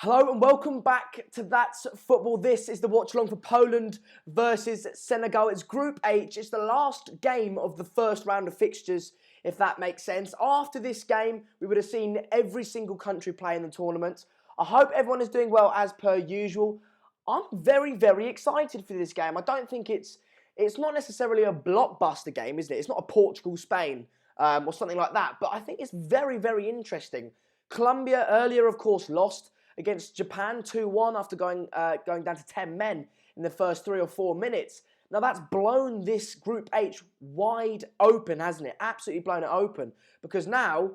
Hello and welcome back to That's Football. This is the watch-along for Poland versus Senegal. It's Group H. It's the last game of the first round of fixtures, if that makes sense. After this game, we would have seen every single country play in the tournament. I hope everyone is doing well as per usual. I'm very, very excited for this game. I don't think it's not necessarily a blockbuster game, is it? It's not a Portugal-Spain or something like that. But I think it's very, very interesting. Colombia earlier, of course, lost against Japan 2-1 after going down to 10 men in the first 3 or 4 minutes. Now that's blown this Group H wide open, hasn't it? Absolutely blown it open. Because now,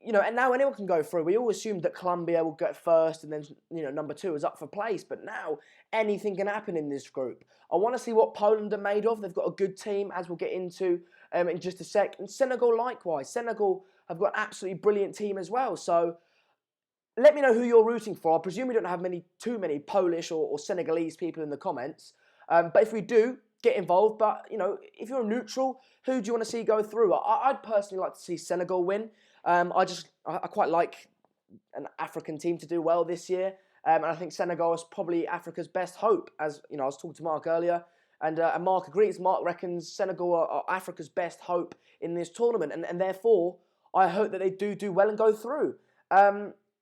and now anyone can go through. We all assumed that Colombia will get first and then, number 2 is up for place. But now anything can happen in this group. I want to see what Poland are made of. They've got a good team, as we'll get into in just a sec. And Senegal likewise. Senegal have got an absolutely brilliant team as well. So let me know who you're rooting for. I presume we don't have too many Polish or Senegalese people in the comments. But if we do, get involved. But, if you're neutral, who do you want to see go through? I'd personally like to see Senegal win. I quite like an African team to do well this year. And I think Senegal is probably Africa's best hope. As, I was talking to Mark earlier. And Mark agrees. Mark reckons Senegal are Africa's best hope in this tournament. And therefore, I hope that they do well and go through.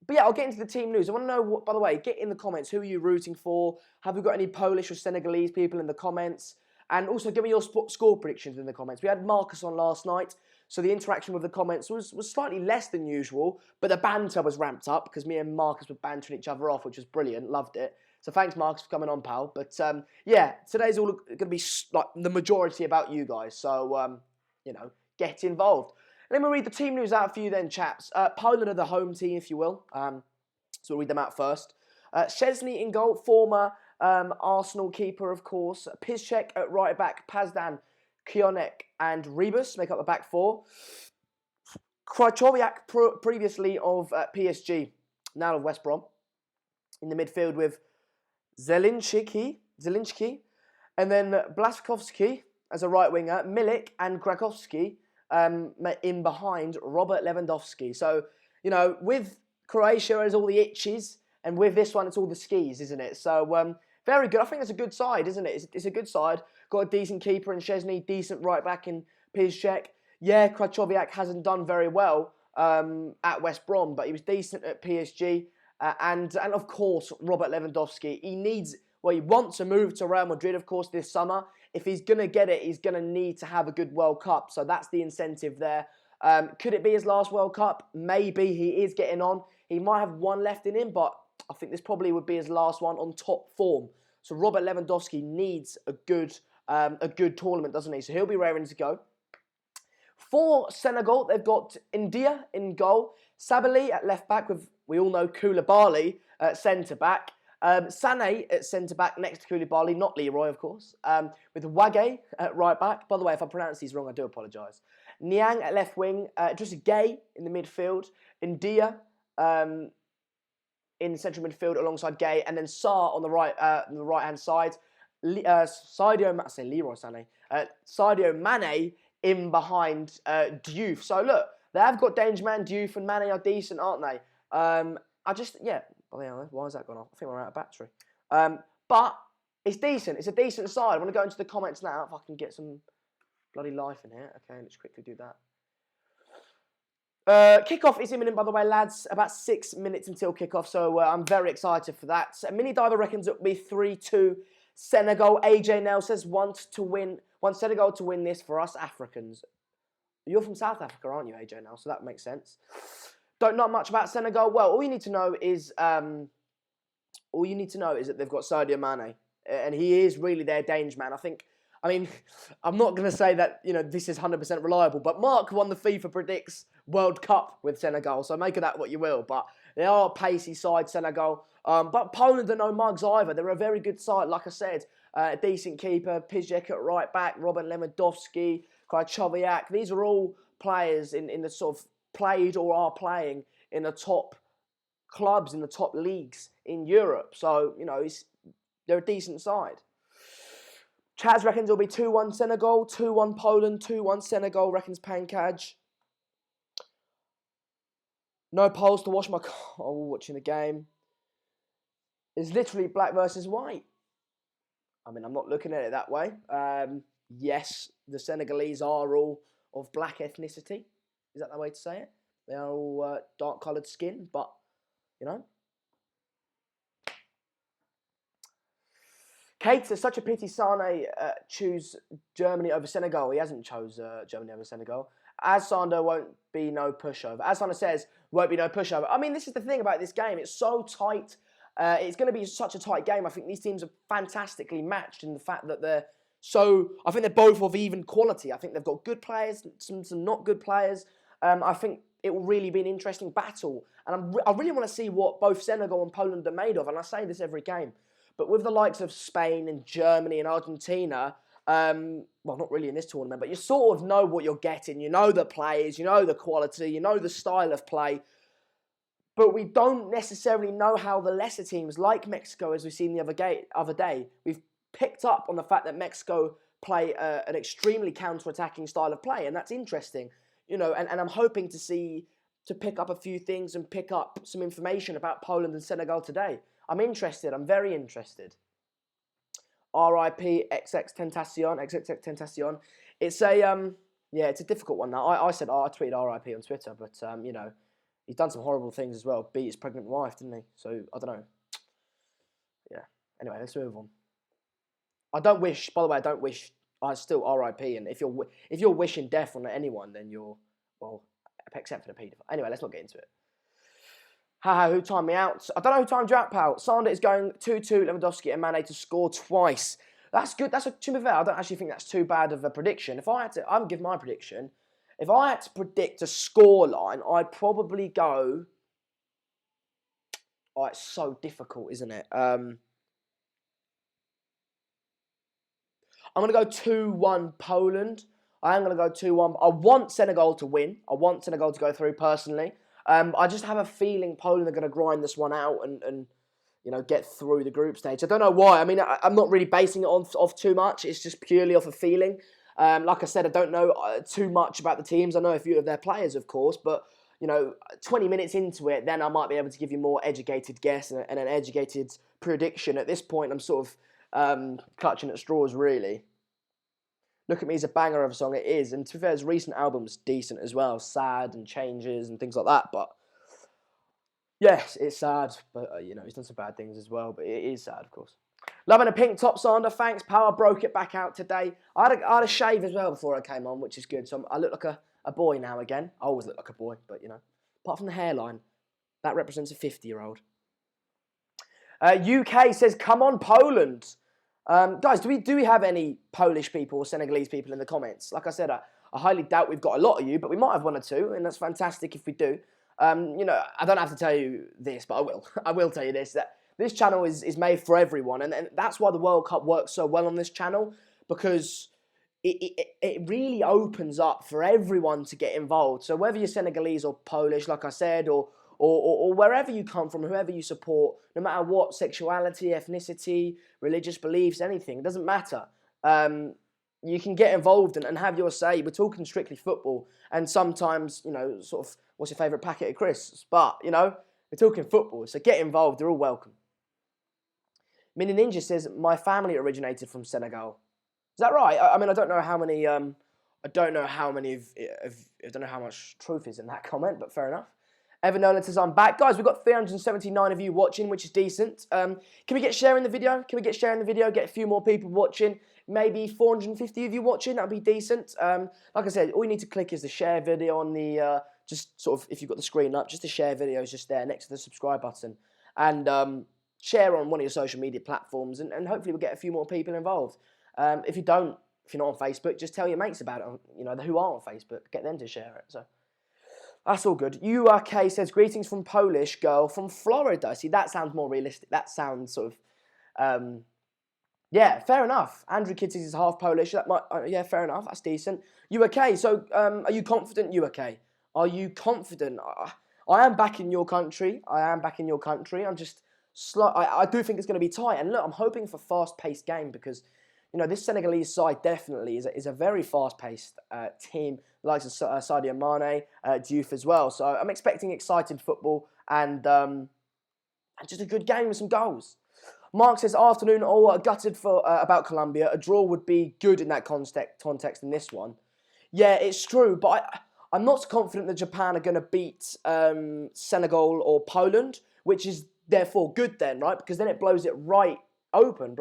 But yeah, I'll get into the team news. I want to know, by the way, get in the comments. Who are you rooting for? Have we got any Polish or Senegalese people in the comments? And also give me your score predictions in the comments. We had Marcus on last night, so the interaction with the comments was slightly less than usual, but the banter was ramped up because me and Marcus were bantering each other off, which was brilliant. Loved it. So thanks, Marcus, for coming on, pal. But yeah, today's all going to be like the majority about you guys. So, get involved. Let me read the team news out for you then, chaps. Poland are the home team, if you will. So we'll read them out first. Szczesny in goal, former Arsenal keeper, of course. Piszczek at right back, Pazdan, Kionek and Rebus make up the back four. Krychowiak, previously of PSG, now of West Brom. In the midfield with Zelinski, and then Blaszczykowski as a right winger, Milik and Krakowski in behind Robert Lewandowski. So, with Croatia it's all the itches, and with this one it's all the skis, isn't it? So, very good. I think it's a good side, isn't it? It's a good side. Got a decent keeper in Szczesny, decent right back in Piszczek. Yeah, Krychowiak hasn't done very well at West Brom, but he was decent at PSG. And of course, Robert Lewandowski. He wants to move to Real Madrid, of course, this summer. If he's going to get it, he's going to need to have a good World Cup. So that's the incentive there. Could it be his last World Cup? Maybe. He is getting on. He might have one left in him, but I think this probably would be his last one on top form. So Robert Lewandowski needs a good tournament, doesn't he? So he'll be raring to go. For Senegal, they've got India in goal. Sabali at left back with, we all know, Koulibaly at centre back. Sané at centre-back next to Koulibaly, not Leroy, of course, with Wage at right-back. By the way, if I pronounce these wrong, I do apologise. Niang at left wing, just Gay in the midfield, India in central midfield alongside Gay, and then Sarr on the right-hand side. Sadio Mane in behind Diouf. So look, they have got Danger Man, Diouf and Mane are decent, aren't they? Why has that gone off? I think we're out of battery. But it's decent. It's a decent side. I want to go into the comments now if I can get some bloody life in here. Okay, let's quickly do that. Kickoff is imminent, by the way, lads. About 6 minutes until kickoff, so I'm very excited for that. Mini Diver reckons it will be 3-2 Senegal. AJ Nell says want Senegal to win this for us Africans. You're from South Africa, aren't you, AJ Nell? So that makes sense. Don't know much about Senegal. Well, all you need to know is that they've got Sadio Mane, and he is really their danger man. I'm not going to say that this is 100% reliable, but Mark won the FIFA Predicts World Cup with Senegal, so make of that what you will. But they are a pacey side, Senegal. But Poland are no mugs either. They're a very good side, like I said. A decent keeper, Piszczek at right back, Robert Lewandowski, Krychowiak. These are all players in the sort of played or are playing in the top clubs, in the top leagues in Europe. So, they're a decent side. Chaz reckons it'll be 2-1 Senegal, 2-1 Poland, 2-1 Senegal, reckons Pankaj. No polls to watch my... Oh, watching the game. It's literally black versus white. I mean, I'm not looking at it that way. Yes, the Senegalese are all of black ethnicity. Is that the way to say it? They are all dark-coloured skin, but, you know. Kate says, such a pity Sane choose Germany over Senegal. He hasn't chose Germany over Senegal. As Sander won't be no pushover. As Sander says, won't be no pushover. I mean, this is the thing about this game. It's so tight. It's going to be such a tight game. I think these teams are fantastically matched in the fact that they're so... I think they're both of even quality. I think they've got good players, some not good players. I think it will really be an interesting battle. And I really want to see what both Senegal and Poland are made of. And I say this every game. But with the likes of Spain and Germany and Argentina, well, not really in this tournament, but you sort of know what you're getting. You know the players, you know the quality, you know the style of play. But we don't necessarily know how the lesser teams, like Mexico, as we've seen the other day, we've picked up on the fact that Mexico play an extremely counter-attacking style of play, and that's interesting. You know, and I'm hoping to pick up a few things and pick up some information about Poland and Senegal today. I'm interested. I'm very interested. R.I.P. XX Tentacion. It's a yeah, it's a difficult one. Now I tweeted R.I.P. on Twitter, but you know, he's done some horrible things as well. Beat his pregnant wife, didn't he? So I don't know. Yeah. Anyway, let's move on. I don't wish. By the way, I don't wish. I still R.I.P. And if you're wishing death on anyone, then you're, well, except for the paedophile. Anyway, let's not get into it. Haha, who timed me out? I don't know who timed you out, pal. Sander is going 2-2, Lewandowski and Mane to score twice. That's good. To be fair, I don't actually think that's too bad of a prediction. If I had to, I'm give my prediction. If I had to predict a score line, I'd probably go... Oh, it's so difficult, isn't it? I'm going to go 2-1 Poland. I am going to go 2-1. I want Senegal to win. I want Senegal to go through, personally. I just have a feeling Poland are going to grind this one out and you know, get through the group stage. I don't know why. I mean, I'm not really basing it off too much. It's just purely off a feeling. Like I said, I don't know too much about the teams. I know a few of their players, of course, but, you know, 20 minutes into it, then I might be able to give you more educated guess and an educated prediction. At this point, I'm sort of clutching at straws, really. Look at Me is a banger of a song. It is. And to be fair, his recent album's decent as well. Sad and Changes and things like that. But, yes, it's sad. But, you know, he's done some bad things as well. But it is sad, of course. Loving a pink top, Sander. Thanks, Power. Broke it back out today. I had a shave as well before I came on, which is good. So I look like a boy now again. I always look like a boy, but, you know. Apart from the hairline, that represents a 50-year-old. UK says, come on, Poland. Guys, do we have any Polish people or Senegalese people in the comments? Like I said, I highly doubt we've got a lot of you, but we might have one or two, and that's fantastic if we do. You know, I don't have to tell you this, but I will. I will tell you this, that this channel is made for everyone, and that's why the World Cup works so well on this channel, because it really opens up for everyone to get involved. So whether you're Senegalese or Polish, like I said, or wherever you come from, whoever you support, no matter what sexuality, ethnicity, religious beliefs, anything, it doesn't matter. You can get involved and have your say. We're talking strictly football, and sometimes, you know, sort of, what's your favourite packet of crisps? But, you know, we're talking football, so get involved. They're all welcome. Mini Ninja says, my family originated from Senegal. Is that right? I mean, I don't know how many. I don't know how much truth is in that comment, but fair enough. Evan Nolan says, I'm back. Guys, we've got 379 of you watching, which is decent. Can we get sharing the video? Get a few more people watching. Maybe 450 of you watching. That would be decent. Like I said, all you need to click is the share video on the, just sort of, if you've got the screen up, just the share video is just there next to the subscribe button. And share on one of your social media platforms, and hopefully we'll get a few more people involved. If you're not on Facebook, just tell your mates about it, you know, who are on Facebook. Get them to share it, so... That's all good. UK says, greetings from Polish girl from Florida. See, that sounds more realistic. That sounds sort of, yeah, fair enough. Andrew Kids is half Polish. That might, yeah, fair enough. That's decent. UK, so are you confident, UK? Are you confident? I am back in your country. I'm just, I do think it's going to be tight. And look, I'm hoping for a fast-paced game because, you know, this Senegalese side definitely is a very fast-paced team. The likes of Sadio Mane, Diouf as well. So I'm expecting exciting football and And just a good game with some goals. Mark says, afternoon, all gutted for about Colombia. A draw would be good in that context in this one. Yeah, it's true, but I'm not so confident that Japan are going to beat Senegal or Poland, which is therefore good then, right? Because then it blows it right open.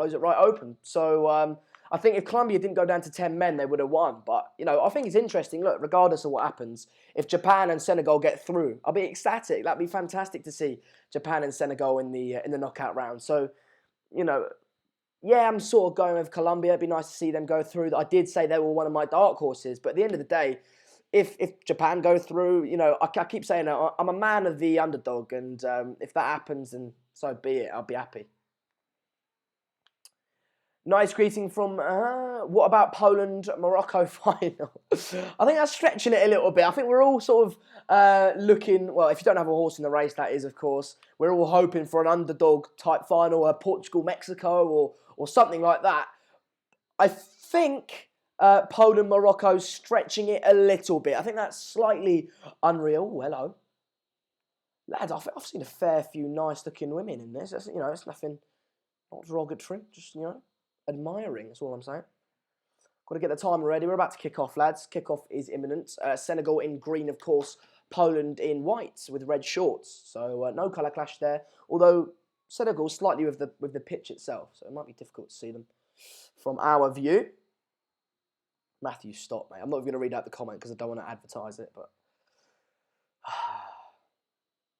So I think if Colombia didn't go down to 10 men, they would have won. But, I think it's interesting. Look, regardless of what happens, if Japan and Senegal get through, I'll be ecstatic. That'd be fantastic to see Japan and Senegal in the knockout round. So, yeah, I'm sort of going with Colombia. It'd be nice to see them go through. I did say they were one of my dark horses, but at the end of the day, if Japan go through, I keep saying I'm a man of the underdog, and if that happens, then so be it. I'll be happy. Nice greeting from, what about Poland-Morocco final? I think that's stretching it a little bit. I think we're all sort of looking, well, if you don't have a horse in the race, that is, of course, we're all hoping for an underdog-type final, a Portugal-Mexico or something like that. I think Poland-Morocco's stretching it a little bit. I think that's slightly unreal. Oh, hello. Lads, I've seen a fair few nice-looking women in this. It's nothing, not derogatory, just, admiring, that's all I'm saying. Got to get the timer ready. We're about to kick off, lads. Kick-off is imminent. Senegal in green, of course. Poland in white with red shorts. So no colour clash there. Although Senegal slightly with the pitch itself. So it might be difficult to see them from our view. Matthew, stop, mate. I'm not even going to read out the comment because I don't want to advertise it. But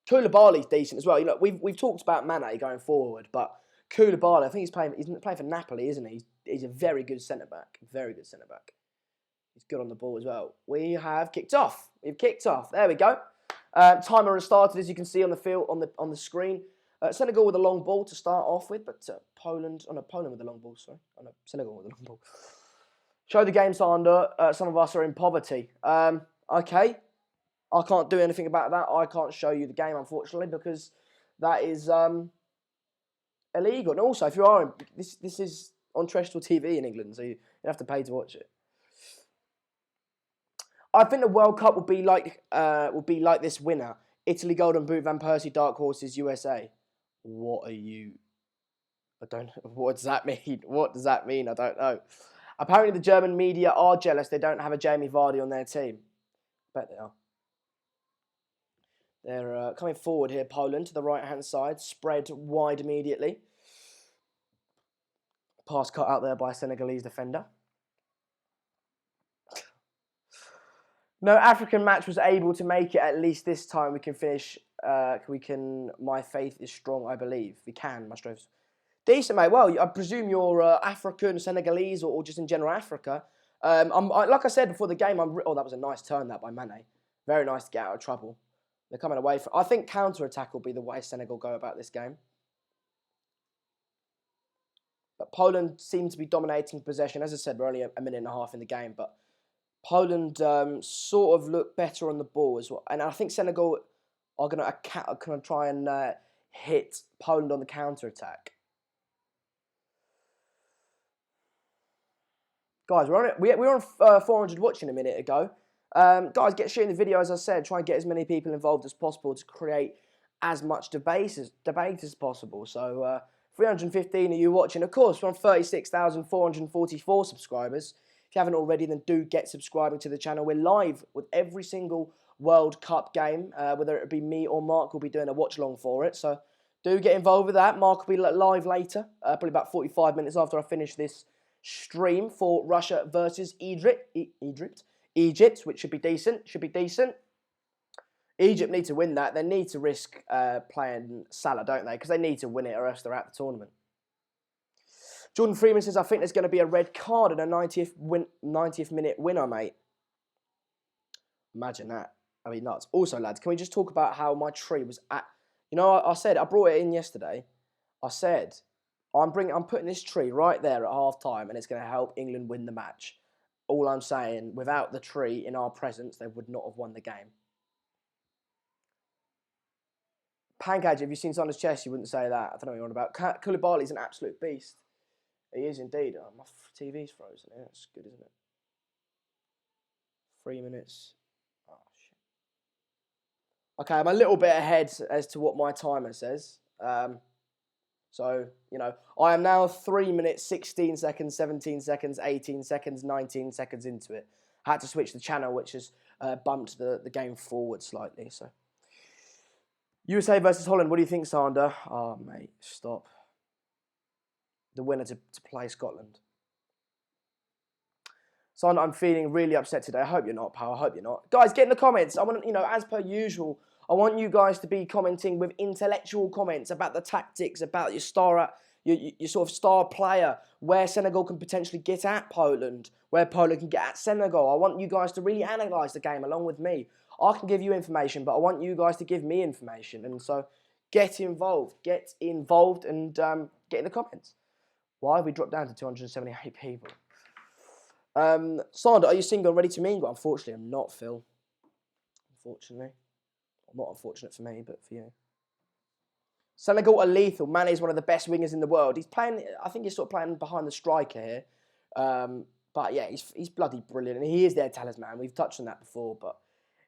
Koulibaly's decent as well. We've talked about Mane going forward, but Koulibaly, I think he's playing for Napoli, isn't he? He's a very good centre-back. Very good centre-back. He's good on the ball as well. We have kicked off. We've kicked off. There we go. Timer has started, as you can see on the field, on the screen. Senegal with a long ball to start off with, but Poland with a long ball, sorry. Senegal with a long ball. Show the game, Sander. Some of us are in poverty. Okay. I can't do anything about that. I can't show you the game, unfortunately, because that is illegal. And also, if you are this is on terrestrial TV in England, so you have to pay to watch it. I think the World Cup will be like this winner: Italy, Golden Boot, Van Persie, Dark Horses, USA. What are you? I don't. What does that mean? What does that mean? I don't know. Apparently, the German media are jealous they don't have a Jamie Vardy on their team. I bet they are. They're coming forward here, Poland, to the right-hand side. Spread wide immediately. Pass cut out there by a Senegalese defender. No African match was able to make it, at least this time. We can finish. My faith is strong, I believe. We can, Mustroves. Decent, mate. Well, I presume you're African, Senegalese, or just in general Africa. Like I said before the game, that was a nice turn, that by Mane. Very nice to get out of trouble. They're coming away from. I think counter-attack will be the way Senegal go about this game. But Poland seem to be dominating possession. As I said, we're only a minute and a half in the game, but Poland sort of look better on the ball as well. And I think Senegal are going to try and hit Poland on the counter-attack. Guys, we're on 400 watching a minute ago. Guys, get sharing the video, as I said. Try and get as many people involved as possible to create as much debate as possible. So 315 of you watching. Of course, we're on 36,444 subscribers. If you haven't already, then do get subscribing to the channel. We're live with every single World Cup game, whether it be me or Mark will be doing a watch-along for it. So do get involved with that. Mark will be live later, probably about 45 minutes after I finish this stream for Russia versus Egypt, which should be decent. Egypt need to win that. They need to risk playing Salah, don't they? Because they need to win it or else they're out the tournament. Jordan Freeman says, I think there's going to be a red card in a 90th minute winner, mate. Imagine that. I mean, nuts. Also, lads, can we just talk about how my tree was at... I said, I brought it in yesterday. I said, I'm putting this tree right there at half-time and it's going to help England win the match. All I'm saying, without the tree in our presence, they would not have won the game. Pancake, if you've seen Sonder's chest, you wouldn't say that. I don't know what you're on about. Koulibaly's an absolute beast. He is indeed. Oh, my TV's frozen. Yeah, that's good, isn't it? 3 minutes. Oh, shit. Okay, I'm a little bit ahead as to what my timer says. So, I am now 3 minutes, 16 seconds, 17 seconds, 18 seconds, 19 seconds into it. I had to switch the channel, which has bumped the game forward slightly. So, USA versus Holland. What do you think, Sander? Oh, mate, stop. The winner to play Scotland. Sander, I'm feeling really upset today. I hope you're not, pal. I hope you're not. Guys, get in the comments. I want, as per usual, I want you guys to be commenting with intellectual comments about the tactics, about your your sort of star player, where Senegal can potentially get at Poland, where Poland can get at Senegal. I want you guys to really analyse the game along with me. I can give you information, but I want you guys to give me information. And so get involved and get in the comments. Why have we dropped down to 278 people? Sander, are you single and ready to mingle? Unfortunately, I'm not, Phil. Unfortunately. Well, not unfortunate for me, but for you. Senegal are lethal. Mane is one of the best wingers in the world. He's playing, I think he's sort of playing behind the striker here. But yeah, he's bloody brilliant. And he is their talisman. We've touched on that before, but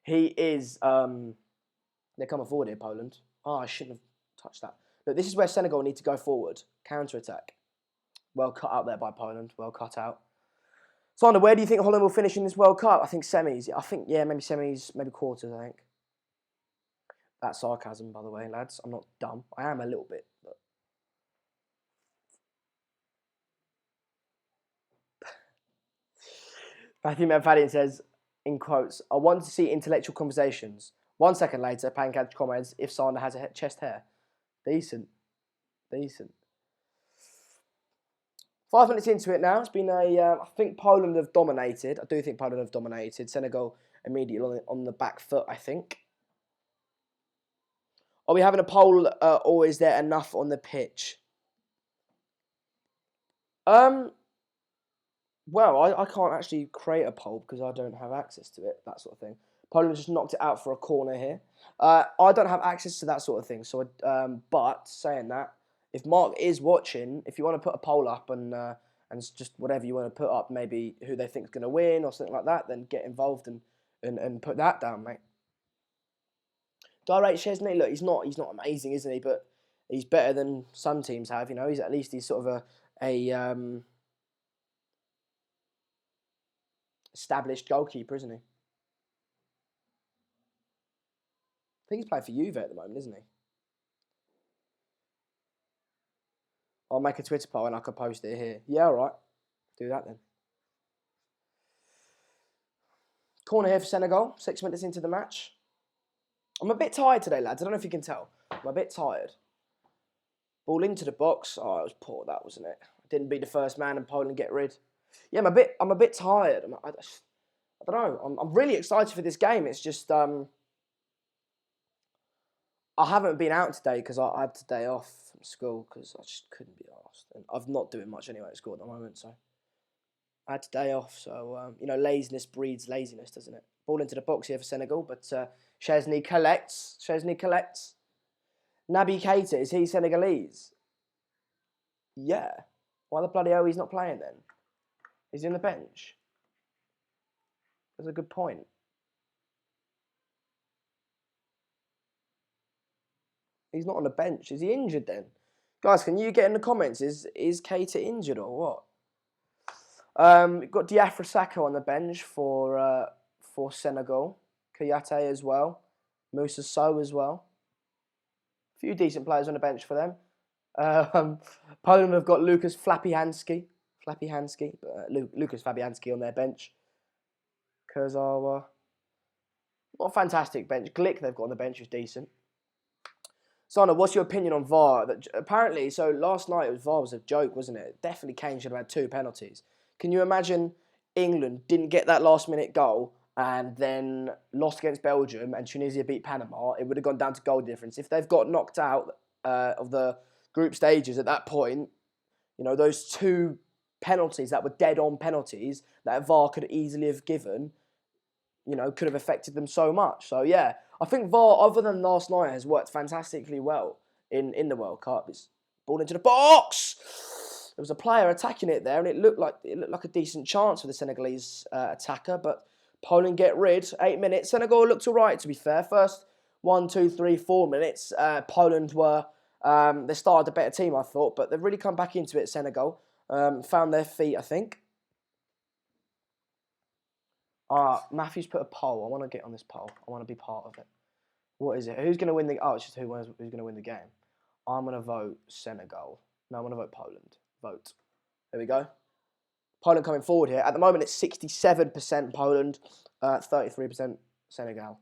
he is... they're coming forward here, Poland. Oh, I shouldn't have touched that. Look, this is where Senegal need to go forward. Counter-attack. Well cut out there by Poland. Well cut out. Sander, where do you think Holland will finish in this World Cup? I think semis. Yeah, maybe semis, maybe quarters, I think. That's sarcasm, by the way, lads. I'm not dumb. I am a little bit. But... Matthew Manfadian says, in quotes, I want to see intellectual conversations. 1 second later, Pancatch comments, if Sander has a chest hair. Decent. 5 minutes into it now. It's been I think Poland have dominated. I do think Poland have dominated. Senegal immediately on the back foot, I think. Are we having a poll, or is there enough on the pitch? Well, I can't actually create a poll because I don't have access to it, that sort of thing. Poland just knocked it out for a corner here. I don't have access to that sort of thing. So, but saying that, if Mark is watching, if you want to put a poll up and just whatever you want to put up, maybe who they think is going to win or something like that, then get involved and put that down, mate. Direct Chesney, look, he's not amazing, isn't he? But he's better than some teams have. He's at least sort of a established goalkeeper, isn't he? I think he's playing for Juve at the moment, isn't he? I'll make a Twitter poll and I can post it here. Yeah, all right. Do that then. Corner here for Senegal. 6 minutes into the match. I'm a bit tired today, lads. I don't know if you can tell. I'm a bit tired. Ball into the box. Oh, it was poor, that, wasn't it? I didn't beat the first man and Poland get rid. Yeah, I'm a bit tired. I don't know. I'm really excited for this game. It's just I haven't been out today because I had today off from school because I just couldn't be asked. And I'm not doing much anyway at school at the moment, so I had today off. So laziness breeds laziness, doesn't it? Ball into the box here for Senegal, but Chesney collects. Naby Keita, is he Senegalese? Yeah. Why the bloody hell he's not playing then? Is he on the bench? That's a good point. He's not on the bench. Is he injured then? Guys, can you get in the comments? Is Keita injured or what? We've got Diafra Sakho on the bench for Senegal. Kouyaté as well. Moussa Sow as well. A few decent players on the bench for them. Poland have got Lucas Fabianski. Lucas Fabianski on their bench. Kurzawa. Not a fantastic bench. Glick they've got on the bench is decent. Sana, what's your opinion on VAR? Apparently, so last night VAR was a joke, wasn't it? Definitely Kane should have had 2 penalties. Can you imagine England didn't get that last-minute goal and then lost against Belgium and Tunisia beat Panama? It would have gone down to goal difference. If they've got knocked out of the group stages at that point, those 2 penalties that were dead-on penalties that VAR could easily have given, could have affected them so much. So, yeah, I think VAR, other than last night, has worked fantastically well in the World Cup. It's ball into the box. There was a player attacking it there, and it looked like a decent chance for the Senegalese attacker, but Poland get rid. 8 minutes. Senegal looked all right, to be fair. First 1, 2, 3, 4 minutes, Poland were They started a better team, I thought, but they've really come back into it, Senegal. Found their feet, I think. Matthew's put a poll. I want to get on this poll. I want to be part of it. What is it? Who's going to win the... Oh, it's just who's going to win the game. I'm going to vote Senegal. No, I'm going to vote Poland. Vote. There we go. Poland coming forward here. At the moment, it's 67% Poland, 33% Senegal.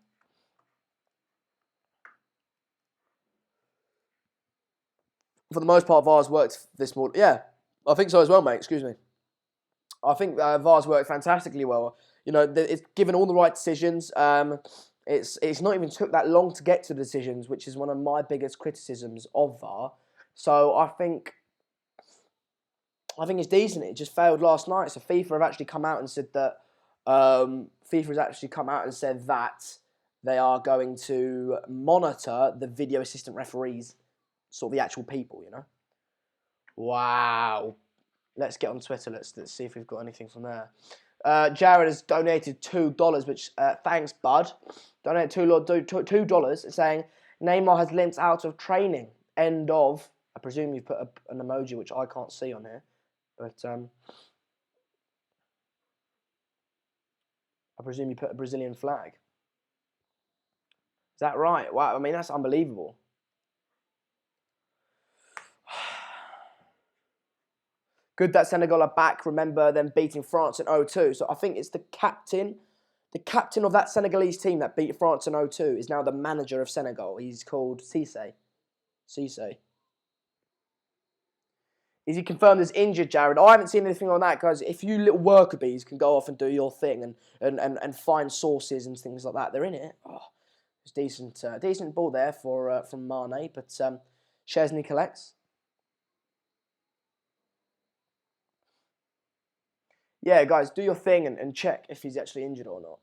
For the most part, VAR's worked this morning. Yeah, I think so as well, mate. Excuse me. I think VAR's worked fantastically well. You know, it's given all the right decisions. It's not even took that long to get to the decisions, which is one of my biggest criticisms of VAR. So I think it's decent. It just failed last night. So FIFA have actually come out and said that FIFA has actually come out and said that they are going to monitor the video assistant referees, sort of the actual people, you know. Wow. Let's get on Twitter. Let's see if we've got anything from there. Jared has donated $2, which thanks, bud. Donated $2, saying Neymar has limped out of training. End of. I presume you've put an emoji which I can't see on here, but I presume you put a Brazilian flag. Is that right? Wow. I mean, that's unbelievable. Good that Senegal are back. Remember them beating France in 0-2. So I think it's the captain of that Senegalese team that beat France in 0-2 is now the manager of Senegal. He's called Cisse. Cisse. Is he confirmed as injured, Jared? I haven't seen anything on that, guys. If you little worker bees can go off and do your thing and find sources and things like that, they're in it. Oh, it's decent ball there from Mane, but Chesney collects. Yeah, guys, do your thing and check if he's actually injured or not.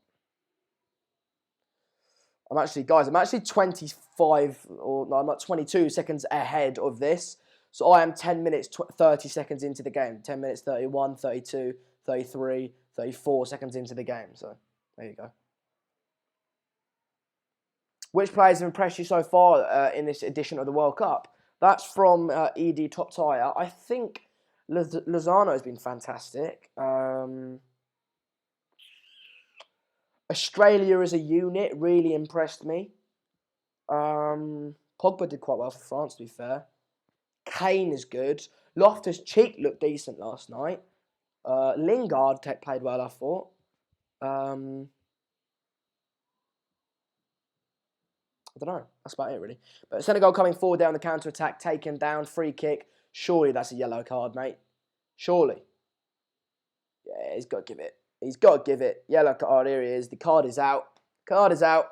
I'm actually 25 or no, I'm not 22 seconds ahead of this. So I am 10 minutes, 30 seconds into the game. 10 minutes, 31, 32, 33, 34 seconds into the game. So there you go. Which players have impressed you so far in this edition of the World Cup? That's from ED Top Tire. I think Lozano has been fantastic. Australia as a unit really impressed me. Pogba did quite well for France, to be fair. Kane is good. Loftus-Cheek looked decent last night. Lingard played well, I thought. I don't know. That's about it, really. But Senegal coming forward there on the counter-attack, taken down, free kick. Surely that's a yellow card, mate. Surely. Yeah, he's got to give it. He's got to give it. Yellow card, here he is. The card is out. Card is out.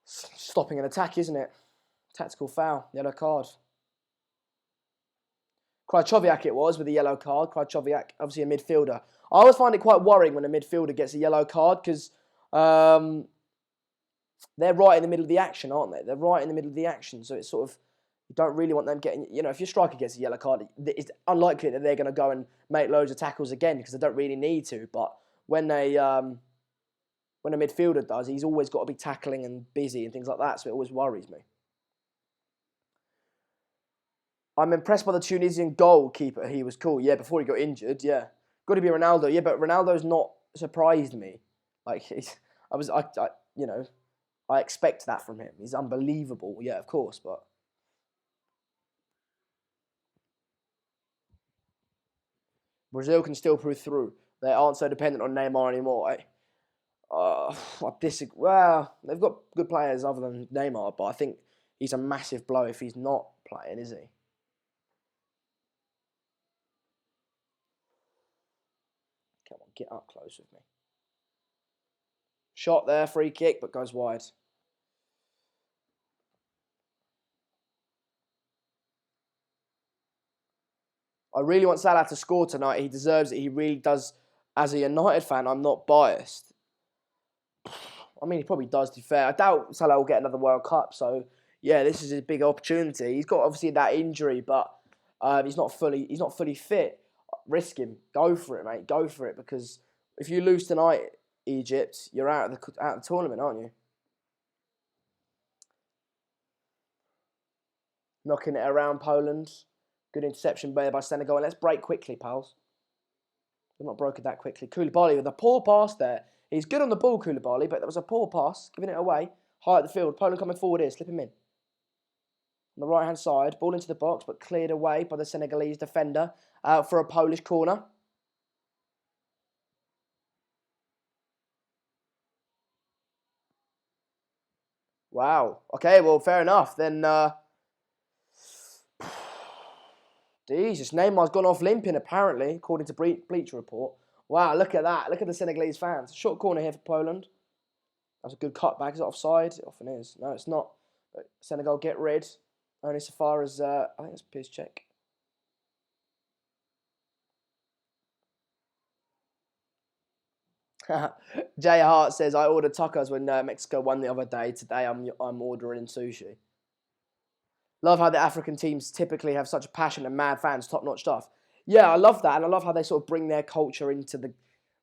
Stopping an attack, isn't it? Tactical foul. Yellow card. Krychowiak it was with a yellow card. Krychowiak, obviously a midfielder. I always find it quite worrying when a midfielder gets a yellow card because they're right in the middle of the action, aren't they? They're right in the middle of the action. So it's sort of, you don't really want them getting, you know, if your striker gets a yellow card, it's unlikely that they're going to go and make loads of tackles again because they don't really need to. But when a midfielder does, he's always got to be tackling and busy and things like that. So it always worries me. I'm impressed by the Tunisian goalkeeper. He was cool. Yeah, before he got injured. Yeah, got to be Ronaldo. Yeah, but Ronaldo's not surprised me. Like I expect that from him. He's unbelievable. Yeah, of course, but Brazil can still prove through. They aren't so dependent on Neymar anymore. I disagree. Well, they've got good players other than Neymar, but I think he's a massive blow if he's not playing, is he? Come on, get up close with me. Shot there, free kick, but goes wide. I really want Salah to score tonight. He deserves it. He really does. As a United fan, I'm not biased. I mean, he probably does, to be fair. I doubt Salah will get another World Cup. So, yeah, this is a big opportunity. He's got, obviously, that injury, but he's not fully fit. Risk him. Go for it, mate. Go for it. Because if you lose tonight, Egypt, you're out of the tournament, aren't you? Knocking it around Poland. Good interception there by Senegal. And let's break quickly, pals. We've not broken that quickly. Koulibaly with a poor pass there. He's good on the ball, Koulibaly, but that was a poor pass. Giving it away. High at the field. Poland coming forward here. Slip him in. On the right-hand side. Ball into the box, but cleared away by the Senegalese defender. Out for a Polish corner. Wow. Okay, well, fair enough. Then, Jesus, Neymar's gone off limping, apparently, according to Bleacher Report. Wow, look at that. Look at the Senegalese fans. Short corner here for Poland. That's a good cutback. Is it offside? It often is. No, it's not. But Senegal get rid. Only so far as, I think it's Piers check. Jay Hart says, I ordered tacos when Mexico won the other day. Today I'm ordering sushi. Love how the African teams typically have such a passion and mad fans, top-notch stuff. Yeah, I love that, and I love how they sort of bring their culture into the,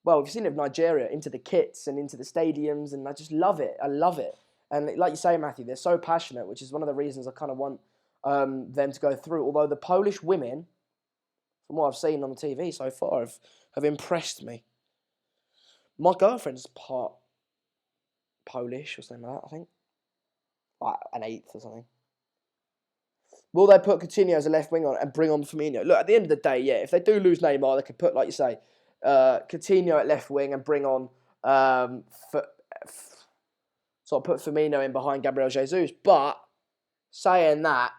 well, we've seen it with Nigeria, into the kits and into the stadiums, and I just love it. I love it. And like you say, Matthew, they're so passionate, which is one of the reasons I kind of want them to go through. Although the Polish women, from what I've seen on the TV so far, have impressed me. My girlfriend's part Polish or something like that, I think. Like an eighth or something. Will they put Coutinho as a left wing on and bring on Firmino? Look, at the end of the day, yeah, if they do lose Neymar, they could put, like you say, Coutinho at left wing and bring on, sort of put Firmino in behind Gabriel Jesus. But saying that,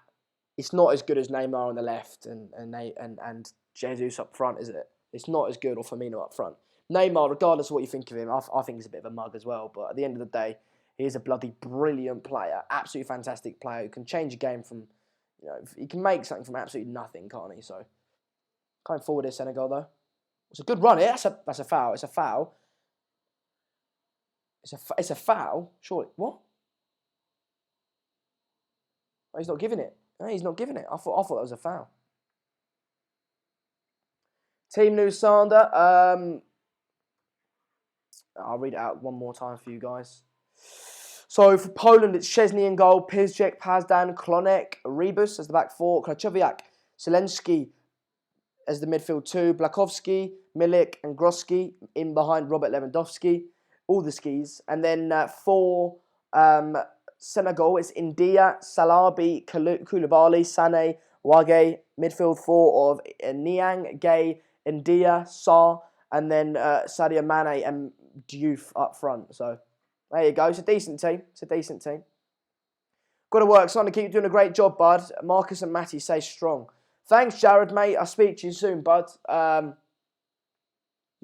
it's not as good as Neymar on the left and Jesus up front, is it? It's not as good, or Firmino up front. Neymar, regardless of what you think of him, I think he's a bit of a mug as well. But at the end of the day, he is a bloody brilliant player, absolutely fantastic player who can change a game from, you know, he can make something from absolutely nothing, can't he? So, coming forward here, Senegal though. It's a good run here. That's a foul. It's a foul. It's a foul. Surely, what? Oh, he's not giving it. No, he's not giving it. I thought that was a foul. Team news, Sander. I'll read it out one more time for you guys. So for Poland, it's Szczesny in goal, Pizczek, Pazdan, Klonek, Rebus as the back four, Krachowiak, Zelensky as the midfield two, Blakowski, Milik and Groski in behind Robert Lewandowski, all the skis. And then for Senegal, it's India, Salabi, Koulibaly, Sane, Wage, midfield four of Niang, Gay, India, Sa, and then Sadio Mane and Diouf up front. So there you go. It's a decent team. Got to work. Son, to keep doing a great job, bud. Marcus and Matty say strong. Thanks, Jared, mate. I'll speak to you soon, bud. You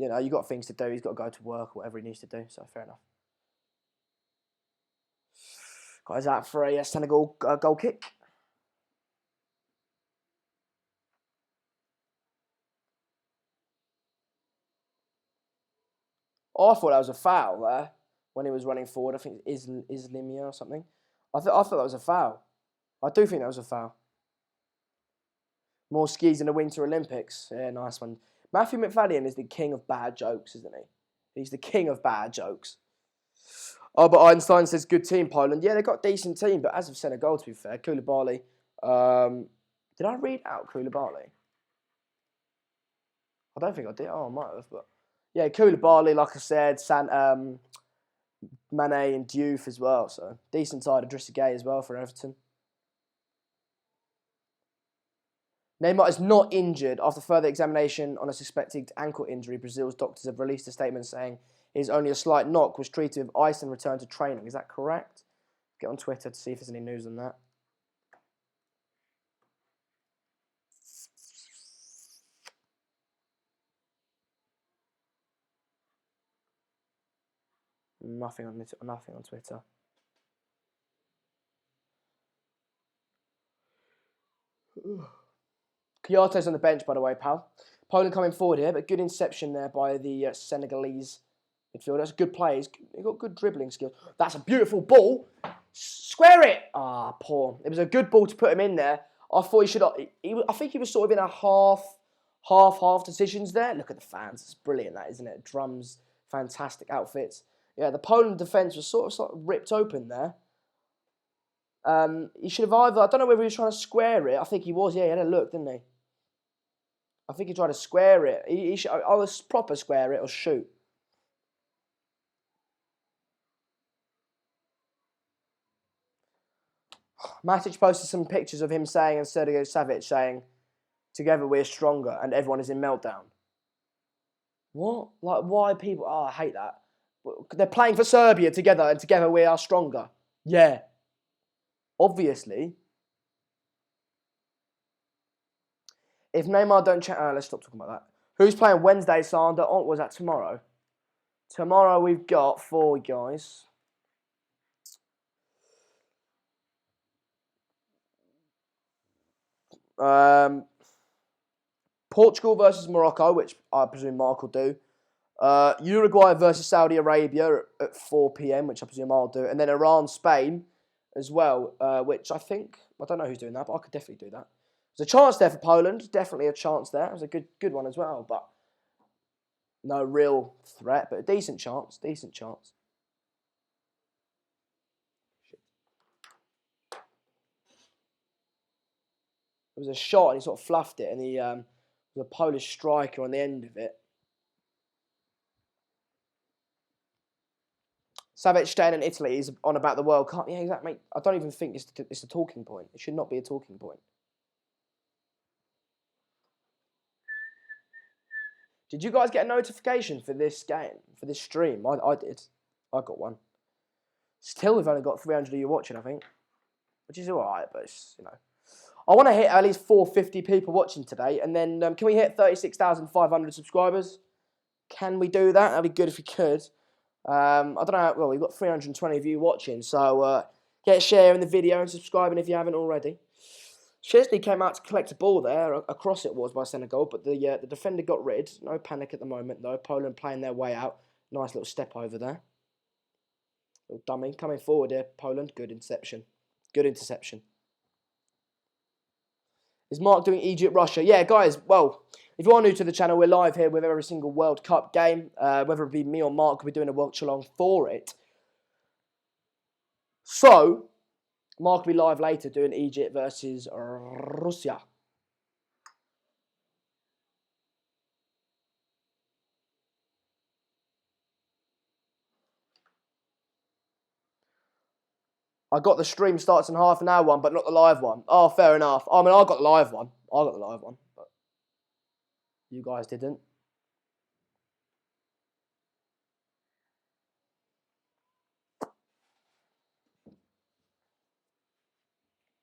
know, you got things to do. He's got to go to work, whatever he needs to do. So fair enough. Guys, out for a Senegal goal kick. Oh, I thought that was a foul there when he was running forward. I think it's Islimia or something. I thought that was a foul. I do think that was a foul. More skis in the Winter Olympics. Yeah, nice one. Matthew McFadden is the king of bad jokes, isn't he? He's the king of bad jokes. Albert Einstein says, good team, Poland. Yeah, they've got a decent team, but as of Senegal, to be fair, Koulibaly. Did I read out Koulibaly? I don't think I did. Oh, I might have, but... Yeah, Koulibaly, like I said, Mane and Diouf as well. So, decent side. Idrissa Gueye as well for Everton. Neymar is not injured. After further examination on a suspected ankle injury, Brazil's doctors have released a statement saying it is only a slight knock, was treated with ice and returned to training. Is that correct? Get on Twitter to see if there's any news on that. Nothing on Twitter. Kyoto's on the bench, by the way, pal. Poland coming forward here, but good inception there by the Senegalese midfielder. That's a good play. He's got good dribbling skills. That's a beautiful ball. Square it. Ah, poor. It was a good ball to put him in there. I thought he should. I think he was sort of in a half decisions there. Look at the fans. It's brilliant, that, isn't it? Drums, fantastic outfits. Yeah, the Poland defence was sort of ripped open there. He should have either, I don't know whether he was trying to square it. I think he was, yeah, he had a look, didn't he? I think he tried to square it. He should either proper square it or shoot. Matic posted some pictures of him saying, and Sergio Savic saying, together we're stronger, and everyone is in meltdown. What? Like, why people... Oh, I hate that. They're playing for Serbia together, and together we are stronger. Yeah. Obviously. If Neymar don't change... let's stop talking about that. Who's playing Wednesday, Sander? Oh, was that tomorrow? Tomorrow we've got 4 guys. Portugal versus Morocco, which I presume Mark will do. Uruguay versus Saudi Arabia at 4 p.m, which I presume I'll do. And then Iran, Spain as well, which I don't know who's doing that, but I could definitely do that. There's a chance there for Poland, definitely a chance there. It was a good one as well, but no real threat, but a decent chance. It was a shot and he sort of fluffed it, and the Polish striker on the end of it. Savic staying in Italy is on about the World Cup. Yeah, exactly. I don't even think it's a talking point. It should not be a talking point. Did you guys get a notification for this game, for this stream? I did. I got one. Still, we've only got 300 of you watching, I think. Which is alright, but it's, I want to hit at least 450 people watching today. And then, can we hit 36,500 subscribers? Can we do that? That'd be good if we could. I don't know. Well, we've got 320 of you watching. So, get sharing the video and subscribing if you haven't already. Chesney came out to collect a ball there. Across it was by Senegal, but the defender got rid. No panic at the moment, though. Poland playing their way out. Nice little step over there. Little dummy. Coming forward here, Poland. Good interception. Is Mark doing Egypt, Russia? Yeah, guys, well, if you are new to the channel, we're live here with every single World Cup game. Whether it be me or Mark, we're doing a Watchalong for it. So, Mark will be live later doing Egypt versus Russia. I got the stream starts in half an hour one, but not the live one. Oh, fair enough. I mean, I got the live one. But you guys didn't.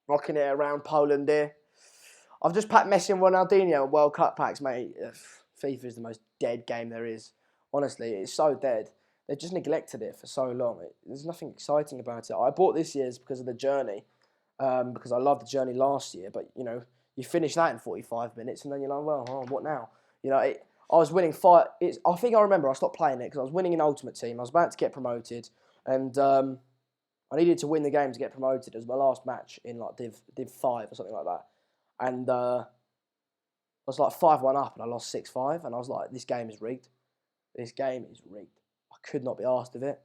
Rocking it around Poland here. I've just packed Messi and Ronaldinho World Cup packs, mate. Ugh, FIFA is the most dead game there is. Honestly, it's so dead. They've just neglected it for so long. There's nothing exciting about it. I bought this year's because of the journey, because I loved the journey last year. But, you finish that in 45 minutes and then you're like, well, what now? I was winning 5... I think I remember I stopped playing it because I was winning an Ultimate Team. I was about to get promoted and I needed to win the game to get promoted. It was my last match in like Div 5 or something like that. And I was like 5-1 up and I lost 6-5 and I was like, this game is rigged. I could not be arsed of it.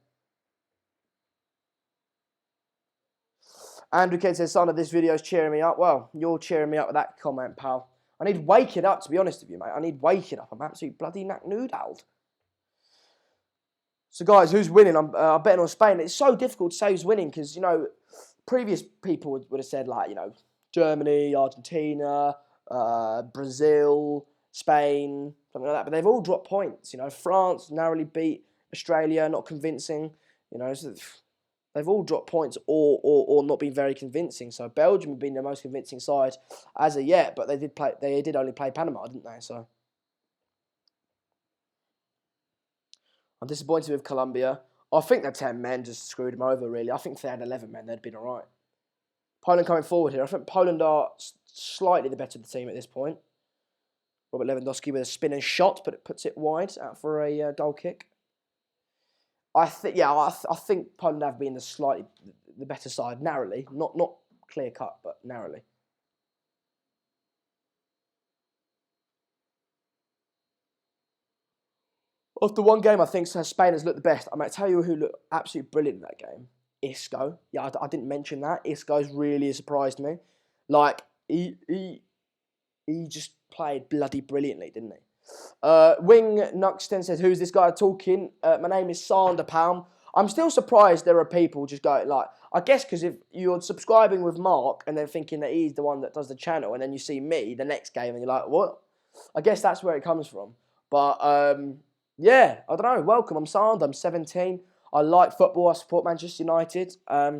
Andrew Kidd says, son of this video is cheering me up. Well, you're cheering me up with that comment, pal. I need waking up, to be honest with you, mate. I need waking up. I'm absolutely bloody knack-noodled. So, guys, who's winning? I'm betting on Spain. It's so difficult to say who's winning because, previous people would have said, like, Germany, Argentina, Brazil, Spain, something like that. But they've all dropped points. France narrowly beat Australia, not convincing. So they've all dropped points or not been very convincing. So Belgium have been the most convincing side as of yet, but they did only play Panama, didn't they? So I'm disappointed with Colombia. I think the 10 men just screwed them over, really. I think if they had 11 men, they'd been all right. Poland coming forward here. I think Poland are slightly the better of the team at this point. Robert Lewandowski with a spin and shot, but it puts it wide out for a goal kick. I think Poland have been the better side, narrowly. Not clear cut, but narrowly. After one game, I think Spain has looked the best. I might tell you who looked absolutely brilliant in that game. Isco. Yeah, I didn't mention that. Isco's really surprised me. Like, he just played bloody brilliantly, didn't he? Wing Nuxton says, who's this guy talking? My name is Sander Palm. I'm still surprised there are people just going, like, I guess because if you're subscribing with Mark and then thinking that he's the one that does the channel, and then you see me the next game and you're like, what? I guess that's where it comes from. But, yeah, I don't know. Welcome. I'm Sander. I'm 17. I like football. I support Manchester United. Try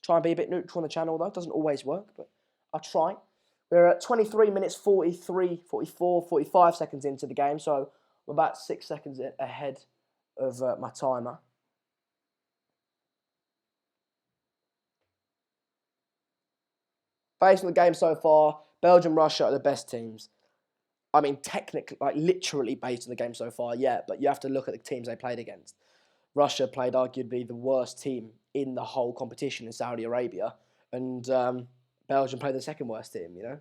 and be a bit neutral on the channel, though. It doesn't always work, but I try. We're at 23 minutes, 43, 44, 45 seconds into the game, so I'm about 6 seconds ahead of my timer. Based on the game so far, Belgium, Russia are the best teams. I mean, technically, like literally based on the game so far, yeah, but you have to look at the teams they played against. Russia played arguably the worst team in the whole competition in Saudi Arabia, and Belgium played the second worst team, you know?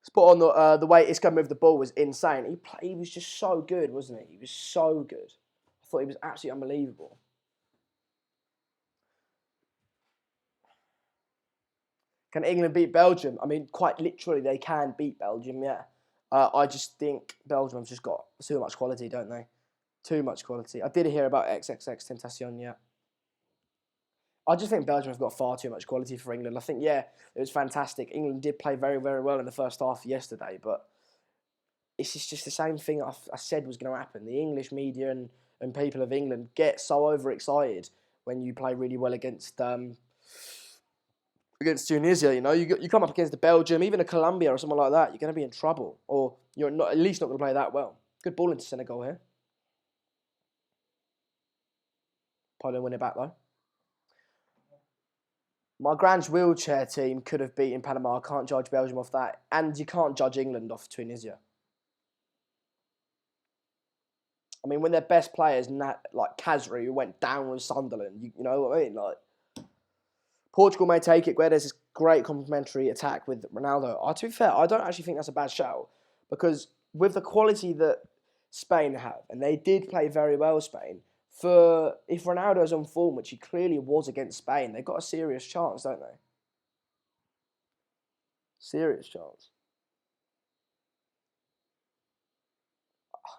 Spot on the way Isco moved the ball was insane. He was just so good, wasn't he? He was so good. I thought he was absolutely unbelievable. Can England beat Belgium? I mean, quite literally, they can beat Belgium, yeah. I just think Belgium have just got too much quality, don't they? Too much quality. I did hear about XXX Tentacion, yeah. I just think Belgium have got far too much quality for England. I think, yeah, it was fantastic. England did play very, very well in the first half yesterday, but it's just the same thing I said was going to happen. The English media and people of England get so overexcited when you play really well against Tunisia. You know, you come up against a Belgium, even a Colombia or someone like that, you're going to be in trouble, or you're not at least not going to play that well. Good ball into Senegal here. Poland win it back though. My grand's wheelchair team could have beaten Panama. I can't judge Belgium off that, and you can't judge England off Tunisia. I mean, when their best players, like Kazri, who went down with Sunderland, you know what I mean? Like, Portugal may take it. Guedes is great complementary attack with Ronaldo. To be fair, I don't actually think that's a bad shout because with the quality that Spain have, and they did play very well, Spain, if Ronaldo's on form, which he clearly was against Spain, they've got a serious chance, don't they? Serious chance.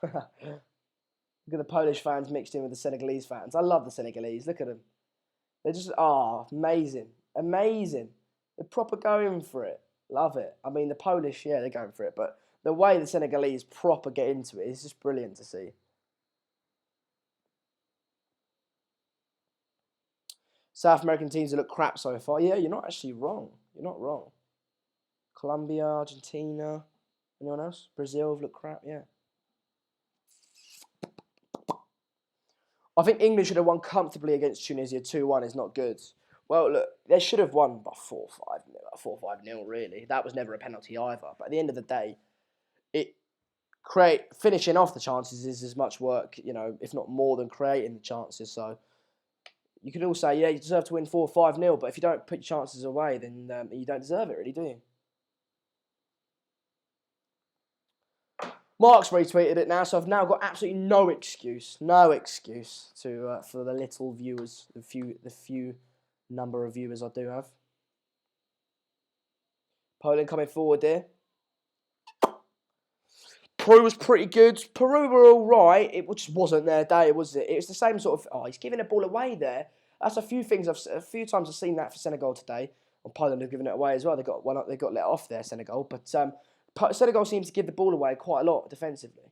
Look at the Polish fans mixed in with the Senegalese fans. I love the Senegalese. Look at them. They're just, amazing. Amazing. They're proper going for it. Love it. I mean, the Polish, yeah, they're going for it. But the way the Senegalese proper get into it is just brilliant to see. South American teams that look crap so far. Yeah, you're not actually wrong. You're not wrong. Colombia, Argentina. Anyone else? Brazil have looked crap, yeah. I think England should have won comfortably against Tunisia 2-1 is not good. Well, look, they should have won by 4-5-0, really. That was never a penalty either. But at the end of the day, finishing off the chances is as much work, you know, if not more than creating the chances. So you could all say, yeah, you deserve to win 4-5-0, but if you don't put your chances away, then you don't deserve it, really, do you? Mark's retweeted it now, so I've now got absolutely no excuse to for the little viewers, the few number of viewers I do have. Poland coming forward there. Peru was pretty good. Peru were all right. It just wasn't their day, was it? It was the same sort of. Oh, he's giving a ball away there. That's a few times I've seen that for Senegal today. And Poland have given it away as well. They got let off there, Senegal. But Senegal seems to give the ball away quite a lot defensively.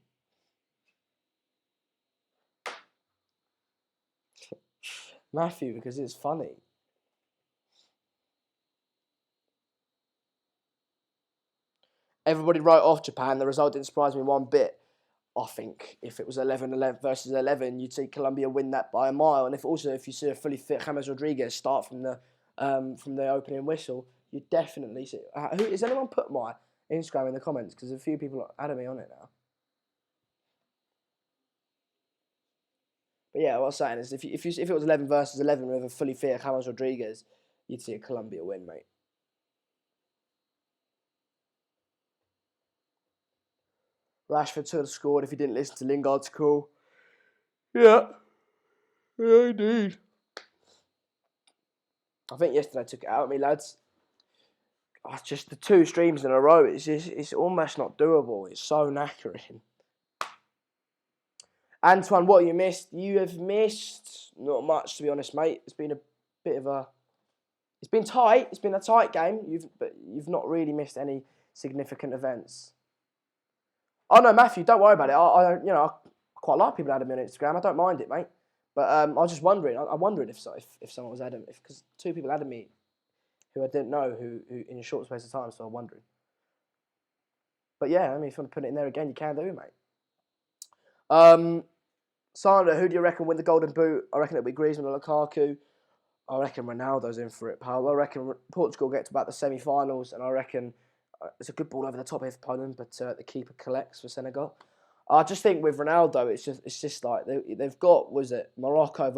Matthew, because it's funny. Everybody wrote off Japan. The result didn't surprise me one bit. I think if it was 11 versus 11, you'd see Colombia win that by a mile. And if you see a fully fit James Rodriguez start from the opening whistle, you definitely see. Has anyone put my Instagram in the comments? Because a few people are adding me on it now. But yeah, what I was saying is if it was 11 versus 11 with a fully fit James Rodriguez, you'd see a Colombia win, mate. Rashford should have scored if he didn't listen to Lingard's call. Yeah. Yeah, indeed. I think yesterday I took it out of me, lads. Oh, it's just the 2 streams in a row. It's almost not doable. It's so knackering. Antoine, what have you missed? You have missed not much, to be honest, mate. It's been a bit of a. It's been tight. It's been a tight game. But you've not really missed any significant events. Oh no, Matthew, don't worry about it. I quite like people adding me on Instagram. I don't mind it, mate. But I was just wondering. I'm wondering if someone was adding, because 2 people added me, who I didn't know, who in a short space of time. So I'm wondering. But yeah, I mean, if you want to put it in there again, you can do, mate. Sandra, who do you reckon win the Golden Boot? I reckon it'll be Griezmann or Lukaku. I reckon Ronaldo's in for it, pal. I reckon Portugal get to about the semi-finals, and I reckon it's a good ball over the top here for Poland, but the keeper collects for Senegal. I just think with Ronaldo, it's just like they've got, was it Morocco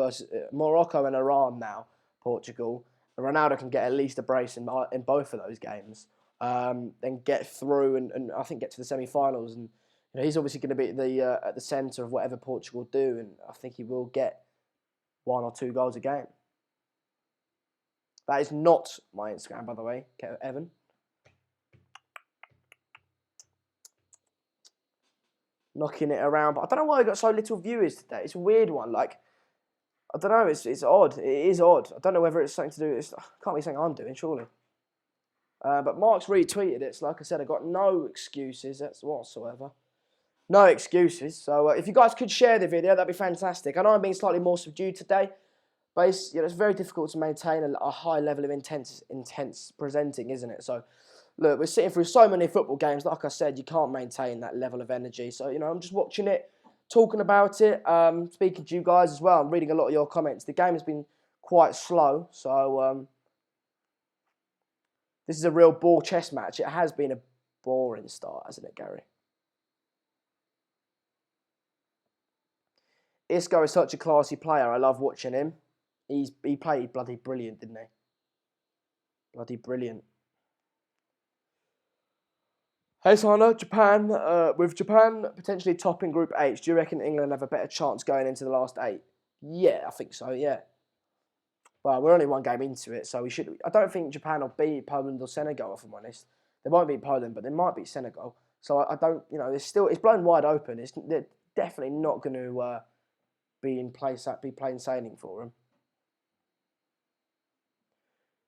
and Iran now, Portugal. And Ronaldo can get at least a brace in both of those games, then get through and I think get to the semi-finals. And he's obviously going to be at the centre of whatever Portugal do, and I think he will get 1 or 2 goals a game. That is not my Instagram, by the way, Evan. Knocking it around, but I don't know why I got so little viewers today. It's a weird one. Like, I don't know. It's odd. It is odd. I don't know whether it's something to do. It can't be something I'm doing, surely. But Mark's retweeted it. So, like I said, I got no excuses. That's whatsoever. No excuses. So, if you guys could share the video, that'd be fantastic. I know I'm being slightly more subdued today, but it's very difficult to maintain a high level of intense presenting, isn't it? So, look, we're sitting through so many football games. Like I said, you can't maintain that level of energy. So, I'm just watching it, talking about it, speaking to you guys as well. I'm reading a lot of your comments. The game has been quite slow. So, this is a real ball chess match. It has been a boring start, hasn't it, Gary? Isco is such a classy player. I love watching him. He played bloody brilliant, didn't he? Bloody brilliant. Hey, Sana, Japan. With Japan potentially topping Group H, do you reckon England have a better chance going into the last 8? Yeah, I think so, yeah. Well, we're only 1 game into it, so we should. I don't think Japan will beat Poland or Senegal, if I'm honest. They won't beat Poland, but they might beat Senegal. So I don't, it's blown wide open. They're definitely not going to be plain sailing for them.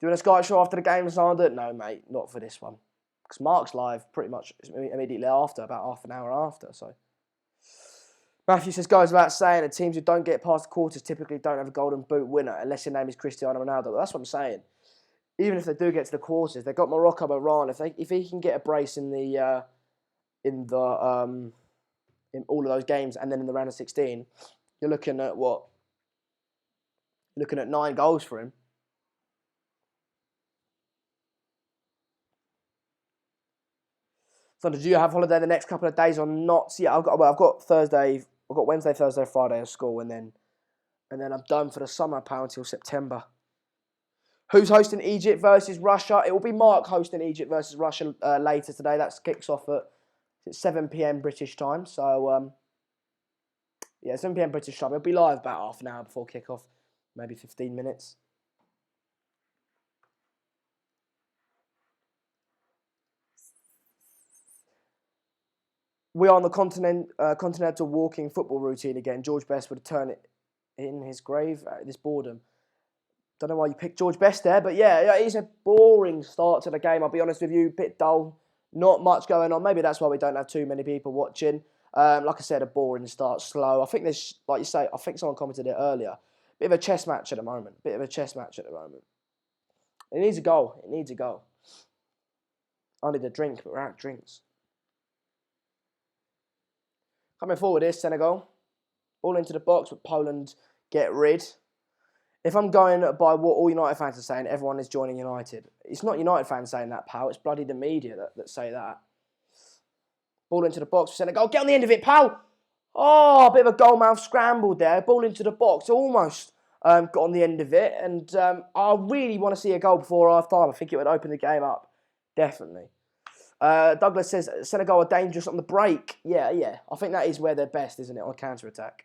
Doing a Sky show after the game, Sander? No, mate, not for this one. Because Mark's live pretty much immediately after, about half an hour after. So Matthew says, goes without saying, the teams who don't get past the quarters typically don't have a Golden Boot winner unless your name is Cristiano Ronaldo. Well, that's what I'm saying. Even if they do get to the quarters, they've got Morocco, Iran. If he can get a brace in all of those games and then in the round of 16, you're looking at what? You're looking at 9 goals for him. So, did you have holiday the next couple of days or not? So, yeah, I've got Wednesday, Thursday, Friday of school, and then I'm done for the summer, pal, until September. Who's hosting Egypt versus Russia? It will be Mark hosting Egypt versus Russia later today. That kicks off at 7 p.m. British time. So, 7 p.m. British time. It'll be live about half an hour before kickoff, maybe 15 minutes. We are on the continental walking football routine again. George Best would turn it in his grave at this boredom. Don't know why you picked George Best there, but yeah, it's a boring start to the game. I'll be honest with you, bit dull, not much going on. Maybe that's why we don't have too many people watching. Like I said, a boring start, slow. I think there's, like you say, I think someone commented it earlier. Bit of a chess match at the moment. It needs a goal. I need a drink, but we're out of drinks. Coming forward is Senegal. Ball into the box, but Poland get rid. If I'm going by what all United fans are saying, everyone is joining United. It's not United fans saying that, pal. It's bloody the media that say that. Ball into the box for Senegal. Get on the end of it, pal. Oh, a bit of a goalmouth scramble there. Ball into the box. Almost got on the end of it. And I really want to see a goal before half-time. I think it would open the game up. Definitely. Douglas says Senegal are dangerous on the break. Yeah. I think that is where they're best, isn't it, on counter-attack.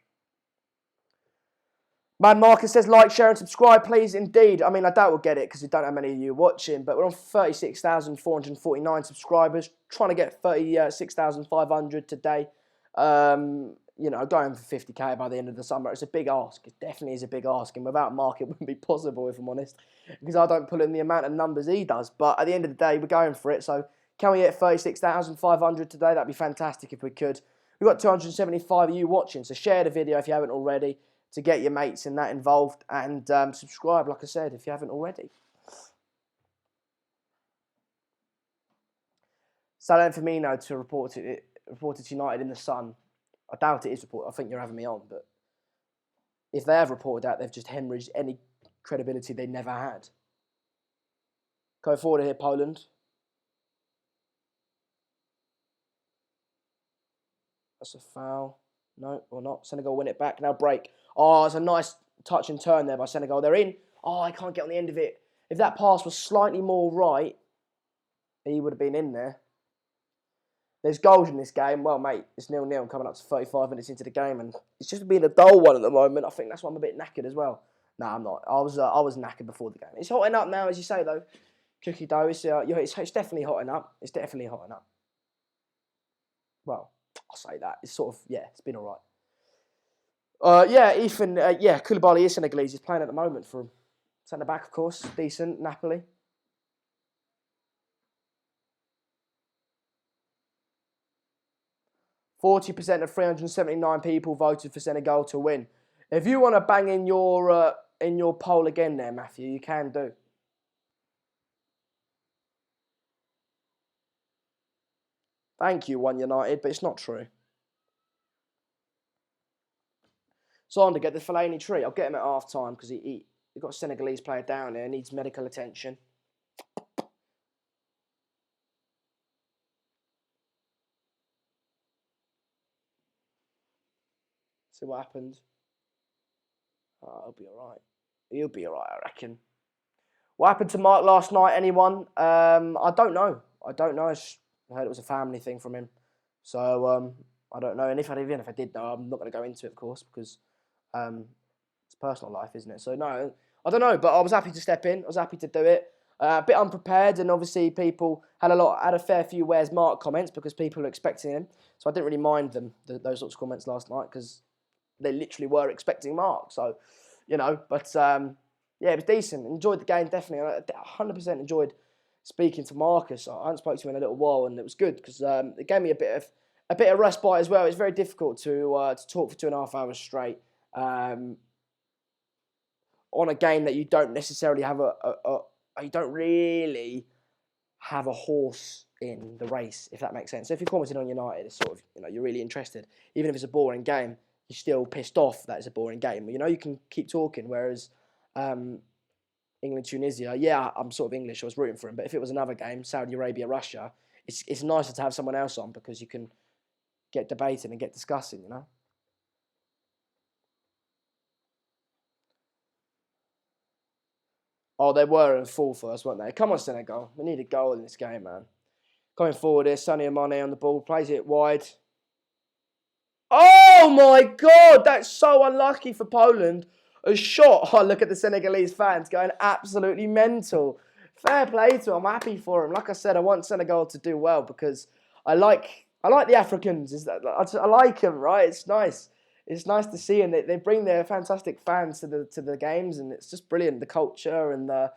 Man Marcus says, like, share and subscribe, please. Indeed. I mean, I doubt we'll get it because we don't have many of you watching, but we're on 36,449 subscribers. Trying to get 36,500 today. You know, going for 50k by the end of the summer. It's a big ask. It definitely is a big ask. And without Mark, it wouldn't be possible, if I'm honest, because I don't pull in the amount of numbers he does. But at the end of the day, we're going for it. So can we get 36,500 today? That'd be fantastic if we could. We've got 275 of you watching, so share the video if you haven't already, to get your mates in that involved, and subscribe, like I said, if you haven't already. Salah Firmino to reported United in the Sun. I doubt it is reported. I think you're having me on, but if they have reported that, they've just hemorrhaged any credibility they never had. Go forward here, Poland. That's a foul. No, or not. Senegal win it back. Now break. Oh, it's a nice touch and turn there by Senegal. They're in. Oh, I can't get on the end of it. If that pass was slightly more right, he would have been in there. There's goals in this game. Well, mate, it's 0-0 coming up to 35 minutes into the game, and it's just being a dull one at the moment. I think that's why I'm a bit knackered as well. No, I'm not. I was knackered before the game. It's hotting up now, as you say, though. Cookie dough. It's definitely hotting up. It's definitely hotting up. Well, I'll say that. It's sort of, yeah, it's been all right. Yeah, Ethan, Koulibaly is Senegalese. He's playing at the moment for him. Centre back, of course. Decent. Napoli. %, of 379 people voted for Senegal to win. If you want to bang in your poll again there, Matthew, you can do. Thank you, One United, but it's not true. Sander, get the Fellaini treat. I'll get him at half time because he got a Senegalese player down there, needs medical attention. See what happens. Oh, he'll be all right. He'll be all right, I reckon. What happened to Mark last night, anyone? I don't know. I heard it was a family thing from him. So, I don't know. And even if I did know, I'm not going to go into it, of course, because it's personal life, isn't it? So, no, I don't know. But I was happy to step in. I was happy to do it. A bit unprepared, and obviously people had a fair few "Where's Mark" comments because people were expecting him. So I didn't really mind those sorts of comments last night because they literally were expecting Mark. So, you know, but yeah, it was decent. Enjoyed the game, definitely. I 100% enjoyed speaking to Marcus. I hadn't spoken to him in a little while, and it was good because it gave me a bit of respite as well. It's very difficult to talk for 2.5 hours straight on a game that you don't necessarily have you don't really have a horse in the race, if that makes sense. So if you're commenting on United, it's sort of, you know, you're really interested. Even if it's a boring game, you're still pissed off that it's a boring game. You know, you can keep talking, whereas England-Tunisia, yeah, I'm sort of English, I was rooting for him, but if it was another game, Saudi Arabia-Russia, it's nicer to have someone else on because you can get debating and get discussing, you know? Oh, they were in full first, weren't they? Come on, Senegal. We need a goal in this game, man. Going forward here, Sadio Mane on the ball, plays it wide. Oh, my God! That's so unlucky for Poland. A shot. Oh, look at the Senegalese fans going absolutely mental. Fair play to them. I'm happy for them. Like I said, I want Senegal to do well because I like the Africans. I like them, right? It's nice. It's nice to see, and they bring their fantastic fans to the games, and it's just brilliant. The culture and the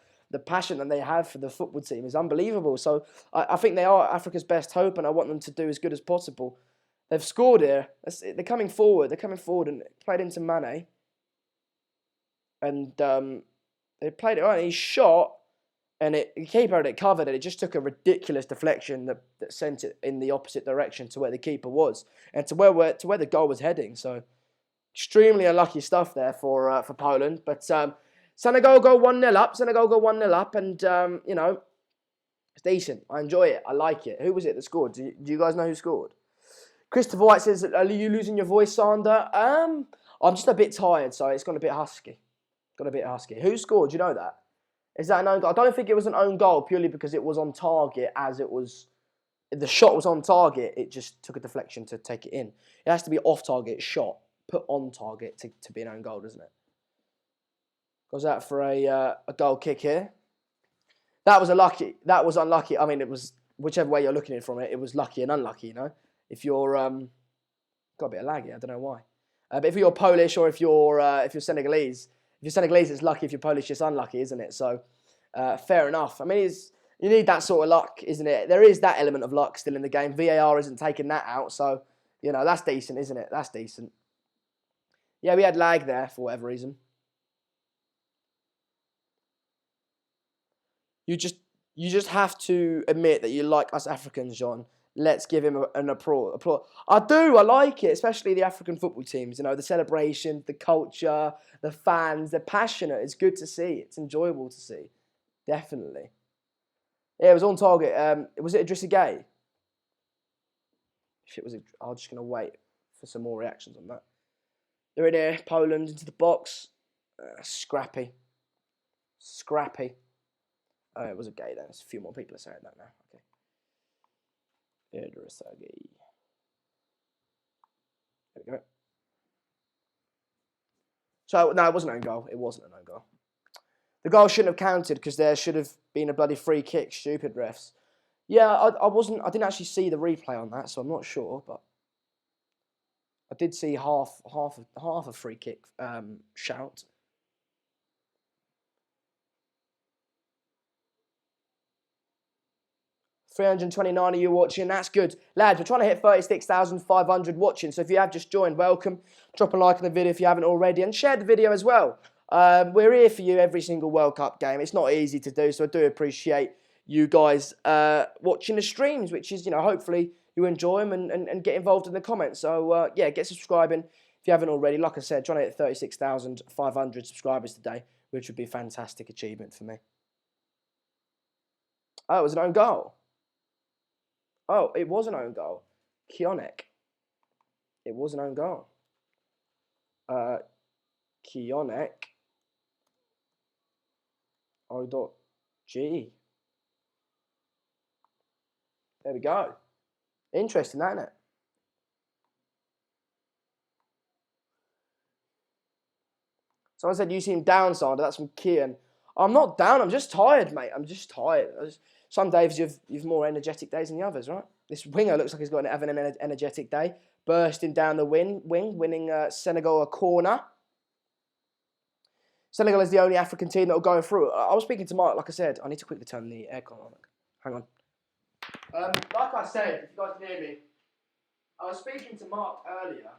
passion that they have for the football team is unbelievable. So I think they are Africa's best hope, and I want them to do as good as possible. They've scored here. They're coming forward. They're coming forward and played into Mane. And they played it right. He shot, and the keeper had it covered, and it just took a ridiculous deflection that sent it in the opposite direction to where the keeper was, and to where the goal was heading. So extremely unlucky stuff there for Poland. But Senegal go 1-0 up. Senegal go 1-0 up, and you know, it's decent. I enjoy it. I like it. Who was it that scored? Do you guys know who scored? Christopher White says, "Are you losing your voice, Sander?" I'm just a bit tired, so it's gone a bit husky. Who scored? Do you know that? Is that an own goal? I don't think it was an own goal purely because it was on target as it was the shot was on target. It just took a deflection to take it in. It has to be off target shot, put on target to be an own goal, doesn't it? Goes out for a goal kick here. That was unlucky. I mean, it was whichever way you're looking at it from it. It was lucky and unlucky. You know, if you're got a bit of laggy. I don't know why. But if you're Polish or if you're Senegalese, it's lucky. If you're Polish, it's unlucky, isn't it? So fair enough. I mean, you need that sort of luck, isn't it? There is that element of luck still in the game. VAR isn't taking that out, so you know that's decent, isn't it? That's decent. Yeah, we had lag there for whatever reason. You just have to admit that you like us Africans, John. Let's give him an applause. I do. I like it, especially the African football teams. You know, the celebration, the culture, the fans. They're passionate. It's good to see. It's enjoyable to see. Definitely. Yeah, it was on target. Was it Idrissa Gueye? If it was, I'm just gonna wait for some more reactions on that. They're in here. Poland into the box. Scrappy. Oh, it was a Gueye then. There's a few more people are saying that now. Okay. Idrissa Gueye. There we go. So, no, it wasn't an own goal. It wasn't an own goal. The goal shouldn't have counted because there should have been a bloody free kick. Stupid refs. Yeah, I didn't actually see the replay on that, so I'm not sure, but I did see half a free kick shout. 329 of you watching. That's good. Lads, we're trying to hit 36,500 watching. So if you have just joined, welcome. Drop a like on the video if you haven't already. And share the video as well. We're here for you every single World Cup game. It's not easy to do, so I do appreciate you guys watching the streams, which is, you know, hopefully you enjoy them and get involved in the comments. So, yeah, get subscribing if you haven't already. Like I said, trying to hit 36,500 subscribers today, which would be a fantastic achievement for me. Oh, it was an own goal. Oh, it was an own goal. Kionek. It was an own goal. Kionek. O.G. There we go. Interesting, isn't it? Someone said you seem down, Sander. That's from Kian. I'm not down. I'm just tired, mate. I'm just tired. Some days you've more energetic days than the others, right? This winger looks like he's going to have an energetic day. Bursting down the wing, winning Senegal a corner. Senegal is the only African team that will go through. I was speaking to Mark, like I said. I need to quickly turn the aircon on. Hang on. Like I said, if you guys can hear me, I was speaking to Mark earlier,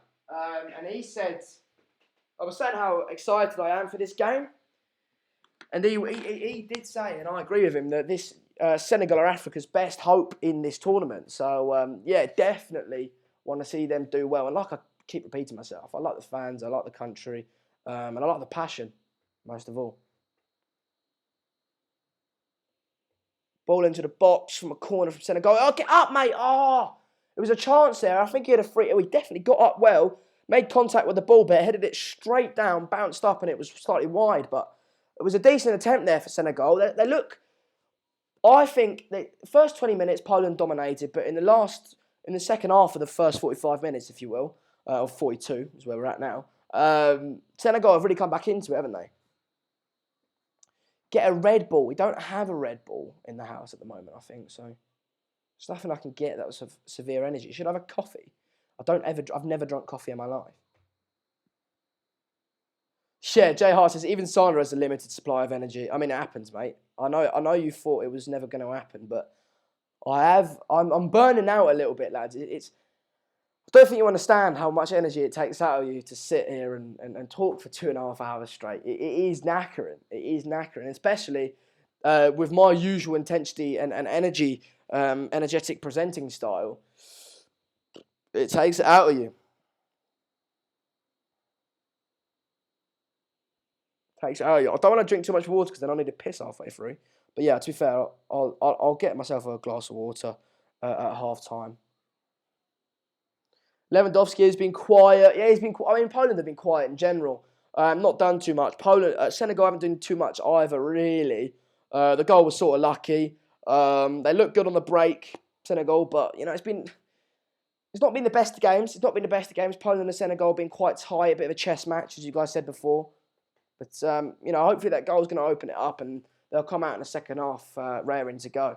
and he said, I was saying how excited I am for this game. And he did say, and I agree with him, that this Senegal are Africa's best hope in this tournament. So, yeah, definitely want to see them do well. And like I keep repeating myself, I like the fans, I like the country, and I like the passion, most of all. Ball into the box from a corner from Senegal. Oh, get up, mate. Oh, it was a chance there. I think he had a free. Oh, he definitely got up well, made contact with the ball, but headed it straight down, bounced up, and it was slightly wide. But it was a decent attempt there for Senegal. They look, I think, the first 20 minutes, Poland dominated, but in the second half of the first 45 minutes, if you will, or 42 is where we're at now, Senegal have really come back into it, haven't they? Get a Red Bull. We don't have a Red Bull in the house at the moment, I think, so there's nothing I can get that was of severe energy. Should I have a coffee? I've never drunk coffee in my life. Yeah, Jay Hart says, even Sandra has a limited supply of energy. I mean, it happens, mate. I know you thought it was never going to happen, but I'm burning out a little bit, lads. I don't think you understand how much energy it takes out of you to sit here and talk for 2.5 hours straight. It is knackering. It is knackering, especially with my usual intensity and energy, energetic presenting style. It takes it out of you. Takes it out of you. I don't want to drink too much water because then I'll need to piss halfway through. But yeah, to be fair, I'll get myself a glass of water at half time. Lewandowski has been quiet. Yeah, he's been. I mean, Poland have been quiet in general. Not done too much. Senegal haven't done too much either, really. The goal was sort of lucky. They looked good on the break. Senegal, but you know it's not been the best of games. It's not been the best of games. Poland and Senegal have been quite tight, a bit of a chess match, as you guys said before. But you know, hopefully that goal's going to open it up, and they'll come out in the second half raring to go.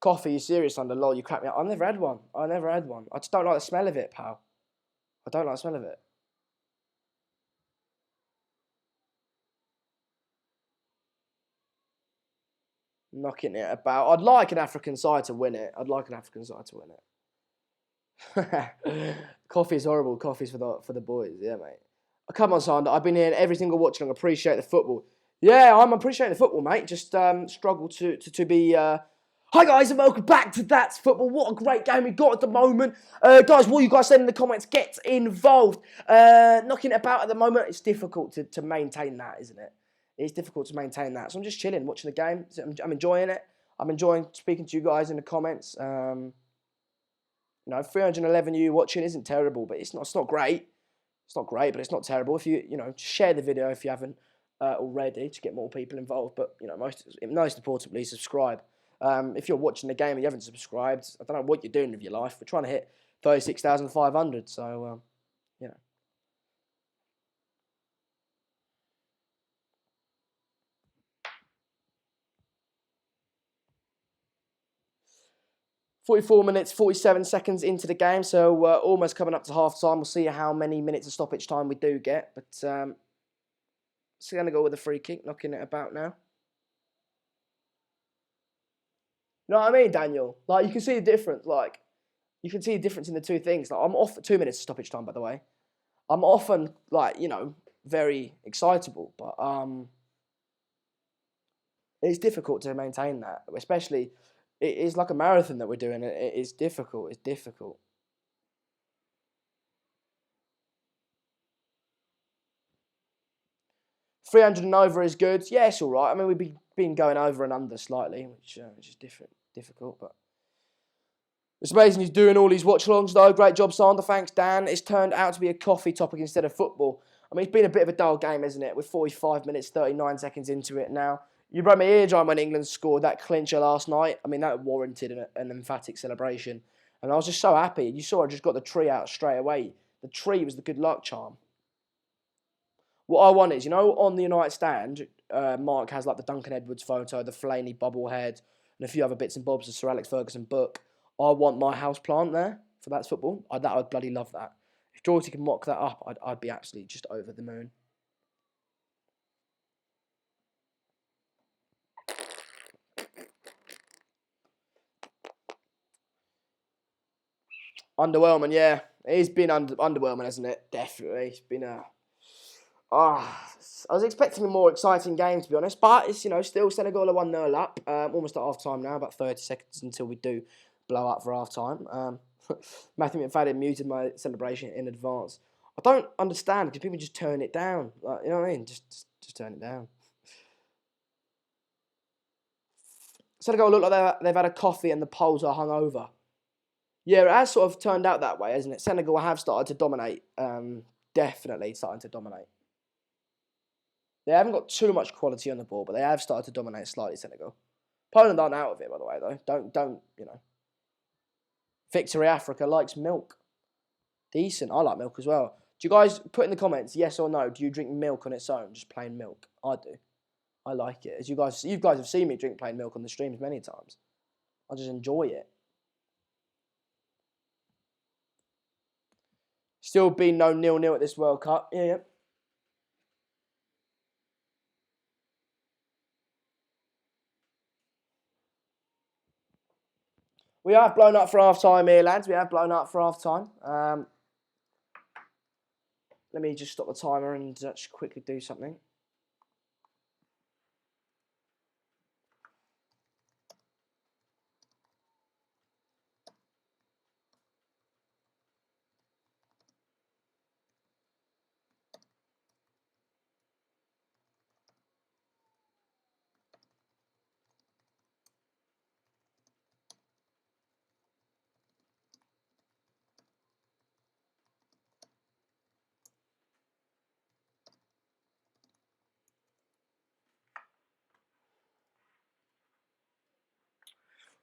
Coffee, you serious, under lol? You crap me up. I've never had one. I never had one. I just don't like the smell of it, pal. I don't like the smell of it. Knocking it about. I'd like an African side to win it. I'd like an African side to win it. Coffee's horrible. Coffee's for the boys. Yeah, mate. Come on, Sander. I've been here every single watching. Appreciate the football. Yeah, I'm appreciating the football, mate. Just struggle to be. Hi guys, and welcome back to That's Football. What a great game we got at the moment, guys. What you guys said in the comments, get involved. Knocking it about at the moment, it's difficult to maintain that, isn't it? It's difficult to maintain that. So I'm just chilling, watching the game. I'm enjoying it. I'm enjoying speaking to you guys in the comments. You know, 311 you watching isn't terrible, but it's not great. It's not great, but it's not terrible. If you know, share the video if you haven't already to get more people involved. But you know, most importantly, subscribe. If you're watching the game and you haven't subscribed, I don't know what you're doing with your life. We're trying to hit 36,500, so you know. 44 minutes, 47 seconds into the game, so almost coming up to half time. We'll see how many minutes of stoppage time we do get, but it's going to go with a free kick, knocking it about now. You know what I mean, Daniel? Like, you can see the difference. Like, you can see the difference in the two things. Like, I'm off for 2 minutes of stoppage time, by the way. I'm often, like, you know, very excitable, but it's difficult to maintain that, especially it's like a marathon that we're doing. It's difficult. It's difficult. 300 and over is good. Yeah, it's all right. I mean, we've been going over and under slightly, which is difficult, but it's amazing he's doing all these watch-alongs, though. Great job, Sander. Thanks, Dan. It's turned out to be a coffee topic instead of football. I mean, it's been a bit of a dull game, isn't it? We're 45 minutes, 39 seconds into it now. You broke my eardrum when England scored that clincher last night. I mean, that warranted an emphatic celebration. And I was just so happy. You saw I just got the tree out straight away. The tree was the good luck charm. What I want is, you know, on the United stand, Mark has like the Duncan Edwards photo, the Fellaini bobblehead, and a few other bits and bobs, the Sir Alex Ferguson book. I want my house plant there for That's Football. I'd bloody love that. If Georgie can mock that up, I'd be absolutely just over the moon. Underwhelming, yeah. It's been underwhelming, hasn't it? Definitely. It's been a... I was expecting a more exciting game, to be honest. But it's, you know, still Senegal are 1-0 up. Almost at half-time now, about 30 seconds until we do blow up for half-time. Matthew McFadden muted my celebration in advance. I don't understand because people just turn it down. Like, you know what I mean? Just turn it down. Senegal look like they've had a coffee and the poles are hung over. Yeah, it has sort of turned out that way, hasn't it? Senegal have started to dominate. Definitely starting to dominate. They haven't got too much quality on the ball, but they have started to dominate slightly, Senegal. Poland aren't out of it, by the way, though. Don't you know. Victory Africa likes milk. Decent. I like milk as well. Do you guys put in the comments, yes or no? Do you drink milk on its own, just plain milk? I do. I like it. As you guys have seen me drink plain milk on the streams many times. I just enjoy it. Still been no 0-0 at this World Cup. Yeah. We have blown up for half time here, lads. We have blown up for half time. Let me just stop the timer and just quickly do something.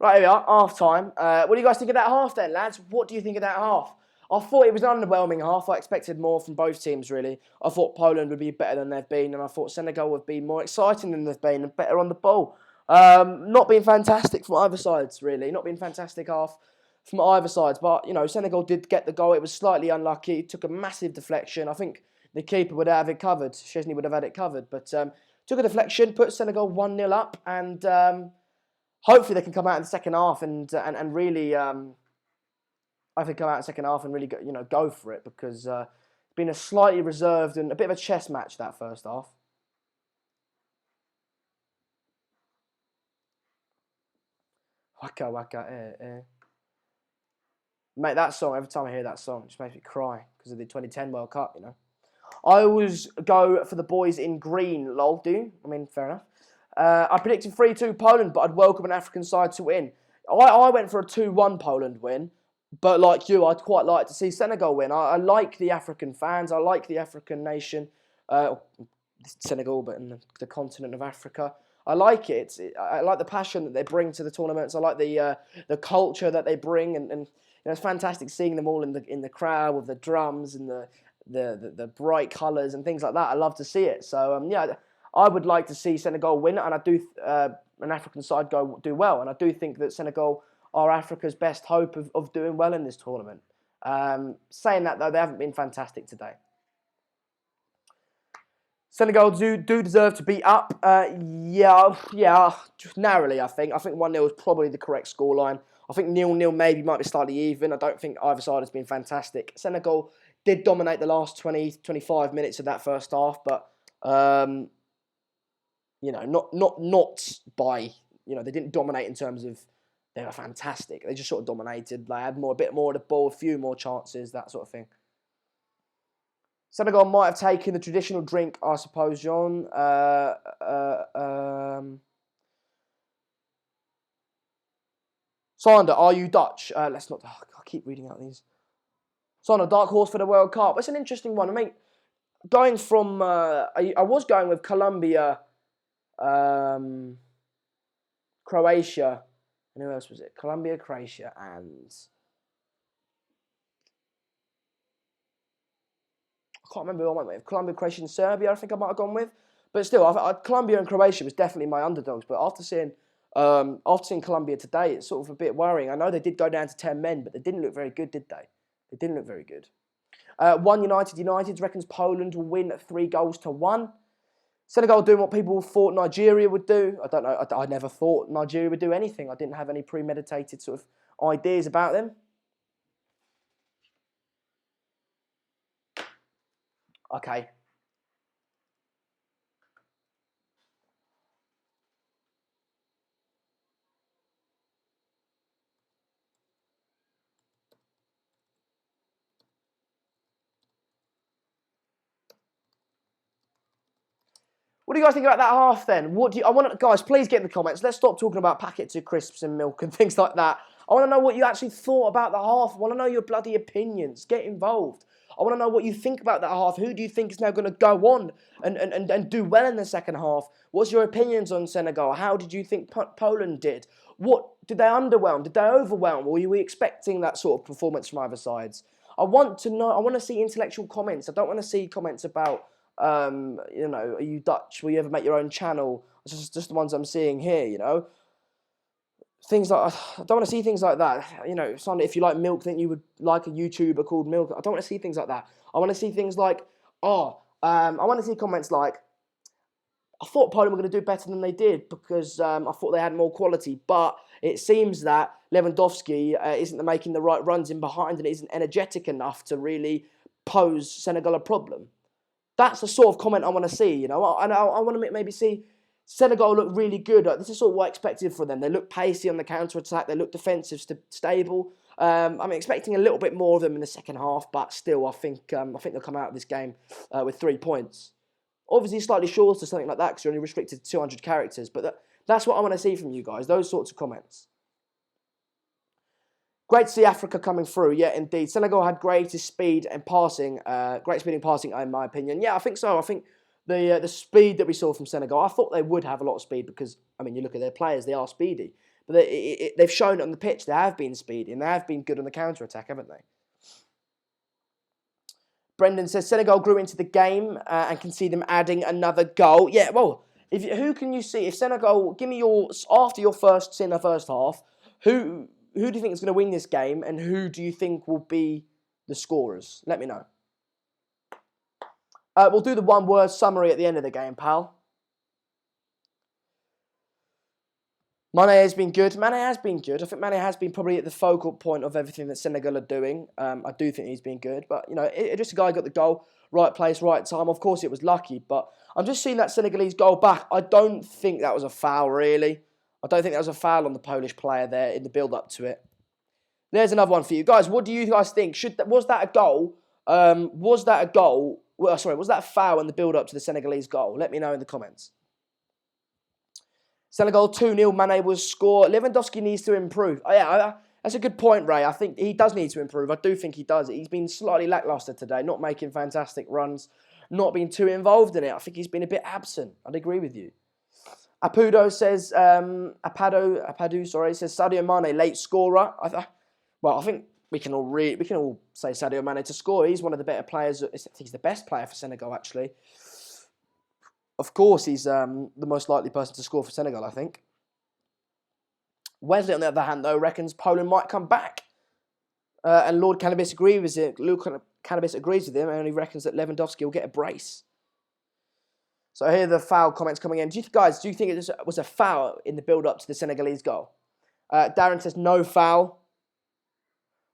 Right, here we are, half time. What do you guys think of that half then, lads? What do you think of that half? I thought it was an underwhelming half. I expected more from both teams, really. I thought Poland would be better than they've been, and I thought Senegal would be more exciting than they've been and better on the ball. Not being fantastic from either sides, really. Not being fantastic half from either sides. But, you know, Senegal did get the goal. It was slightly unlucky. It took a massive deflection. I think the keeper would have it covered. Chesney would have had it covered. But took a deflection, put Senegal 1-0 up, and hopefully they can come out in the second half and really, I think come out in the second half and really go for it, because it's been a slightly reserved and a bit of a chess match that first half. Waka waka Mate, that song, every time I hear that song, it just makes me cry because of the 2010 World Cup, you know. I always go for the boys in green, lol, do. I mean, fair enough. I predicted 3-2 Poland, but I'd welcome an African side to win. I went for a 2-1 Poland win, but like you, I'd quite like to see Senegal win. I like the African fans. I like the African nation, Senegal, but in the continent of Africa. I like it. I like the passion that they bring to the tournaments. I like the culture that they bring, and you know, it's fantastic seeing them all in the crowd with the drums and the bright colours and things like that. I love to see it. So yeah, I would like to see Senegal win, and I do an African side do well, and I do think that Senegal are Africa's best hope of doing well in this tournament. Saying that though, they haven't been fantastic today. Senegal do deserve to be up. Yeah, just narrowly, I think. I think 1-0 is probably the correct scoreline. I think 0-0 maybe might be slightly even. I don't think either side has been fantastic. Senegal did dominate the last 20, 25 minutes of that first half, but you know, not by, you know, they didn't dominate in terms of they were fantastic. They just sort of dominated. They had a bit more of the ball, a few more chances, that sort of thing. Senegal might have taken the traditional drink, I suppose, John. Sander, are you Dutch? Let's not. I keep reading out these. Sander, dark horse for the World Cup. It's an interesting one. I mean, going from I was going with Colombia, Croatia, and who else was it? Colombia, Croatia, and I can't remember who I went with. Colombia, Croatia, and Serbia, I think I might have gone with. But still, Colombia and Croatia was definitely my underdogs. But after seeing Colombia today, it's sort of a bit worrying. I know they did go down to 10 men, but they didn't look very good, did they? They didn't look very good. One United reckons Poland will win 3-1. Senegal doing what people thought Nigeria would do. I don't know. I never thought Nigeria would do anything. I didn't have any premeditated sort of ideas about them. Okay. What do you guys think about that half then? Guys, please get in the comments. Let's stop talking about packets of crisps and milk and things like that. I want to know what you actually thought about the half. I want to know your bloody opinions. Get involved. I want to know what you think about that half. Who do you think is now going to go on and do well in the second half? What's your opinions on Senegal? How did you think Poland did? What did they underwhelm? Did they overwhelm? Were you expecting that sort of performance from either sides? I want to know. I want to see intellectual comments. I don't want to see comments about you know, are you Dutch? Will you ever make your own channel? It's just the ones I'm seeing here, you know. Things like, I don't want to see things like that. You know, if you like milk, then you would like a YouTuber called Milk. I don't want to see things like that. I want to see things like, I want to see comments like, I thought Poland were going to do better than they did because I thought they had more quality, but it seems that Lewandowski isn't making the right runs in behind and isn't energetic enough to really pose Senegal a problem. That's the sort of comment I want to see, you know. And I want to maybe see Senegal look really good. This is sort of what I expected from them. They look pacey on the counter-attack. They look defensive, stable. I'm expecting a little bit more of them in the second half, but still, I think they'll come out of this game with 3 points. Obviously, slightly shorter, something like that, because you're only restricted to 200 characters. But that's what I want to see from you guys, those sorts of comments. Great to see Africa coming through, yeah, indeed. Senegal had greatest speed and passing, great speed and passing, in my opinion. Yeah, I think so. I think the speed that we saw from Senegal, I thought they would have a lot of speed because, I mean, you look at their players, they are speedy. But they've shown it on the pitch. They have been speedy and they have been good on the counter-attack, haven't they? Brendan says, Senegal grew into the game and can see them adding another goal. Yeah, well, who can you see? If Senegal, give me after your in the first half, who do you think is going to win this game and who do you think will be the scorers? Let me know. We'll do the one-word summary at the end of the game, pal. Mane has been good. Mane has been good. I think Mane has been probably at the focal point of everything that Senegal are doing. I do think he's been good. But, you know, just a guy got the goal, right place, right time. Of course, it was lucky. But I'm just seeing that Senegalese goal back. I don't think that was a foul, really. I don't think that was a foul on the Polish player there in the build-up to it. There's another one for you. Guys, what do you guys think? Was that a goal? Was that a goal? Well, sorry, was that a foul in the build-up to the Senegalese goal? Let me know in the comments. Senegal 2-0, Mane will score. Lewandowski needs to improve. Oh, yeah, that's a good point, Ray. I think he does need to improve. I do think he does. He's been slightly lacklustre today, not making fantastic runs, not being too involved in it. I think he's been a bit absent. I'd agree with you. Apado says, Apadu, says Sadio Mane, late scorer. I think we can all say Sadio Mane to score. He's one of the better players. I think he's the best player for Senegal, actually. Of course, he's the most likely person to score for Senegal, I think. Wesley, on the other hand, though, reckons Poland might come back. And Lord Cannabis agrees with him. And he reckons that Lewandowski will get a brace. So here are the foul comments coming in. Do you think it was a foul in the build-up to the Senegalese goal? Darren says no foul.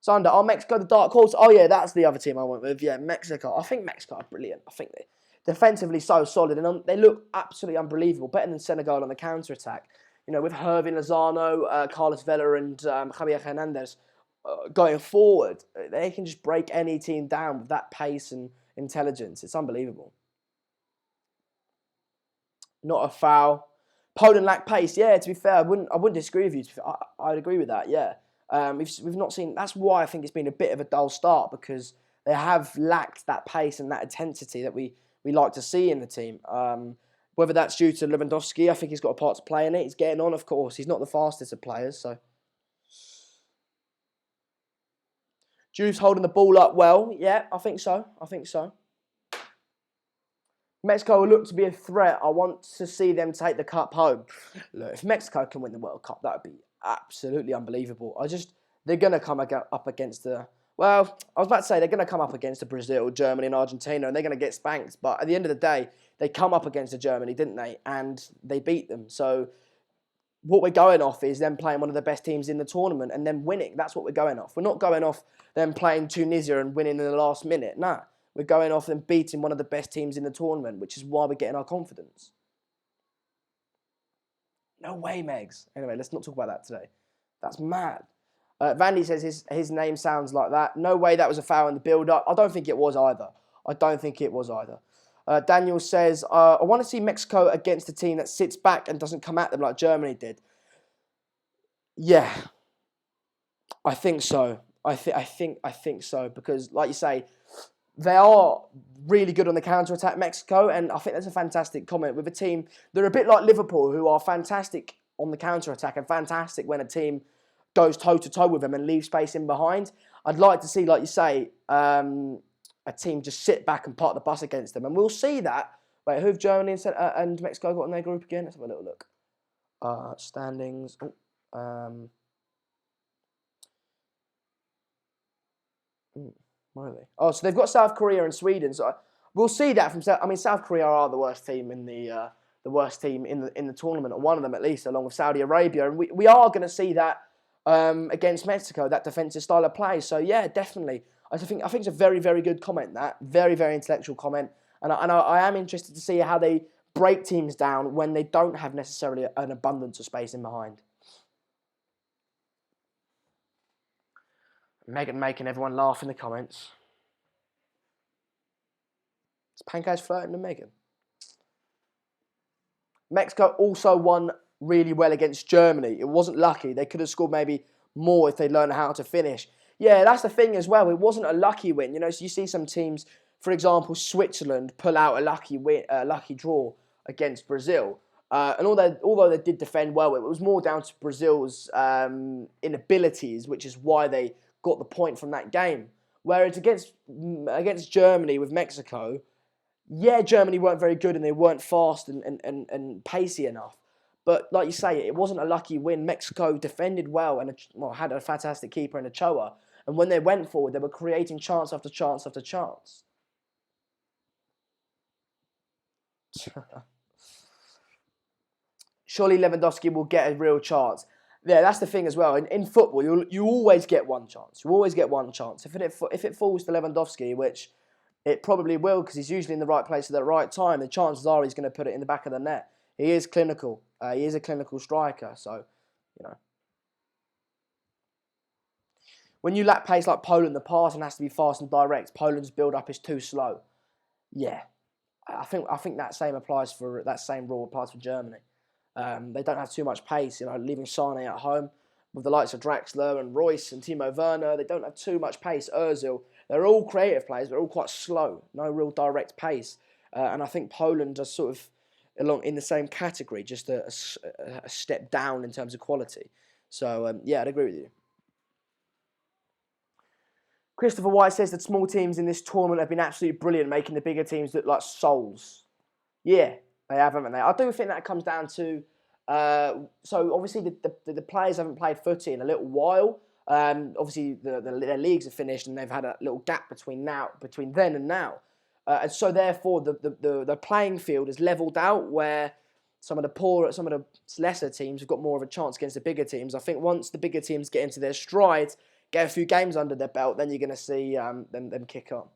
Sander, Mexico the dark horse? Oh, yeah, that's the other team I went with. Yeah, Mexico. I think Mexico are brilliant. I think they're defensively so solid, and they look absolutely unbelievable. Better than Senegal on the counter-attack. You know, with Hervin Lozano, Carlos Vela, and Javier Hernandez going forward, they can just break any team down with that pace and intelligence. It's unbelievable. Not a foul. Poland lack pace. Yeah, to be fair, I wouldn't disagree with you. I'd agree with that. Yeah, we've not seen. That's why I think it's been a bit of a dull start, because they have lacked that pace and that intensity that we like to see in the team. Whether that's due to Lewandowski, I think he's got a part to play in it. He's getting on, of course. He's not the fastest of players, so. Juve's holding the ball up well. Yeah, I think so. Mexico will look to be a threat. I want to see them take the cup home. Look, if Mexico can win the World Cup, that would be absolutely unbelievable. They're going to come up against they're going to come up against Brazil, Germany and Argentina, and they're going to get spanked. But at the end of the day, they come up against Germany, didn't they? And they beat them. So what we're going off is them playing one of the best teams in the tournament and then winning. That's what we're going off. We're not going off them playing Tunisia and winning in the last minute. Nah. We're going off and beating one of the best teams in the tournament, which is why we're getting our confidence. No way, Megs. Anyway, let's not talk about that today. That's mad. Vandy says his name sounds like that. No way that was a foul in the build-up. I don't think it was either. Daniel says, I want to see Mexico against a team that sits back and doesn't come at them like Germany did. Yeah, I think so. I think so, because, like you say, they are really good on the counter-attack, Mexico, and I think that's a fantastic comment. With a team, they're a bit like Liverpool, who are fantastic on the counter-attack and fantastic when a team goes toe-to-toe with them and leaves space in behind. I'd like to see, like you say, a team just sit back and park the bus against them, and we'll see that. Wait, who have Germany and Mexico got in their group again? Let's have a little look. Standings. Where are they? Oh, so they've got South Korea and Sweden. So we'll see that from. South Korea are the worst team in the tournament, or one of them at least, along with Saudi Arabia. And we are going to see that against Mexico, that defensive style of play. So yeah, definitely. I think it's a very, very good comment. That very, very intellectual comment, and I am interested to see how they break teams down when they don't have necessarily an abundance of space in behind. Megan making everyone laugh in the comments. Is Pancakes flirting with Megan? Mexico also won really well against Germany. It wasn't lucky. They could have scored maybe more if they learned how to finish. Yeah, that's the thing as well. It wasn't a lucky win. You know, so you see some teams, for example, Switzerland, pull out a lucky draw against Brazil. And although they did defend well, it was more down to Brazil's inabilities, which is why they got the point from that game. Whereas against Germany with Mexico, yeah, Germany weren't very good and they weren't fast and pacey enough. But like you say, it wasn't a lucky win. Mexico defended well and had a fantastic keeper in Ochoa. And when they went forward, they were creating chance after chance after chance. Surely Lewandowski will get a real chance. Yeah, that's the thing as well. In football, you always get one chance. You always get one chance. If it falls to Lewandowski, which it probably will because he's usually in the right place at the right time, the chances are he's going to put it in the back of the net. He is clinical. He is a clinical striker. So, when you lack pace like Poland, the passing has to be fast and direct. Poland's build-up is too slow. Yeah, I think that same rule applies for Germany. They don't have too much pace, leaving Sane at home with the likes of Draxler and Royce and Timo Werner. They don't have too much pace. Ozil, they're all creative players, but they're all quite slow. No real direct pace. And I think Poland are sort of along in the same category, just a step down in terms of quality. So, yeah, I'd agree with you. Christopher White says that small teams in this tournament have been absolutely brilliant, making the bigger teams look like souls. Yeah, they have, haven't they? I do think that comes down to... so, obviously, the players haven't played footy in a little while. Obviously, their leagues are finished and they've had a little gap between then and now. And so, therefore, the playing field is levelled out where some of the lesser teams have got more of a chance against the bigger teams. I think once the bigger teams get into their stride, get a few games under their belt, then you're going to see them kick on.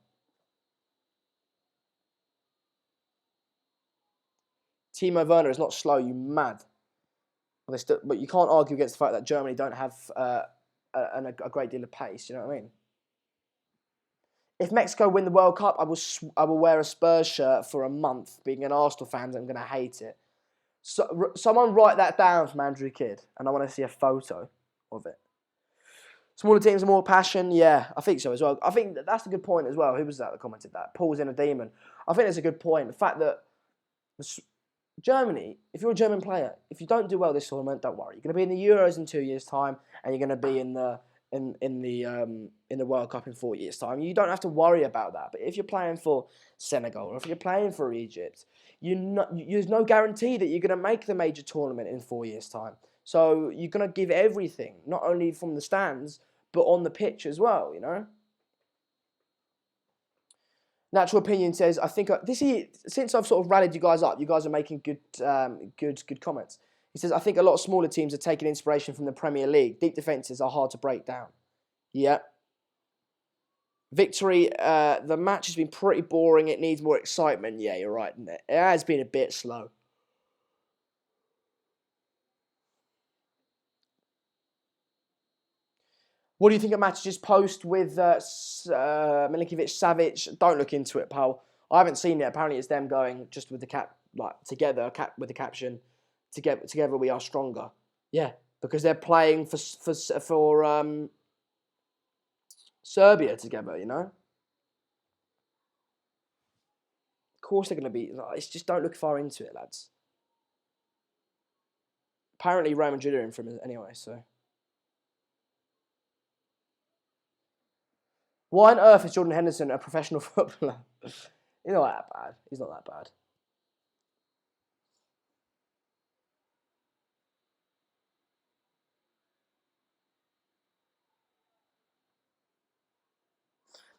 Timo Werner is not slow, you mad. But you can't argue against the fact that Germany don't have a great deal of pace, you know what I mean? If Mexico win the World Cup, I will wear a Spurs shirt for a month. Being an Arsenal fan, I'm going to hate it. So, someone write that down from Andrew Kidd, and I want to see a photo of it. Smaller teams are more passion. Yeah, I think so as well. I think that's a good point as well. Who was that commented that? Paul's in a demon. I think that's a good point. The fact that Germany, if you're a German player, if you don't do well this tournament, don't worry. You're going to be in the Euros in 2 years' time, and you're going to be in the World Cup in 4 years' time. You don't have to worry about that. But if you're playing for Senegal or if you're playing for Egypt, there's no guarantee that you're going to make the major tournament in 4 years' time. So you're going to give everything, not only from the stands, but on the pitch as well, Natural Opinion says, I think this year, since I've sort of rallied you guys up, you guys are making good comments. He says, I think a lot of smaller teams are taking inspiration from the Premier League. Deep defences are hard to break down. Yeah. Victory, the match has been pretty boring. It needs more excitement. Yeah, you're right. It has been a bit slow. What do you think of Matic's post with Milinkovic-Savic? Don't look into it, pal. I haven't seen it. Apparently, it's them going just with the together with the caption, "Together we are stronger." Yeah, because they're playing for Serbia together. Of course, they're going to be. It's just don't look far into it, lads. Apparently, Real Madrid are in for him anyway, so. Why on earth is Jordan Henderson a professional footballer? He's not that bad. He's not that bad.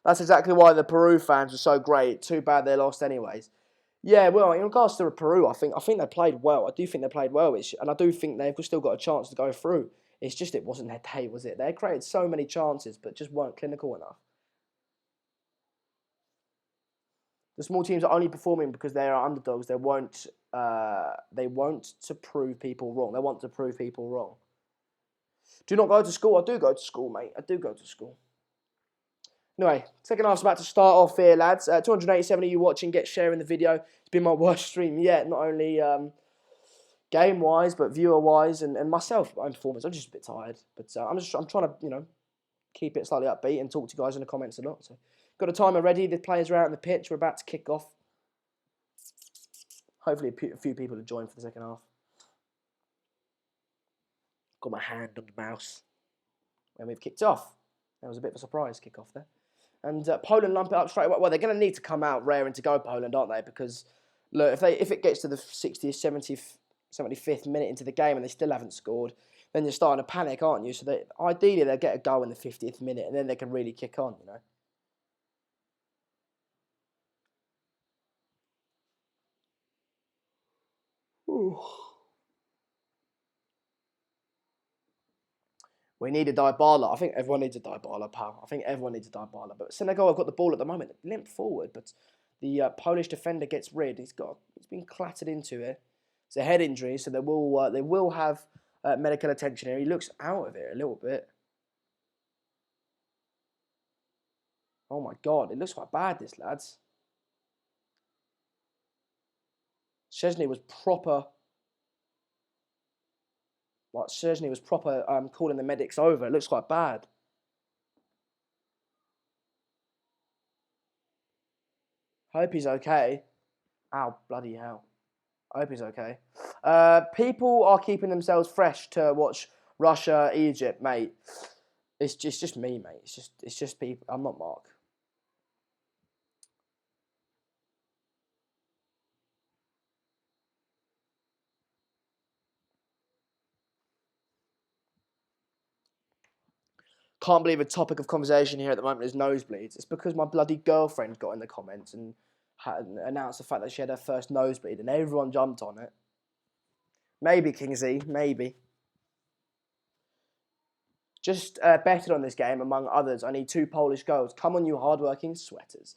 That's exactly why the Peru fans were so great. Too bad they lost anyways. Yeah, well, in regards to Peru, I think they played well. I do think they played well, and I do think they've still got a chance to go through. It's just it wasn't their day, was it? They created so many chances, but just weren't clinical enough. The small teams are only performing because they are underdogs. They won't to prove people wrong. They want to prove people wrong. Do not go to school. I do go to school, mate. I do go to school. Anyway, second half's about to start off here, lads. 287 of you watching, get sharing the video. It's been my worst stream yet, not only game-wise, but viewer-wise, and myself, my own performance. I'm just a bit tired, but I'm trying to, keep it slightly upbeat and talk to you guys in the comments a lot. So, got a timer ready. The players are out on the pitch. We're about to kick off. Hopefully a few people will join for the second half. Got my hand on the mouse. And we've kicked off. That was a bit of a surprise kick-off there. And Poland lump it up straight away. Well, they're going to need to come out raring to go, Poland, aren't they? Because, look, if it gets to the 60th, 70th, 75th minute into the game and they still haven't scored, then you're starting to panic, aren't you? So ideally they'll get a goal in the 50th minute and then they can really kick on, you know. Ooh. We need a Dybala. I think everyone needs a Dybala, pal. I think everyone needs a Dybala. But Senegal have got the ball at the moment. Limp forward, but the Polish defender gets rid. He's been clattered into it. It's a head injury, so they will have medical attention here. He looks out of it a little bit. Oh my God, it looks quite bad, this, lads. Szczesny was proper. Like, Szczesny was proper calling the medics over. It looks quite bad. Hope he's okay. Ow, bloody hell. I hope he's okay. People are keeping themselves fresh to watch Russia, Egypt, mate. It's just me, mate. It's just people. I'm not Mark. Can't believe a topic of conversation here at the moment is nosebleeds. It's because my bloody girlfriend got in the comments and announced the fact that she had her first nosebleed, and everyone jumped on it. Maybe, Kingsley, maybe. Just betted on this game, among others. I need 2 Polish goals. Come on, you hardworking sweaters.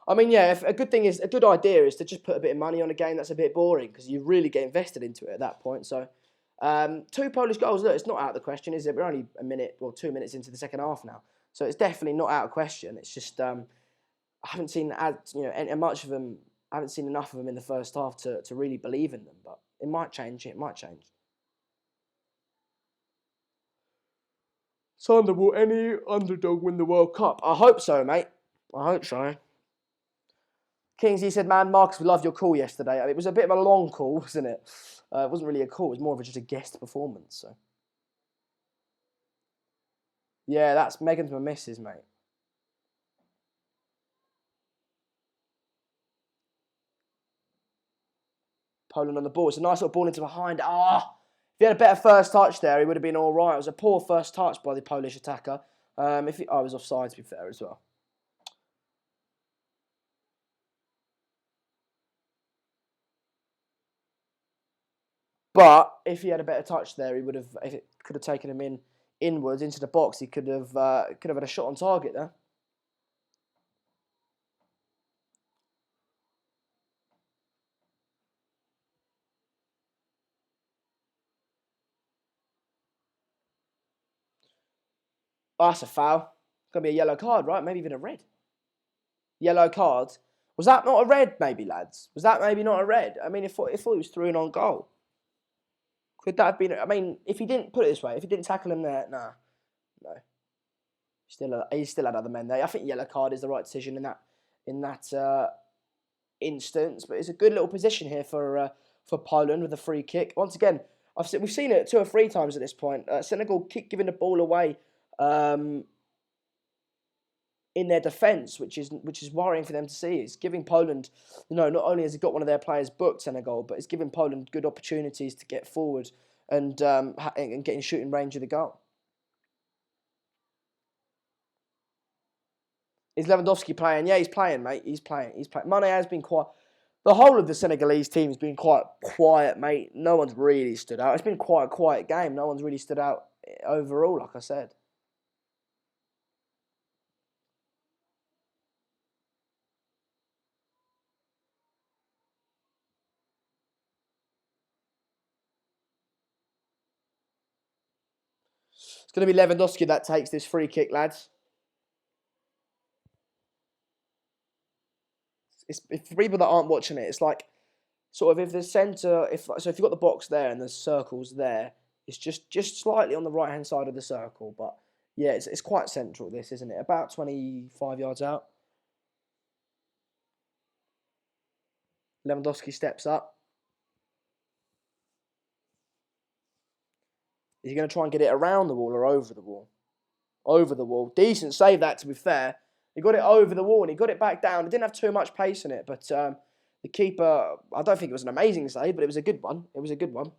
I mean, yeah, if a good idea is to just put a bit of money on a game that's a bit boring because you really get invested into it at that point. So, 2 Polish goals. Look, it's not out of the question, is it? We're only 2 minutes into the second half now, so it's definitely not out of question. It's just I haven't seen much of them. I haven't seen enough of them in the first half to really believe in them. But it might change. It might change. Sander, will any underdog win the World Cup? I hope so, mate. I hope so. Kingsley said, man, Marcus, we loved your call yesterday. It was a bit of a long call, wasn't it? It wasn't really a call. It was more of just a guest performance. So, yeah, that's Megan's my missus, mate. Poland on the ball. It's a nice little ball into behind. If he had a better first touch there, he would have been all right. It was a poor first touch by the Polish attacker. I was offside, to be fair, as well. But if he had a better touch there, he would have. If it could have taken him inwards into the box, he could have had a shot on target there. Oh, that's a foul. Gonna be a yellow card, right? Maybe even a red. Yellow card. Was that not a red, maybe, lads? Was that maybe not a red? I mean, if it was through and on goal. Could that have been... I mean, if he didn't... Put it this way. If he didn't tackle him there... Nah. No. He still had other men there. I think yellow card is the right decision in that instance. But it's a good little position here for Poland with a free kick. Once again, we've seen it 2 or 3 times at this point. Senegal keep giving the ball away in their defence, which is worrying for them to see. It's giving Poland, not only has he got one of their players booked, Senegal, but it's giving Poland good opportunities to get forward and get in shooting range of the goal. Is Lewandowski playing? Yeah, he's playing, mate. He's playing. Mane has been quite... The whole of the Senegalese team has been quite quiet, mate. No one's really stood out. It's been quite a quiet game. No one's really stood out overall, like I said. It's going to be Lewandowski that takes this free kick, lads. It's for people that aren't watching it, it's like sort of if the centre, if you've got the box there and the circle's there, it's just slightly on the right hand side of the circle, but yeah, it's quite central. This, isn't it? About 25 yards out. Lewandowski steps up. Is he going to try and get it around the wall or over the wall? Over the wall. Decent save that, to be fair. He got it over the wall and he got it back down. It didn't have too much pace in it, but the keeper, I don't think it was an amazing save, but it was a good one. It was a good one.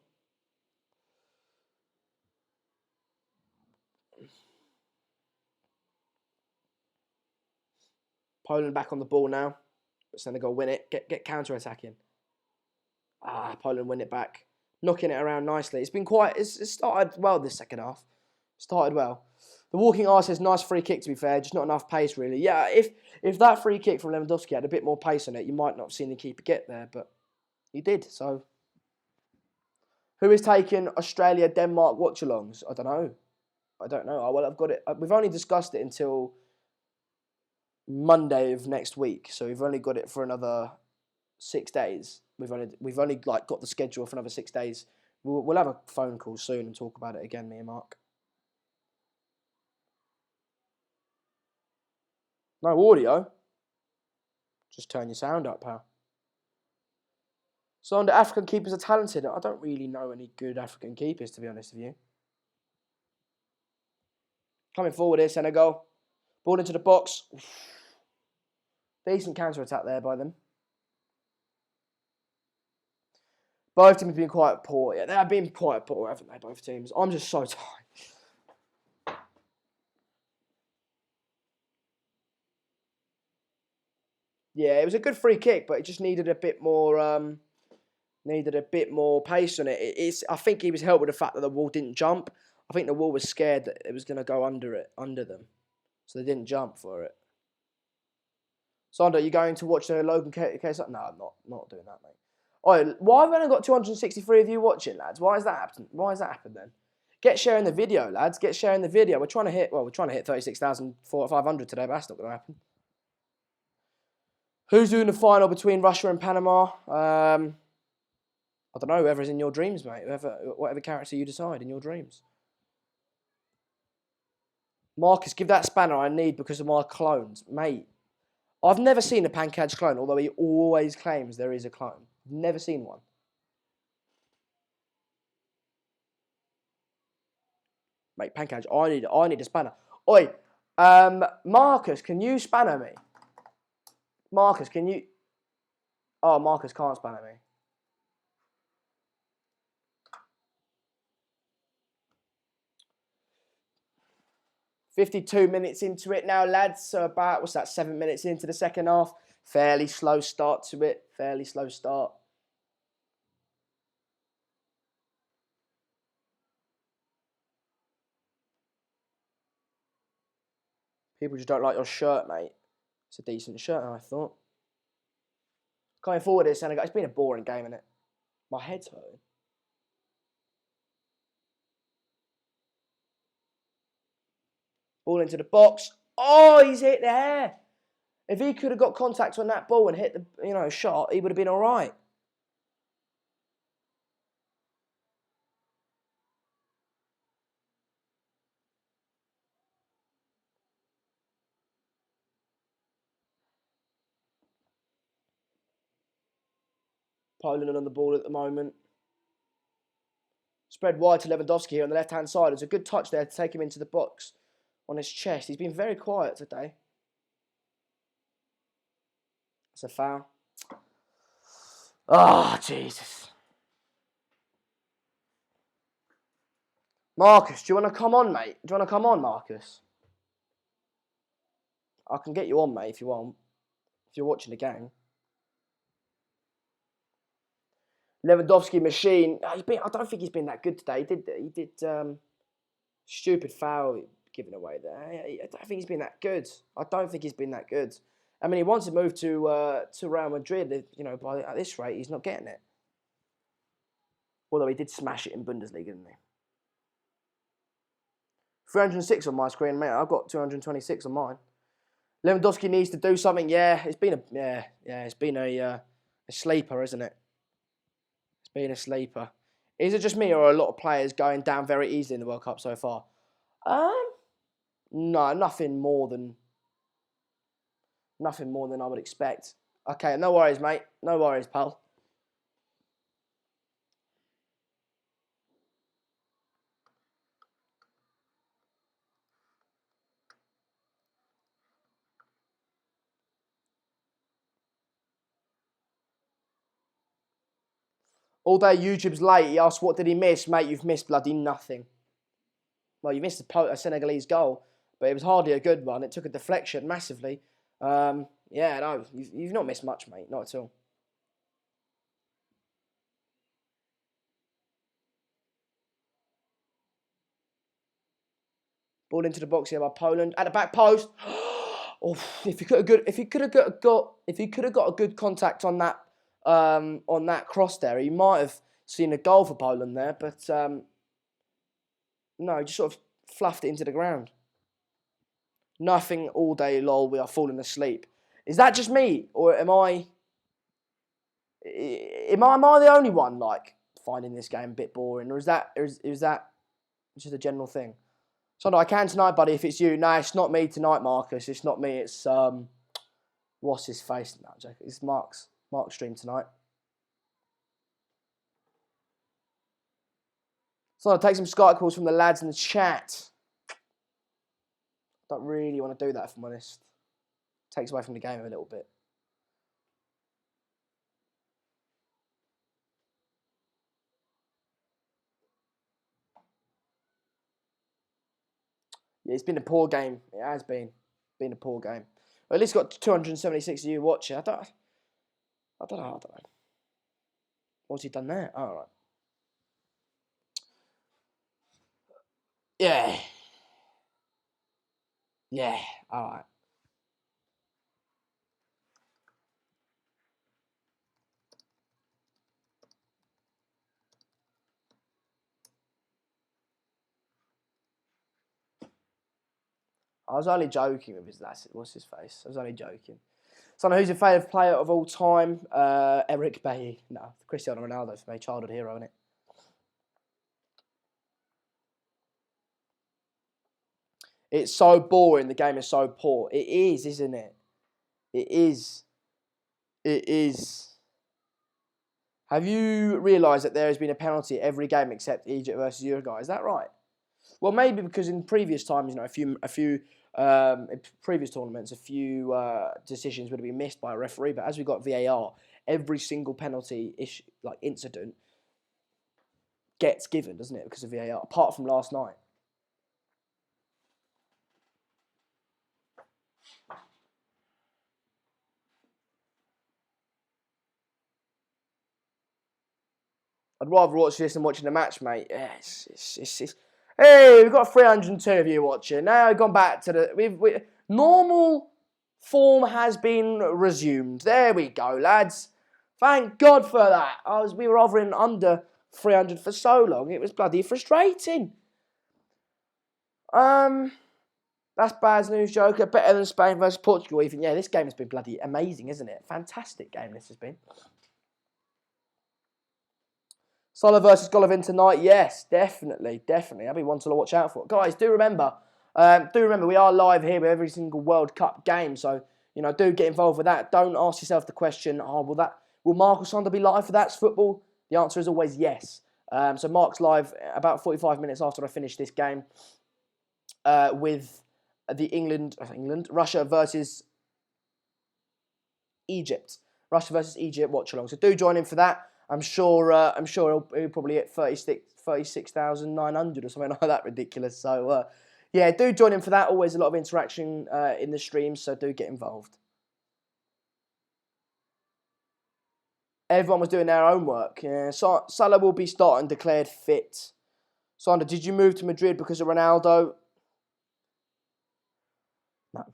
Poland back on the ball now. But Senegal win it. Get counter-attacking. Poland win it back. Knocking it around nicely. It's been quite... It's started well this second half. Started well. The walking arse says nice free kick, to be fair. Just not enough pace, really. Yeah, if that free kick from Lewandowski had a bit more pace on it, you might not have seen the keeper get there, but he did, so... Who is taking Australia, Denmark watch-alongs? I don't know. Oh, well, I've got it. We've only discussed it until Monday of next week, so we've only got it for another 6 days. We've only like got the schedule for another 6 days. We'll have a phone call soon and talk about it again, me and Mark. No audio. Just turn your sound up, pal. So, the African keepers are talented. I don't really know any good African keepers, to be honest with you. Coming forward here, Senegal. Ball into the box. Decent counter-attack there by them. Both teams have been quite poor. Yeah, they have been quite poor, haven't they, both teams? I'm just so tired. Yeah, it was a good free kick, but it just needed a bit more pace on it. I think he was helped with the fact that the wall didn't jump. I think the wall was scared that it was going to go under them. So they didn't jump for it. Sander, you going to watch the Logan case? No, I'm not doing that, mate. Oh, why have we only got 263 of you watching, lads? Why has that happened then? Get sharing the video, lads. Get sharing the video. We're trying to hit 36,500 today, but that's not going to happen. Who's doing the final between Russia and Panama? I don't know. Whoever's in your dreams, mate. Whatever character you decide in your dreams. Marcus, give that spanner I need because of my clones, mate. I've never seen a Pankaj clone, although he always claims there is a clone. Never seen one. Mate, Pankaj, I need a spanner. Oi, Marcus, can you spanner me? Marcus, can you... Oh, Marcus can't spanner me. "52 minutes into it now, lads. So about, 7 minutes into the second half. Fairly slow start to it. Fairly slow start. People just don't like your shirt, mate. It's a decent shirt, I thought. Coming forward here, Senegal. It's been a boring game, innit? My head's hurting. Ball into the box. Oh, he's hit there. If he could have got contact on that ball and hit the shot, he would have been all right. Poland on the ball at the moment. Spread wide to Lewandowski here on the left-hand side. It's a good touch there to take him into the box on his chest. He's been very quiet today. It's a foul. Oh, Jesus. Marcus, do you want to come on, mate? Do you want to come on, Marcus? I can get you on, mate, if you want. If you're watching the game. Lewandowski machine. I don't think he's been that good today. He did stupid foul given away there. I don't think he's been that good. I mean, he wants to move to Real Madrid. By at this rate, he's not getting it. Although he did smash it in Bundesliga, didn't he? 306 on my screen, mate. I've got 226 on mine. Lewandowski needs to do something. Yeah, it's been a sleeper, isn't it? It's been a sleeper. Is it just me, or are a lot of players going down very easily in the World Cup so far? No, nothing more than I would expect. Okay, no worries, mate. No worries, pal. All day YouTube's late. He asked, what did he miss? Mate, you've missed bloody nothing. Well, you missed a Senegalese goal, but it was hardly a good one. It took a deflection massively. Yeah, no, you've not missed much, mate. Not at all. Ball into the box here by Poland at the back post. Oh, if he could have got a good contact on that cross there, he might have seen a goal for Poland there. But no, he just sort of fluffed it into the ground. Nothing all day, lol. We are falling asleep. Is that just me, or am I the only one like finding this game a bit boring, or is that just a general thing? So no, I can tonight, buddy. If it's you, no, it's not me tonight, Marcus. It's not me. It's what's his face? No, Jack. It's Mark's stream tonight. So I'll take some Skype calls from the lads in the chat. Don't really want to do that, if I'm honest. Takes away from the game a little bit. Yeah, it's been a poor game. It has been a poor game. Well, at least got 276 of you watching. I don't know. What's he done there? Oh, all right. Yeah. Yeah. All right. I was only joking with his last. What's his face? I was only joking. So, who's your favourite player of all time? Eric Bailly. No, Cristiano Ronaldo for me. Childhood hero, innit? It's so boring. The game is so poor. It is, isn't it? It is. It is. Have you realised that there has been a penalty every game except Egypt versus Uruguay? Is that right? Well, maybe because in previous times, in previous tournaments, a few decisions would have been missed by a referee. But as we got VAR, every single penalty incident gets given, doesn't it? Because of VAR, apart from last night. I'd rather watch this than watching the match, mate. Yeah, Hey, we've got 302 of you watching. Now we've gone back to the normal form has been resumed. There we go, lads. Thank God for that. We were hovering under 300 for so long. It was bloody frustrating. That's bad news, Joker. Better than Spain versus Portugal, even. Yeah, this game has been bloody amazing, isn't it? Fantastic game this has been. Salah versus Golovin tonight, yes, definitely. That'll be one to watch out for. Guys, do remember, we are live here with every single World Cup game, so, do get involved with that. Don't ask yourself the question, will Mark or Sander be live for That's Football? The answer is always yes. So Mark's live about 45 minutes after I finish this game with the Russia versus Egypt. Russia versus Egypt watch-along. So do join in for that. I'm sure he'll probably hit 36,900 or something like that ridiculous. So, yeah, do join in for that. Always a lot of interaction in the streams, so do get involved. Everyone was doing their own work. Yeah, Salah will be starting declared fit. Sander, did you move to Madrid because of Ronaldo? No.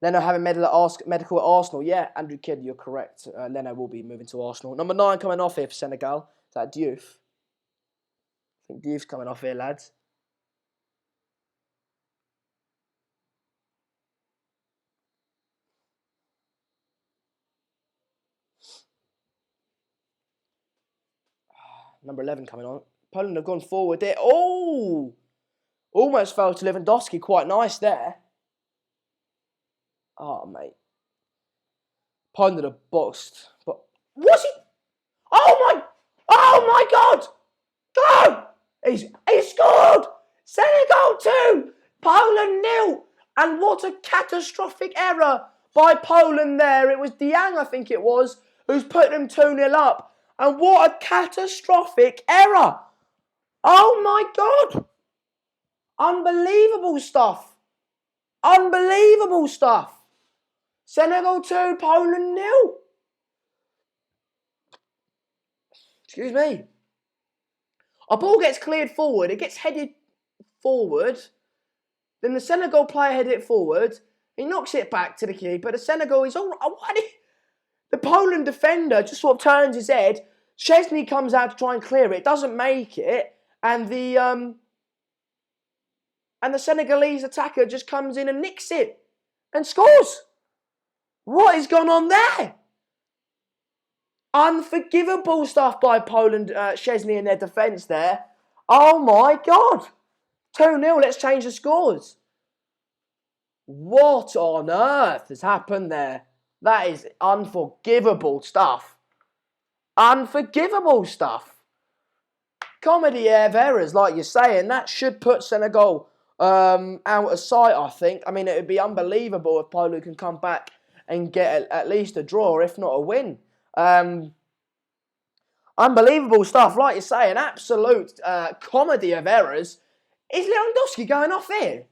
Leno having medical at Arsenal. Yeah, Andrew Kidd, you're correct. Leno will be moving to Arsenal. Number 9 coming off here for Senegal. Is that Diouf? I think Diouf's coming off here, lads. Number 11 coming on. Poland have gone forward there. Oh! Almost fell to Lewandowski. Quite nice there. Oh, mate. Poland have boxed. But was he? Oh my God! Go! He scored! Senegal 2! Poland 0! And what a catastrophic error by Poland there. It was Diang, I think it was, who's put them 2-0 up. And what a catastrophic error. Oh my God. Unbelievable stuff. Unbelievable stuff. Senegal 2, Poland 0. Excuse me. A ball gets cleared forward. It gets headed forward. Then the Senegal player headed it forward. He knocks it back to the keeper. The Senegal is all right. The Poland defender just sort of turns his head. Szczesny comes out to try and clear it. Doesn't make it. And the Senegalese attacker just comes in and nicks it. And scores. What is going on there? Unforgivable stuff by Poland, Szczesny in their defence there. Oh my God. 2-0, let's change the scores. What on earth has happened there? That is unforgivable stuff. Unforgivable stuff. Comedy of errors, like you're saying, that should put Senegal out of sight, I think. I mean, it would be unbelievable if Poland can come back and get at least a draw, if not a win. Unbelievable stuff, like you say, an absolute comedy of errors. Is Lewandowski going off here?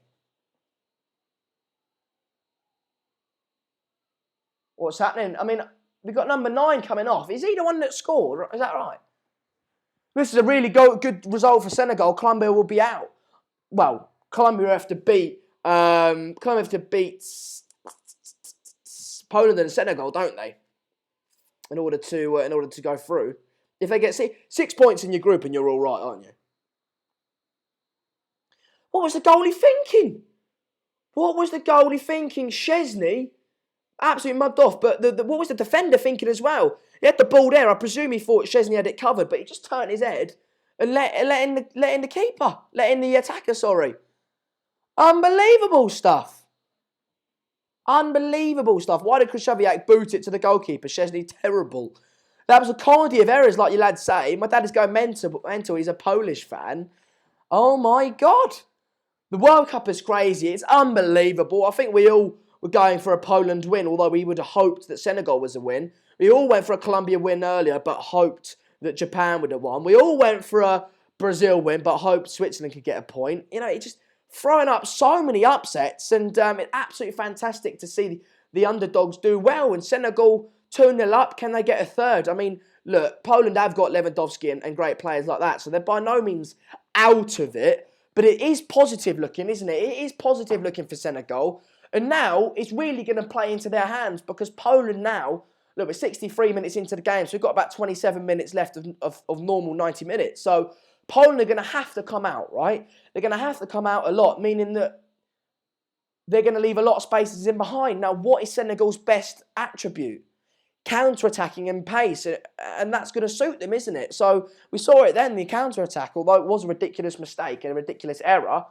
What's happening? I mean, we've got number 9 coming off. Is he the one that scored? Is that right? This is a really good result for Senegal. Colombia will be out. Well, Colombia have to beat Poland and Senegal, don't they? In order to go through. If they get 6 points in your group, and you're all right, aren't you? What was the goalie thinking? What was the goalie thinking? Szczesny, absolutely mugged off. But what was the defender thinking as well? He had the ball there. I presume he thought Szczesny had it covered, but he just turned his head and let in the attacker. Sorry, unbelievable stuff. Unbelievable stuff. Why did Krzysztofiak boot it to the goalkeeper? Szczesny, terrible. That was a comedy of errors, like you lads say. My dad is going mental. He's a Polish fan. Oh my God. The World Cup is crazy. It's unbelievable. I think we all were going for a Poland win, although we would have hoped that Senegal was a win. We all went for a Colombia win earlier, but hoped that Japan would have won. We all went for a Brazil win, but hoped Switzerland could get a point. You know, it's just throwing up so many upsets, and it's absolutely fantastic to see the underdogs do well. And Senegal 2-0 up, can they get a third? I mean, look, Poland have got Lewandowski and great players like that, so they're by no means out of it. But it is positive looking, isn't it? It is positive looking for Senegal. And now it's really going to play into their hands, because Poland now, look, we're 63 minutes into the game, so we've got about 27 minutes left of normal 90 minutes. So Poland are going to have to come out, right? They're going to have to come out a lot, meaning that they're going to leave a lot of spaces in behind. Now, what is Senegal's best attribute? Counter-attacking and pace, and that's going to suit them, isn't it? So we saw it then, the counter-attack, although it was a ridiculous mistake and a ridiculous error.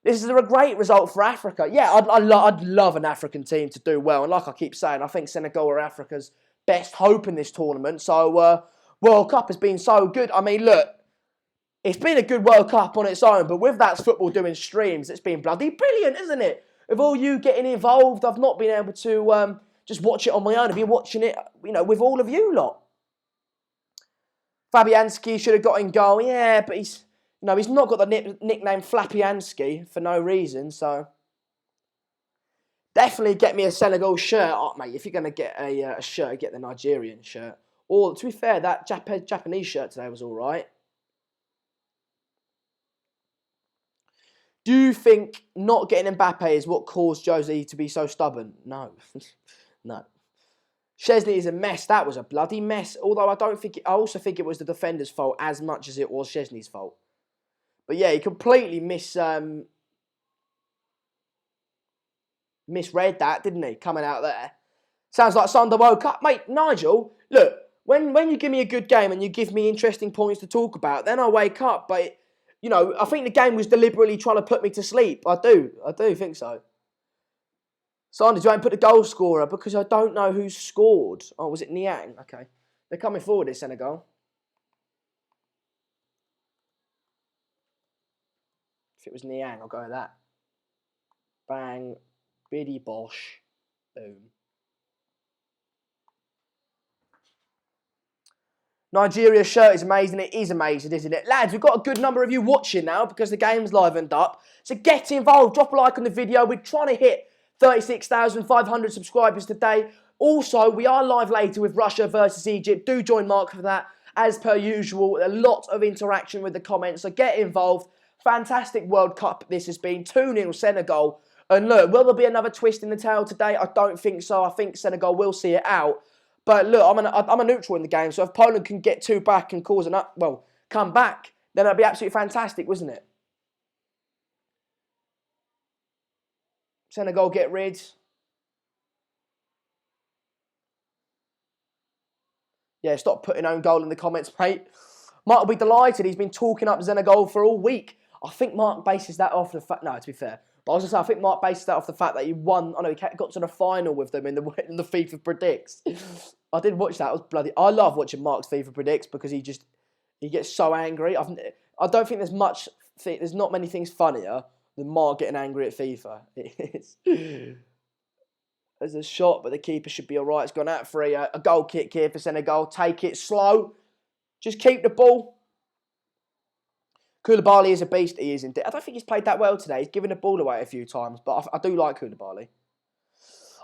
This is a great result for Africa. Yeah, I'd love an African team to do well, and like I keep saying, I think Senegal are Africa's best hope in this tournament. So World Cup has been so good. I mean, look, it's been a good World Cup on its own, but with That's Football doing streams, it's been bloody brilliant, isn't it? With all you getting involved, I've not been able to just watch it on my own. I've been watching it, with all of you lot. Fabianski should have got in goal. Yeah, but he's not got the nickname Flapianski for no reason. So definitely get me a Senegal shirt. Oh, mate, if you're going to get a shirt, get the Nigerian shirt. Or, to be fair, that Japanese shirt today was all right. Do you think not getting Mbappe is what caused Jose to be so stubborn? No. No. Szczesny is a mess. That was a bloody mess. Although I also think it was the defender's fault as much as it was Szczesny's fault. But yeah, he completely misread that, didn't he? Coming out there. Sounds like Sunday woke up. Mate, Nigel, look, when you give me a good game and you give me interesting points to talk about, then I wake up. But, I think the game was deliberately trying to put me to sleep. I do think so. Sanders, you ain't put the goal scorer because I don't know who scored. Oh, was it Niang? Okay. They're coming forward, is Senegal. If it was Niang, I'll go with that. Bang. Biddy bosh. Boom. Nigeria's shirt is amazing. It is amazing, isn't it? Lads, we've got a good number of you watching now because the game's livened up. So get involved. Drop a like on the video. We're trying to hit 36,500 subscribers today. Also, we are live later with Russia versus Egypt. Do join Mark for that. As per usual, a lot of interaction with the comments. So get involved. Fantastic World Cup this has been. 2-0 Senegal. And look, will there be another twist in the tail today? I don't think so. I think Senegal will see it out. But look, I'm a neutral in the game, so if Poland can get 2 back and cause come back, then that'd be absolutely fantastic, wasn't it? Senegal get rid. Yeah, stop putting own goal in the comments, mate. Mark will be delighted. He's been talking up Senegal for all week. I think Mark bases that off the fact... No, to be fair. But I was going to say, I think Mark bases that off the fact that he won... I know, he got to the final with them in the FIFA Predicts. I did watch that. It was bloody... I love watching Mark's FIFA Predicts because he gets so angry. I don't think there's not many things funnier than Mark getting angry at FIFA. There's a shot, but the keeper should be all right. It's gone out for a goal kick here for Senegal. Take it slow. Just keep the ball. Koulibaly is a beast. He is indeed. I don't think he's played that well today. He's given the ball away a few times, but I do like Koulibaly.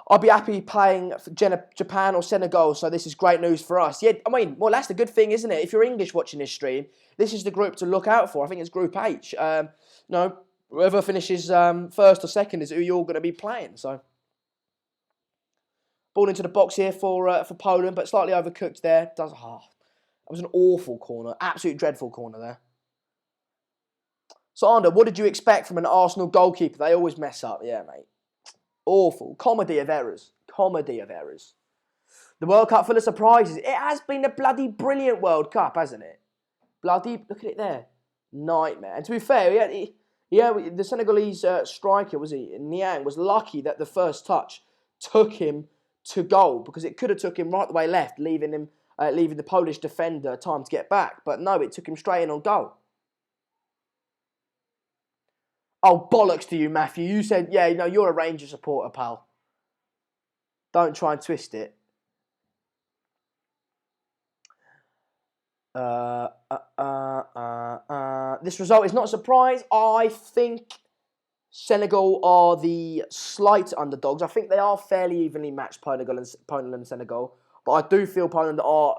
I'll be happy playing for Japan or Senegal, so this is great news for us. Yeah, I mean, well, that's the good thing, isn't it? If you're English watching this stream, this is the group to look out for. I think it's Group H. Whoever finishes first or second is who you're going to be playing, so... Ball into the box here for Poland, but slightly overcooked there. That was an awful corner. Absolute dreadful corner there. Sander, what did you expect from an Arsenal goalkeeper? They always mess up. Yeah, mate. Awful. Comedy of errors. Comedy of errors. The World Cup full of surprises. It has been a bloody brilliant World Cup, hasn't it? Bloody, look at it there. Nightmare. And to be fair, the Senegalese striker, was he? Niang was lucky that the first touch took him to goal, because it could have took him right the way left, leaving the Polish defender time to get back. But no, it took him straight in on goal. Oh, bollocks to you, Matthew. You said, yeah, no, you're a Rangers supporter, pal. Don't try and twist it. This result is not a surprise. I think Senegal are the slight underdogs. I think they are fairly evenly matched, Poland and Senegal. But I do feel Poland are,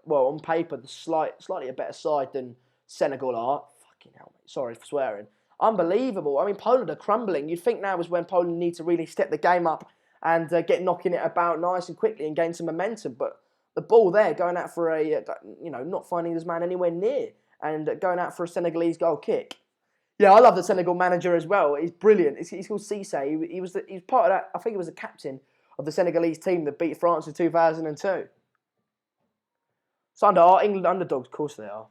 on paper, slightly a better side than Senegal are. Fucking hell, mate. Sorry for swearing. Unbelievable. I mean, Poland are crumbling. You'd think now is when Poland need to really step the game up and get knocking it about nice and quickly and gain some momentum. But the ball there, going out for not finding this man anywhere near and going out for a Senegalese goal kick. Yeah, I love the Senegal manager as well. He's brilliant. He's called Cisse. He was part of that. I think he was a captain of the Senegalese team that beat France in 2002. So are England underdogs? Of course they are.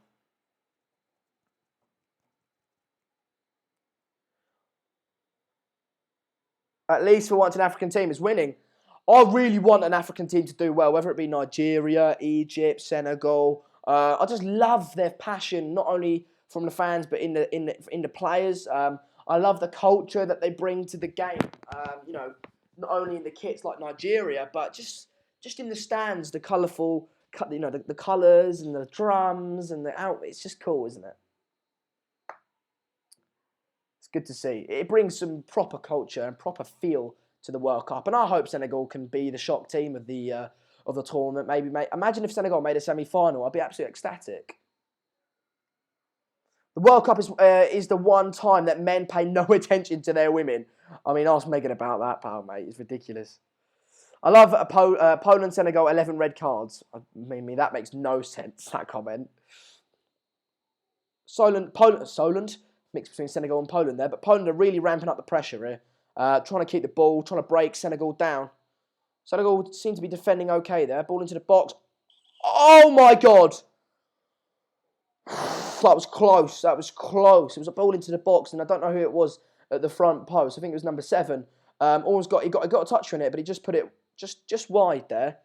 At least for once an African team is winning. I really want an African team to do well, whether it be Nigeria, Egypt, Senegal. I just love their passion, not only from the fans, but in the players. I love the culture that they bring to the game. Not only in the kits like Nigeria, but just in the stands, the colourful, the colours and the drums and the outfit. It's just cool, isn't it? It's good to see. It brings some proper culture and proper feel to the World Cup, and I hope Senegal can be the shock team of the tournament. Imagine if Senegal made a semi-final. I'd be absolutely ecstatic. The World Cup is the one time that men pay no attention to their women. I mean, ask Megan about that, pal, mate. It's ridiculous. I love Poland, Senegal, 11 red cards. I mean, that makes no sense, that comment. Poland, mix between Senegal and Poland there. But Poland are really ramping up the pressure here. Trying to keep the ball, trying to break Senegal down. Senegal seem to be defending okay there. Ball into the box. Oh, my God. That was close. That was close. It was a ball into the box, and I don't know who it was at the front post. I think it was number 7. He got a touch on it, but he just put it just wide there.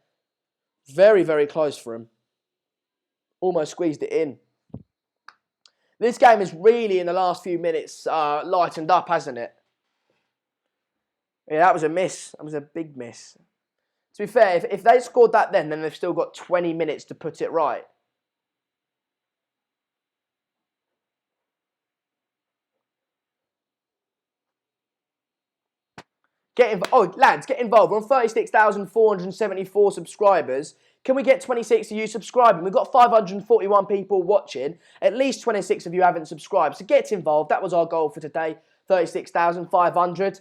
Very, very close for him. Almost squeezed it in. This game is really, in the last few minutes, lightened up, hasn't it? Yeah, that was a miss. That was a big miss. To be fair, if they scored that then they've still got 20 minutes to put it right. Lads, get involved. We're on 36,474 subscribers. Can we get 26 of you subscribing? We've got 541 people watching. At least 26 of you haven't subscribed. So get involved. That was our goal for today. 36,500.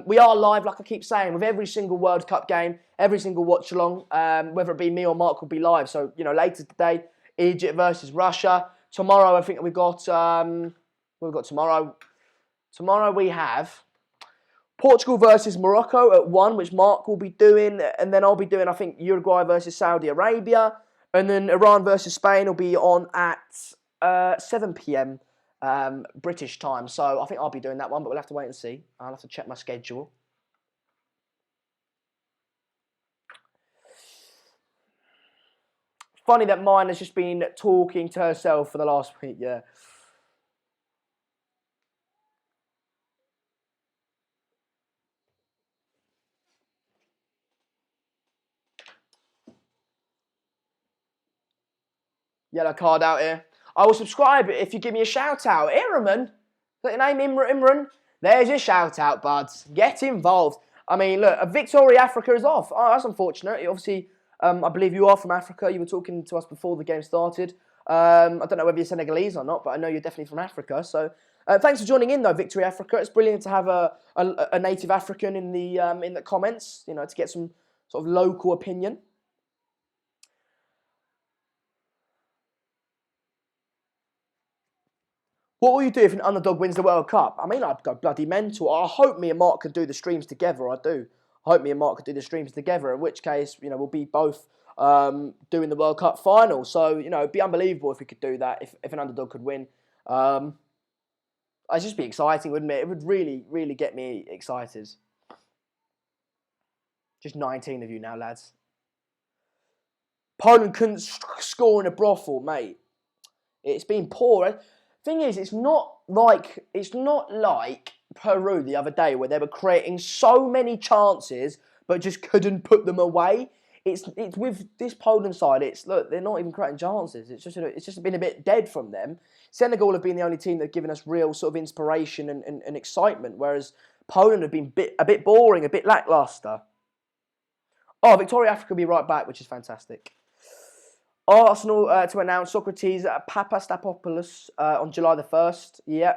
We are live, like I keep saying, with every single World Cup game, every single watch along. Whether it be me or Mark will be live. So, later today, Egypt versus Russia. Tomorrow, I think we've got tomorrow. Tomorrow we have Portugal versus Morocco at 1, which Mark will be doing. And then I'll be doing, I think, Uruguay versus Saudi Arabia. And then Iran versus Spain will be on at 7 p.m. British time. So I think I'll be doing that one, but we'll have to wait and see. I'll have to check my schedule. Funny that mine has just been talking to herself for the last week, yeah. Yellow card out here. I will subscribe if you give me a shout out. Imran, is that your name, Imran? There's your shout out, buds. Get involved. I mean, look, Victoria Africa is off. Oh, that's unfortunate. Obviously, I believe you are from Africa. You were talking to us before the game started. I don't know whether you're Senegalese or not, but I know you're definitely from Africa. So, thanks for joining in, though, Victoria Africa. It's brilliant to have a native African in the comments. To get some sort of local opinion. What will you do if an underdog wins the World Cup? I mean, I'd go bloody mental. I hope me and Mark can do the streams together. I do. I hope me and Mark can do the streams together, in which case, we'll be both doing the World Cup final. So, it'd be unbelievable if we could do that, if an underdog could win. It'd just be exciting, wouldn't it? It would really, really get me excited. Just 19 of you now, lads. Poland couldn't score in a brothel, mate. It's been poor. Thing is, it's not like Peru the other day where they were creating so many chances but just couldn't put them away. It's with this Poland side. Look, they're not even creating chances. It's just been a bit dead from them. Senegal have been the only team that have given us real sort of inspiration and excitement, whereas Poland have been a bit boring, a bit lackluster. Oh, Victoria Africa will be right back, which is fantastic. Arsenal to announce Socrates Papastapopoulos on July the 1st. Yeah.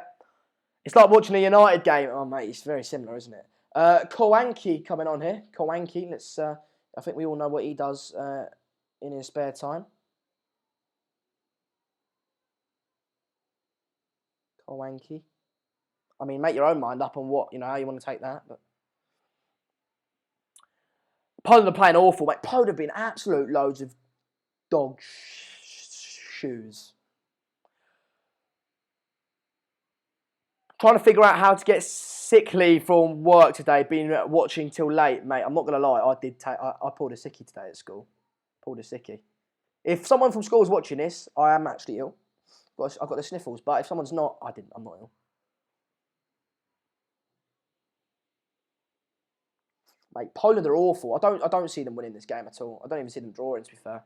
It's like watching a United game. Oh, mate, it's very similar, isn't it? Kowanki coming on here. Kowanki, let's... I think we all know what he does in his spare time. Kowanki. I mean, make your own mind up on what, how you want to take that. But Poland are playing awful, mate. Poland have been absolute loads of dog shoes. Trying to figure out how to get sick leave from work today, been watching till late, mate. I'm not going to lie, I pulled a sickie today at school. Pulled a sickie. If someone from school is watching this, I am actually ill. I've got the sniffles, but if someone's not, I'm not ill. Mate, Poland are awful. I don't see them winning this game at all. I don't even see them drawing, to be fair.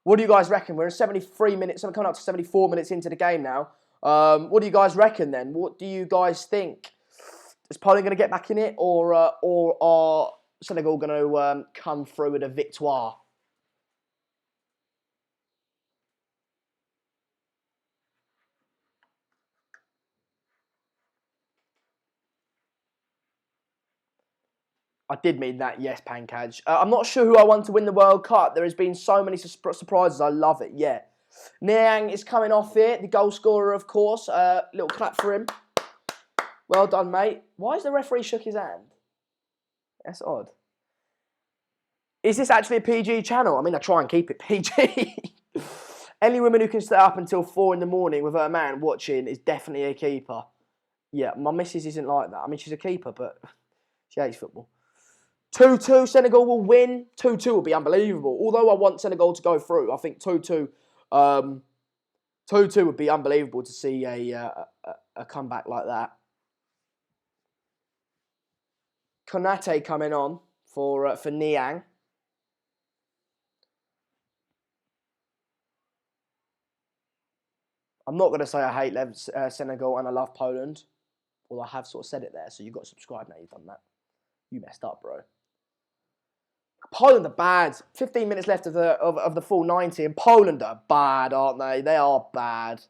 What do you guys reckon? We're 73 minutes, I'm coming up to 74 minutes into the game now. What do you guys reckon then? What do you guys think? Is Poland going to get back in it, or are Senegal going to come through with a victoire? I did mean that, yes, Pankaj. I'm not sure who I want to win the World Cup. There has been so many surprises. I love it, yeah. Niang is coming off here, the goal scorer, of course. Little clap for him. Well done, mate. Why has the referee shook his hand? That's odd. Is this actually a PG channel? I mean, I try and keep it PG. Any woman who can stay up until 4 in the morning with her man watching is definitely a keeper. Yeah, my missus isn't like that. I mean, she's a keeper, but she hates football. 2-2, Senegal will win. 2-2 will be unbelievable. Although I want Senegal to go through, I think 2-2 would be unbelievable to see a comeback like that. Konate coming on for Niang. I'm not going to say I hate Senegal and I love Poland. Well, I have sort of said it there, so you've got to subscribe now you've done that. You messed up, bro. Poland are bad. 15 minutes left of the full 90, and Poland are bad, aren't they? They are bad.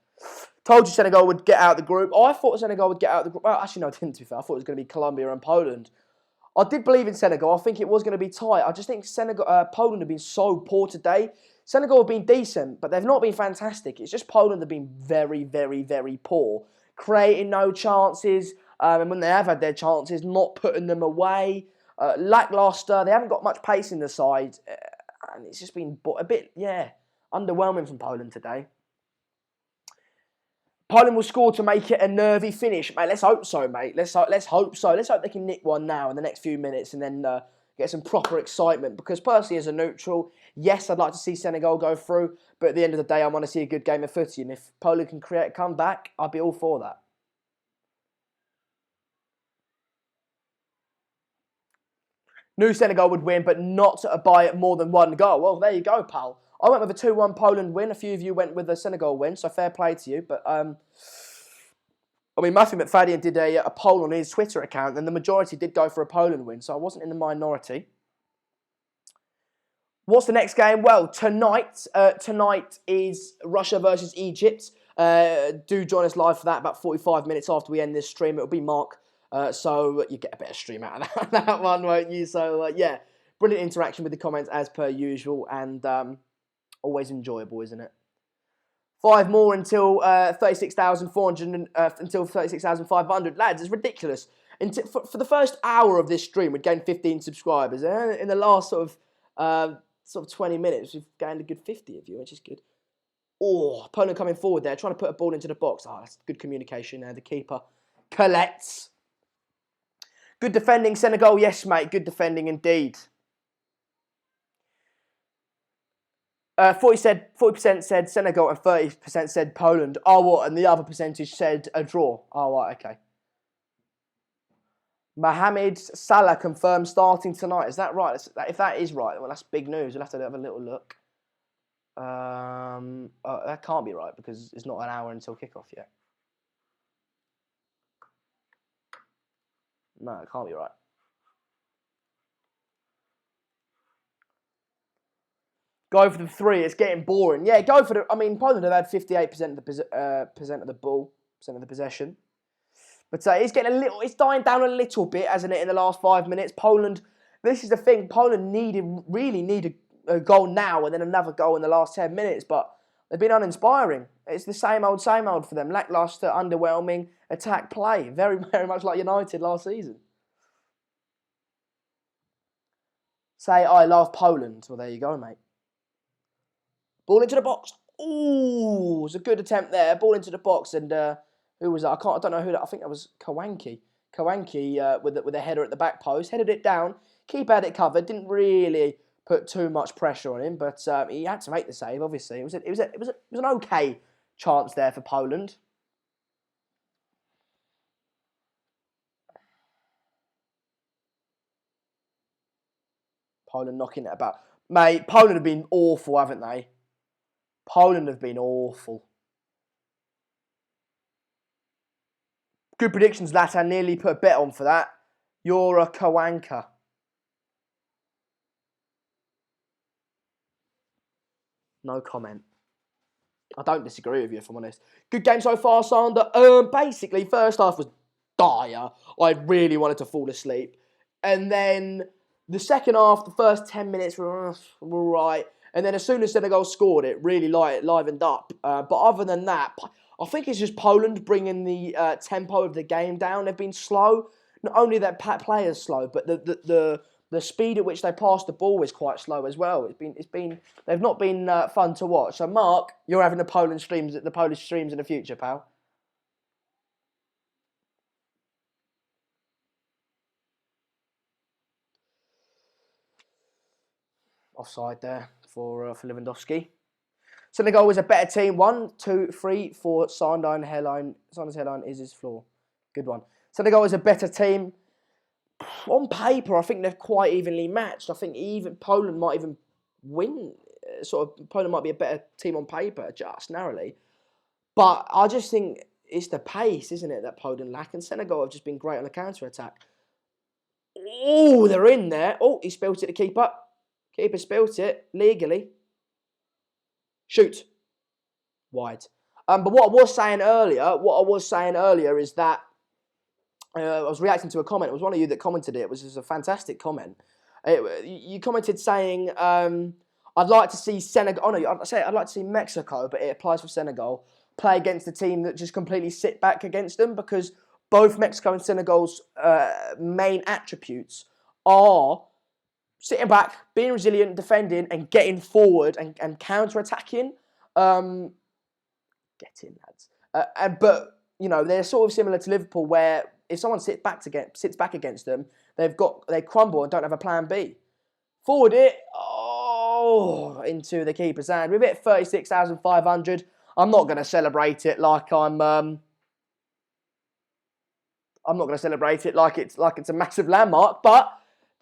Told you Senegal would get out of the group. I thought Senegal would get out of the group. Well, actually, no, I didn't, to be fair. I thought it was going to be Colombia and Poland. I did believe in Senegal. I think it was going to be tight. I just think Poland have been so poor today. Senegal have been decent, but they've not been fantastic. It's just Poland have been very, very, very poor. Creating no chances, and when they have had their chances, not putting them away. Lackluster. They haven't got much pace in the side. And it's just been a bit, underwhelming from Poland today. Poland will score to make it a nervy finish. Mate, let's hope so, mate. Let's hope so. Let's hope they can nick one now in the next few minutes and then get some proper excitement. Because personally, as a neutral, yes, I'd like to see Senegal go through. But at the end of the day, I want to see a good game of footy. And if Poland can create a comeback, I'd be all for that. Knew Senegal would win, but not by more than one goal. Well, there you go, pal. I went with a 2-1 Poland win. A few of you went with a Senegal win, so fair play to you. But, Matthew McFadden did a poll on his Twitter account, and the majority did go for a Poland win, so I wasn't in the minority. What's the next game? Well, tonight is Russia versus Egypt. Do join us live for that about 45 minutes after we end this stream. It'll be Mark. So you get a better stream out of that one, won't you? So, brilliant interaction with the comments as per usual, and always enjoyable, isn't it? 5 more until 36,400, until 36,500. Lads, it's ridiculous. For the first hour of this stream, we'd gained 15 subscribers. In the last sort of 20 minutes, we've gained a good 50 of you, which is good. Oh, opponent coming forward there, trying to put a ball into the box. Oh, that's good communication there. The keeper collects. Good defending, Senegal. Yes, mate. Good defending indeed. 40% said Senegal and 30% said Poland. Oh, what? And the other percentage said a draw. Oh, right, okay. Mohamed Salah confirmed starting tonight. Is that right? If that is right, well, that's big news. We'll have to have a little look. That can't be right because it's not an hour until kickoff yet. No, it can't be right. Go for the 3. It's getting boring. Yeah, go for the. I mean, Poland have had 58% of the ball, percent of the possession, but it's getting a little. It's dying down a little bit, hasn't it? In the last 5 minutes, Poland. This is the thing. Poland really need a goal now and then another goal in the last 10 minutes, but they've been uninspiring. It's the same old for them. Lackluster, underwhelming attack play. Very, very much like United last season. Say, I love Poland. Well, there you go, mate. Ball into the box. Ooh, it was a good attempt there. Ball into the box, and who was that? I don't know who that. I think that was Kawanki. Kawanki with a header at the back post, headed it down. Keeper had it covered. Didn't really put too much pressure on him, but he had to make the save. Obviously, it was an okay chance there for Poland. Poland knocking it about. Mate, Poland have been awful, haven't they? Poland have been awful. Good predictions, Latan. Nearly put a bet on for that. You're a Kawanka. No comment. I don't disagree with you, if I'm honest. Good game so far, Sander. Basically, first half was dire. I really wanted to fall asleep. And then the second half, the first 10 minutes were right. And then as soon as Senegal scored, it really livened up. But other than that, I think it's just Poland bringing the tempo of the game down. They've been slow. Not only that players slow, but the speed at which they pass the ball is quite slow as well. They've not been fun to watch. So Mark, you're having the Polish streams in the future, pal. Offside there for Lewandowski. Senegal is a better team. 1, 2, 3, 4. Sander's headline is his floor. Good one. Senegal is a better team. On paper, I think they're quite evenly matched. I think even Poland might even win. Poland might be a better team on paper, just narrowly. But I just think it's the pace, isn't it, that Poland lack. And Senegal have just been great on the counter-attack. Oh, they're in there. Oh, he spilt it, the keeper. Keeper spilt it legally. Shoot. Wide. But what I was saying earlier is that I was reacting to a comment. It was one of you that commented it. It was a fantastic comment. You commented saying, I'd like to see Senegal. Oh, no, I'd like to see Mexico, but it applies for Senegal, play against a team that just completely sit back against them, because both Mexico and Senegal's main attributes are sitting back, being resilient, defending, and getting forward and counter-attacking. Get in, lads. But they're sort of similar to Liverpool, where if someone sits back against them, they crumble and don't have a plan B. Forward it, into the keeper's hand. We've hit 36,500. I'm not going to celebrate it like I'm not going to celebrate it like it's a massive landmark. But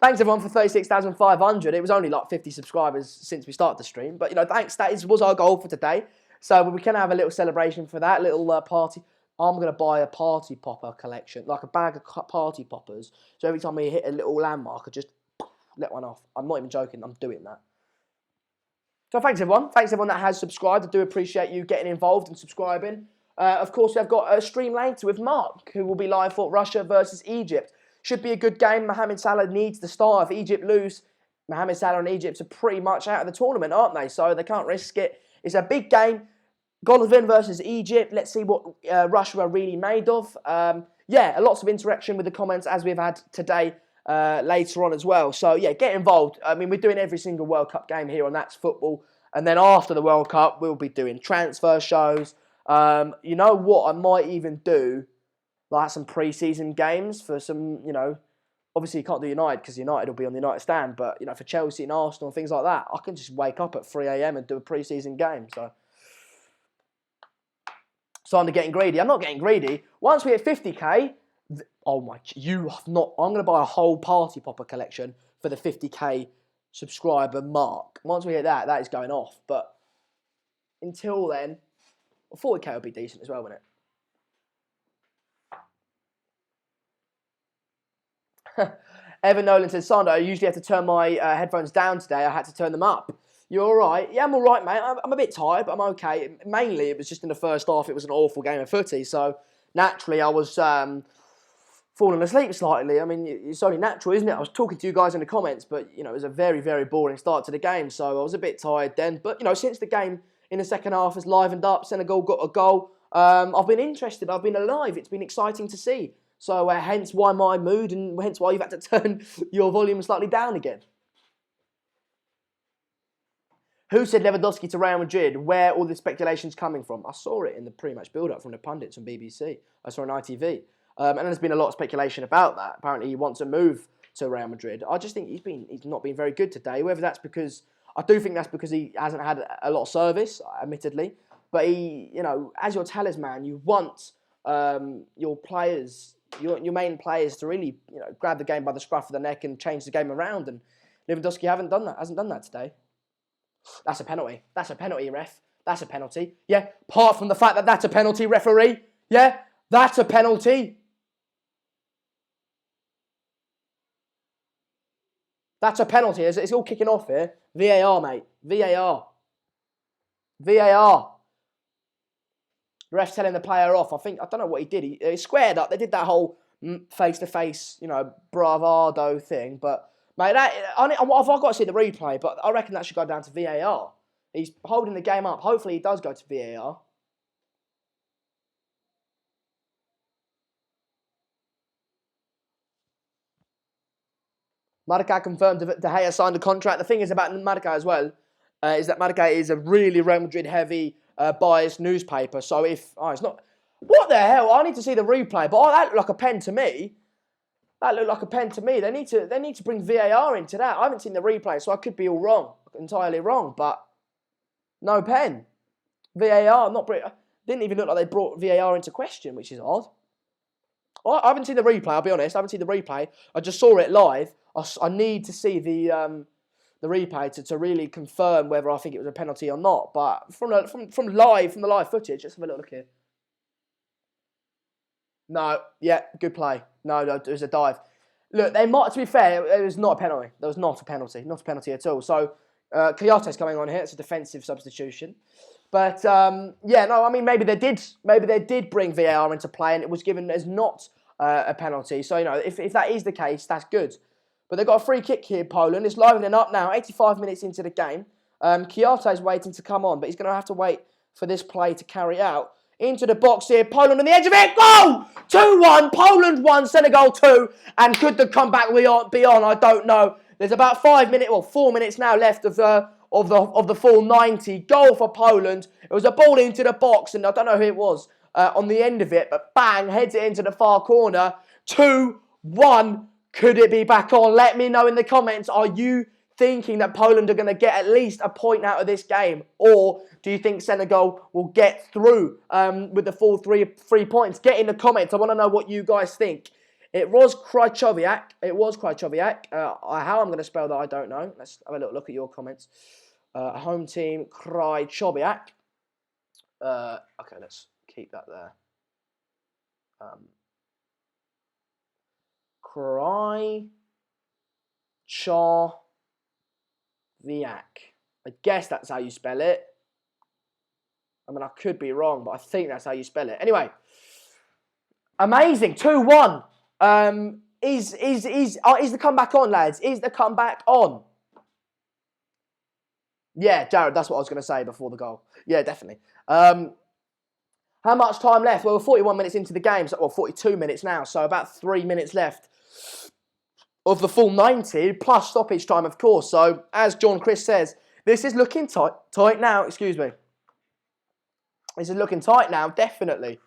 thanks everyone for 36,500. It was only like 50 subscribers since we started the stream. But thanks. That was our goal for today. So we can have a little celebration for that little party. I'm going to buy a party popper collection, like a bag of party poppers. So every time we hit a little landmark, I just let one off. I'm not even joking. I'm doing that. So thanks everyone. Thanks everyone that has subscribed. I do appreciate you getting involved and subscribing. Of course, we've got a stream later with Mark, who will be live for Russia versus Egypt. Should be a good game. Mohamed Salah needs the start. If Egypt lose, Mohamed Salah and Egypt are pretty much out of the tournament, aren't they? So they can't risk it. It's a big game. Golovin versus Egypt. Let's see what Russia are really made of. Lots of interaction with the comments as we've had today later on as well. So, get involved. I mean, we're doing every single World Cup game here on That's Football. And then after the World Cup, we'll be doing transfer shows. You know what? I might even do like some pre-season games for some, obviously you can't do United because United will be on the United stand. But, for Chelsea and Arsenal and things like that, I can just wake up at 3 a.m. and do a pre-season game. So I'm getting greedy. I'm not getting greedy. Once we hit 50k, I'm going to buy a whole party popper collection for the 50k subscriber mark. Once we hit that is going off. But until then, 40k will be decent as well, wouldn't it? Evan Nolan says, Sandro, I usually have to turn my headphones down today. I had to turn them up. You all right? Yeah, I'm all right, mate. I'm a bit tired, but I'm okay. Mainly, it was just in the first half, it was an awful game of footy. So, naturally, I was falling asleep slightly. I mean, it's only natural, isn't it? I was talking to you guys in the comments, but, it was a very, very boring start to the game. So, I was a bit tired then. But, since the game in the second half has livened up, Senegal got a goal, I've been interested. I've been alive. It's been exciting to see. So, hence why my mood and hence why you've had to turn your volume slightly down again. Who said Lewandowski to Real Madrid? Where all the speculation's coming from? I saw it in the pre-match build-up from the pundits on BBC. I saw on ITV. And there's been a lot of speculation about that. Apparently he wants to move to Real Madrid. I just think he's not been very good today. Whether that's because... I do think that's because he hasn't had a lot of service, admittedly. But he, as your talisman, you want your players, your main players to really, grab the game by the scruff of the neck and change the game around. And Lewandowski hasn't done that today. That's a penalty. That's a penalty, ref. That's a penalty. Yeah, apart from the fact that that's a penalty, referee. Yeah, that's a penalty. That's a penalty. It's all kicking off here. VAR, mate. VAR. VAR. The ref's telling the player off. I don't know what he did. He squared up. They did that whole face-to-face, bravado thing, but... Mate, I've got to see the replay, but I reckon that should go down to VAR. He's holding the game up. Hopefully he does go to VAR. Marca confirmed De Gea signed a contract. The thing is about Marca as well, is that Marca is a really Real Madrid heavy biased newspaper. So it's not... What the hell? I need to see the replay, but that looked like a pen to me. That looked like a pen to me. They need to bring VAR into that. I haven't seen the replay, so I could be all wrong, entirely wrong. But no pen. VAR didn't even look like they brought VAR into question, which is odd. I haven't seen the replay. I'll be honest. I haven't seen the replay. I just saw it live. I need to see the replay to really confirm whether I think it was a penalty or not. But from the live footage, let's have a little look here. No, yeah, good play. No, it was a dive. Look, they might. To be fair, it was not a penalty. There was not a penalty. Not a penalty at all. So, Koyate's coming on here. It's a defensive substitution. But yeah, no. I mean, maybe they did. Maybe they did bring VAR into play, and it was given as not a penalty. So if that is the case, that's good. But they've got a free kick here. Poland. It's livening up now. 85 minutes into the game. Koyate's waiting to come on, but he's going to have to wait for this play to carry out. Into the box here, Poland on the edge of it, goal! 2-1, Poland 1, Senegal 2, and could the comeback be on? I don't know. There's about 4 minutes now left of the full 90. Goal for Poland. It was a ball into the box, and I don't know who it was on the end of it, but bang, heads it into the far corner. 2-1, could it be back on? Let me know in the comments, are you thinking that Poland are going to get at least a point out of this game? Or do you think Senegal will get through with the full three points? Get in the comments. I want to know what you guys think. It was Krychowiak. How I'm going to spell that, I don't know. Let's have a little look at your comments. Home team, Krychowiak. Okay, let's keep that there. Krychowiak. I guess that's how you spell it. I mean, I could be wrong, but I think that's how you spell it. Anyway, amazing, 2-1. Is the comeback on, lads? Is the comeback on? Yeah, Jared, that's what I was going to say before the goal. Yeah, definitely. How much time left? Well, we're 41 minutes into the game, well, 42 minutes now, so about 3 minutes left of the full 90, plus stoppage time, of course. So, as John Chris says, this is looking tight now, excuse me. This is looking tight now, definitely.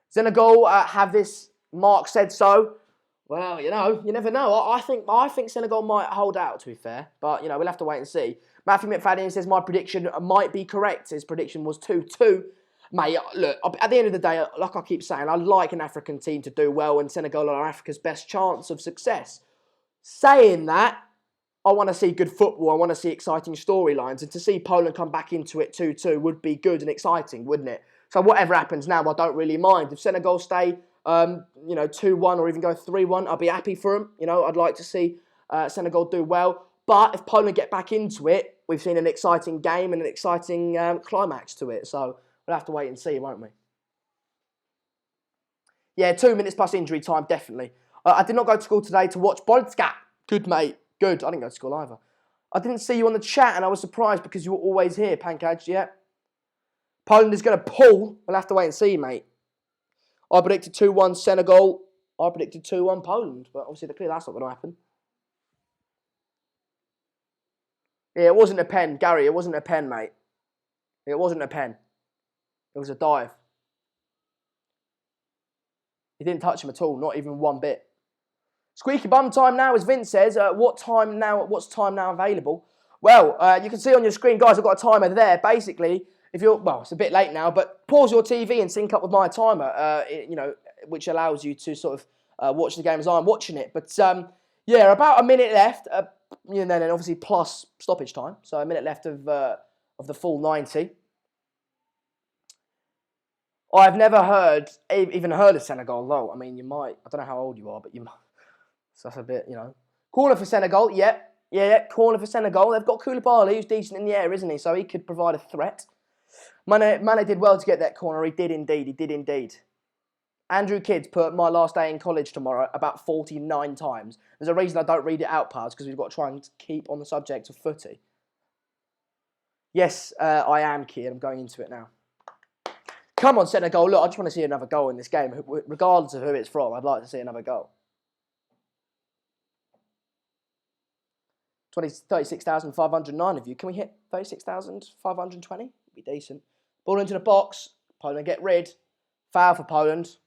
Senegal have this, Mark said so. Well, you never know. I think Senegal might hold out, to be fair. But, we'll have to wait and see. Matthew McFadden says, my prediction might be correct. His prediction was 2-2. Mate, look, at the end of the day, like I keep saying, I like an African team to do well, and Senegal are Africa's best chance of success. Saying that, I want to see good football. I want to see exciting storylines. And to see Poland come back into it 2-2 would be good and exciting, wouldn't it? So whatever happens now, I don't really mind. If Senegal stay, 2-1 or even go 3-1, I'll be happy for them. I'd like to see Senegal do well. But if Poland get back into it, we've seen an exciting game and an exciting climax to it. So we'll have to wait and see, won't we? Yeah, 2 minutes plus injury time, definitely. I did not go to school today to watch Bolska. Good, mate. Good. I didn't go to school either. I didn't see you on the chat, and I was surprised because you were always here, Pankaj. Yeah. Poland is going to pull. We'll have to wait and see, mate. I predicted 2-1 Senegal. I predicted 2-1 Poland. But obviously, clearly that's not going to happen. Yeah, it wasn't a pen, Gary. It wasn't a pen, mate. It wasn't a pen. It was a dive. He didn't touch him at all, not even one bit. Squeaky bum time now, as Vince says. What's time now available? Well, you can see on your screen, guys, I've got a timer there. Basically, it's a bit late now, but pause your TV and sync up with my timer, which allows you to sort of watch the game as I'm watching it. But, yeah, about a minute left, and then obviously plus stoppage time. So a minute left of the full 90. I've never even heard of Senegal, though. I mean, you might. I don't know how old you are, but you might. So that's a bit, Corner for Senegal, yeah, corner for Senegal. They've got Koulibaly, who's decent in the air, isn't he? So he could provide a threat. Mane did well to get that corner. He did indeed. Andrew Kids put my last day in college tomorrow about 49 times. There's a reason I don't read it out, pals, because we've got to try and keep on the subject of footy. Yes, I am, kid. I'm going into it now. Come on, Senegal. Look, I just want to see another goal in this game. Regardless of who it's from, I'd like to see another goal. 36,509 of you. Can we hit 36,520? It'd be decent. Ball into the box. Poland get rid. Foul for Poland.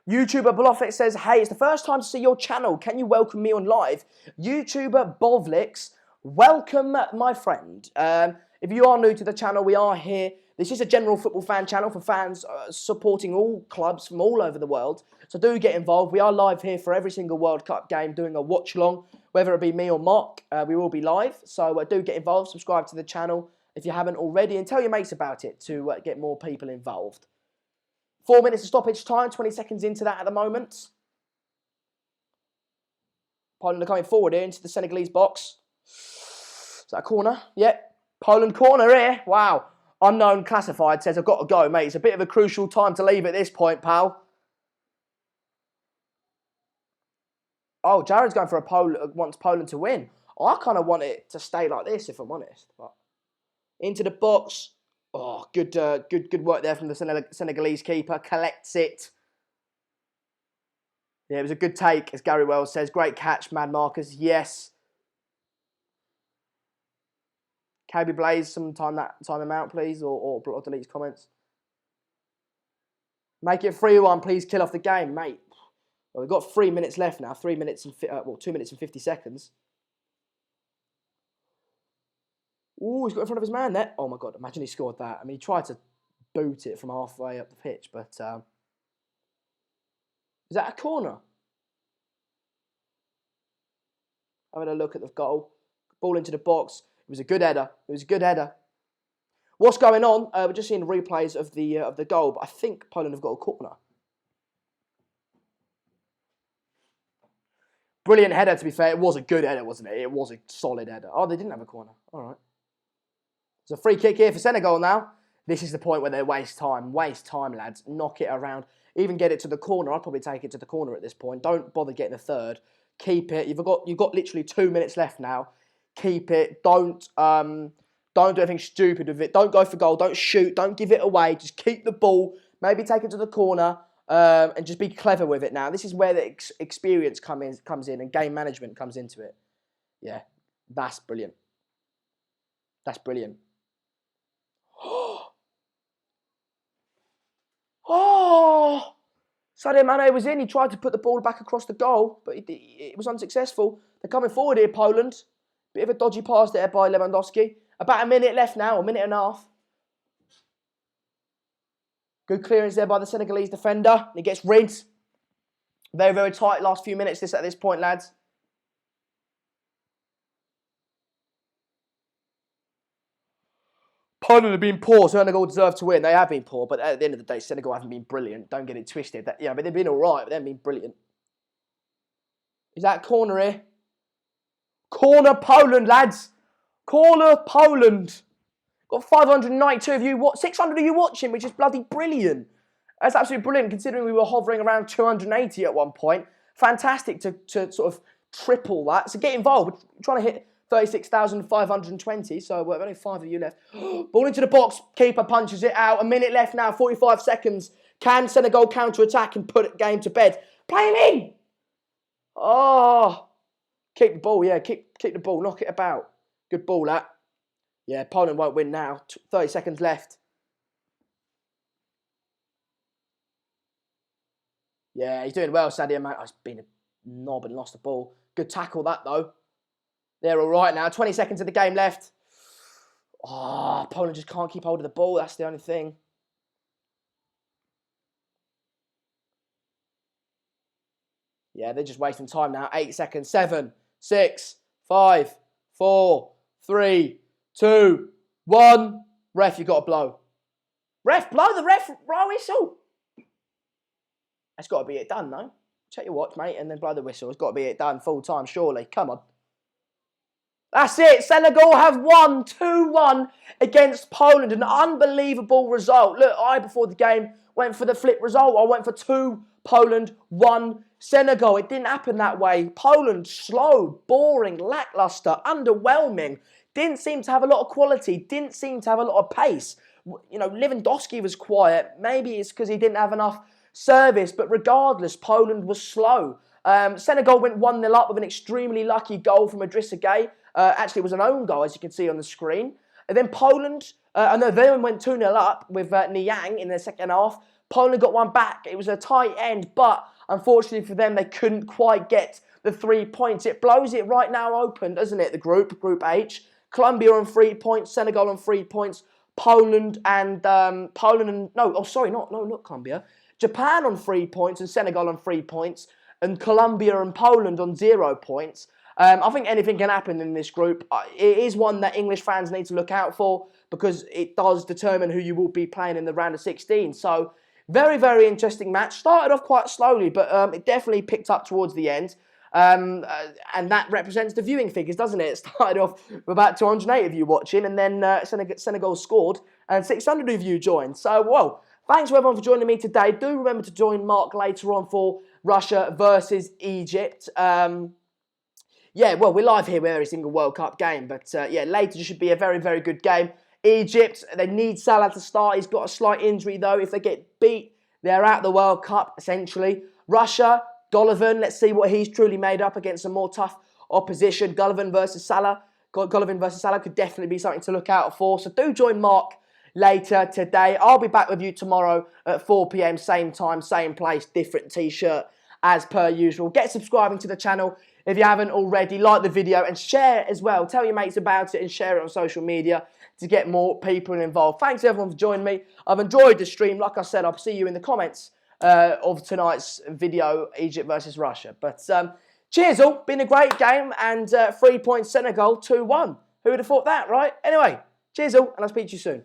YouTuber Blofik says, hey, it's the first time to see your channel. Can you welcome me on live? YouTuber Bovlix, welcome, my friend. If you are new to the channel, we are here. This is a general football fan channel for fans supporting all clubs from all over the world. So do get involved. We are live here for every single World Cup game, doing a watch-along. Whether it be me or Mark, we will be live. So do get involved, subscribe to the channel. if you haven't already, and tell your mates about it to get more people involved. 4 minutes of stoppage time, 20 seconds into that at the moment. Poland are coming forward here into the Senegalese box. Is that a corner? Yep. Poland corner here. Wow. Unknown classified says, I've got to go, mate. It's a bit of a crucial time to leave at this point, pal. Oh, Jared's going for wants Poland to win. I kind of want it to stay like this, if I'm honest. But into the box. Oh, good work there from the Senegalese keeper. Collects it. Yeah, it was a good take, as Gary Wells says. Great catch, Mad Marcus. Yes. KB Blaze, time him out, please, or delete his comments. Make it 3-1, please. Kill off the game, mate. Well, we've got 3 minutes left now. 2 minutes and 50 seconds. Ooh, he's got in front of his man there. Oh my God! Imagine he scored that. I mean, he tried to boot it from halfway up the pitch, but is that a corner? Having a look at the goal. Ball into the box. It was a good header. It was a good header. What's going on? We're just seeing replays of the goal, but I think Poland have got a corner. Brilliant header, to be fair. It was a good header, wasn't it? It was a solid header. Oh, they didn't have a corner. All right. There's a free kick here for Senegal now. This is the point where they waste time. Waste time, lads. Knock it around. Even get it to the corner. I'd probably take it to the corner at this point. Don't bother getting a third. Keep it. You've got literally 2 minutes left now. Keep it. Don't do anything stupid with it. Don't go for goal. Don't shoot. Don't give it away. Just keep the ball. Maybe take it to the corner. And just be clever with it now. This is where the experience comes in and game management comes into it. Yeah, that's brilliant. That's brilliant. Oh! Sadio Mane was in. He tried to put the ball back across the goal, but it was unsuccessful. They're coming forward here, Poland. Bit of a dodgy pass there by Lewandowski. About a minute left now, a minute and a half. Good clearance there by the Senegalese defender. He gets rid. Very, very tight last few minutes at this point, lads. Poland have been poor. Senegal deserve to win. They have been poor, but at the end of the day, Senegal haven't been brilliant. Don't get it twisted. But they've been all right, but they haven't been brilliant. Is that corner here? Corner Poland, lads. Corner Poland. Got 592 of you, 600 of you watching, which is bloody brilliant. That's absolutely brilliant, considering we were hovering around 280 at one point. Fantastic to sort of triple that. So get involved. We're trying to hit 36,520, so we've only 5 of you left. Ball into the box. Keeper punches it out. A minute left now, 45 seconds. Can Senegal counter-attack and put the game to bed? Play him in! Oh! Keep the ball, yeah. Keep the ball. Knock it about. Good ball, that. Yeah, Poland won't win now. 30 seconds left. Yeah, he's doing well, Sadio Mane. Oh, he's been a knob and lost the ball. Good tackle, that, though. They're all right now. 20 seconds of the game left. Oh, Poland just can't keep hold of the ball. That's the only thing. Yeah, they're just wasting time now. 8 seconds. 7, 6, 5, 4, 3, 2, 1. Ref, you've got to blow. Ref, blow the whistle. That's got to be it done, though. Check your watch, mate, and then blow the whistle. It's got to be it done full time, surely. Come on. That's it. Senegal have won 2-1 against Poland. An unbelievable result. Look, before the game, went for the flip result. I went for 2 Poland, 1 Senegal. It didn't happen that way. Poland, slow, boring, lackluster, underwhelming. Didn't seem to have a lot of quality. Didn't seem to have a lot of pace. You know, Lewandowski was quiet. Maybe it's because he didn't have enough service. But regardless, Poland was slow. Senegal went 1-0 up with an extremely lucky goal from Idrissa Gueye. Actually, it was an own goal, as you can see on the screen. And then Poland, they went 2-0 up with Niang in the second half. Poland got one back. It was a tight end, but unfortunately for them, they couldn't quite get the 3 points. It blows it right now open, doesn't it, the Group H. Colombia on 3 points, Senegal on 3 points, not Colombia. Japan on 3 points and Senegal on 3 points, and Colombia and Poland on 0 points. I think anything can happen in this group. It is one that English fans need to look out for because it does determine who you will be playing in the round of 16. So, very, very interesting match. Started off quite slowly, but it definitely picked up towards the end. And that represents the viewing figures, doesn't it? It started off with about 280 of you watching, and then Senegal scored, and 600 of you joined. So, whoa. Thanks to everyone for joining me today. Do remember to join Mark later on for Russia versus Egypt. Yeah, well, we're live here with every single World Cup game. But, yeah, later should be a very, very good game. Egypt, they need Salah to start. He's got a slight injury, though. If they get beat, they're out of the World Cup, essentially. Russia, Golovin, let's see what he's truly made up against some more tough opposition. Golovin versus Salah could definitely be something to look out for. So do join Mark later today. I'll be back with you tomorrow at 4 p.m, same time, same place, different t-shirt as per usual. Get subscribing to the channel if you haven't already. Like the video and share as well. Tell your mates about it and share it on social media to get more people involved. Thanks everyone for joining me. I've enjoyed the stream. Like I said, I'll see you in the comments of tonight's video, Egypt versus Russia. But cheers all. Been a great game, and 3 points Senegal, 2-1. Who would have thought that, right? Anyway, cheers all, and I'll speak to you soon.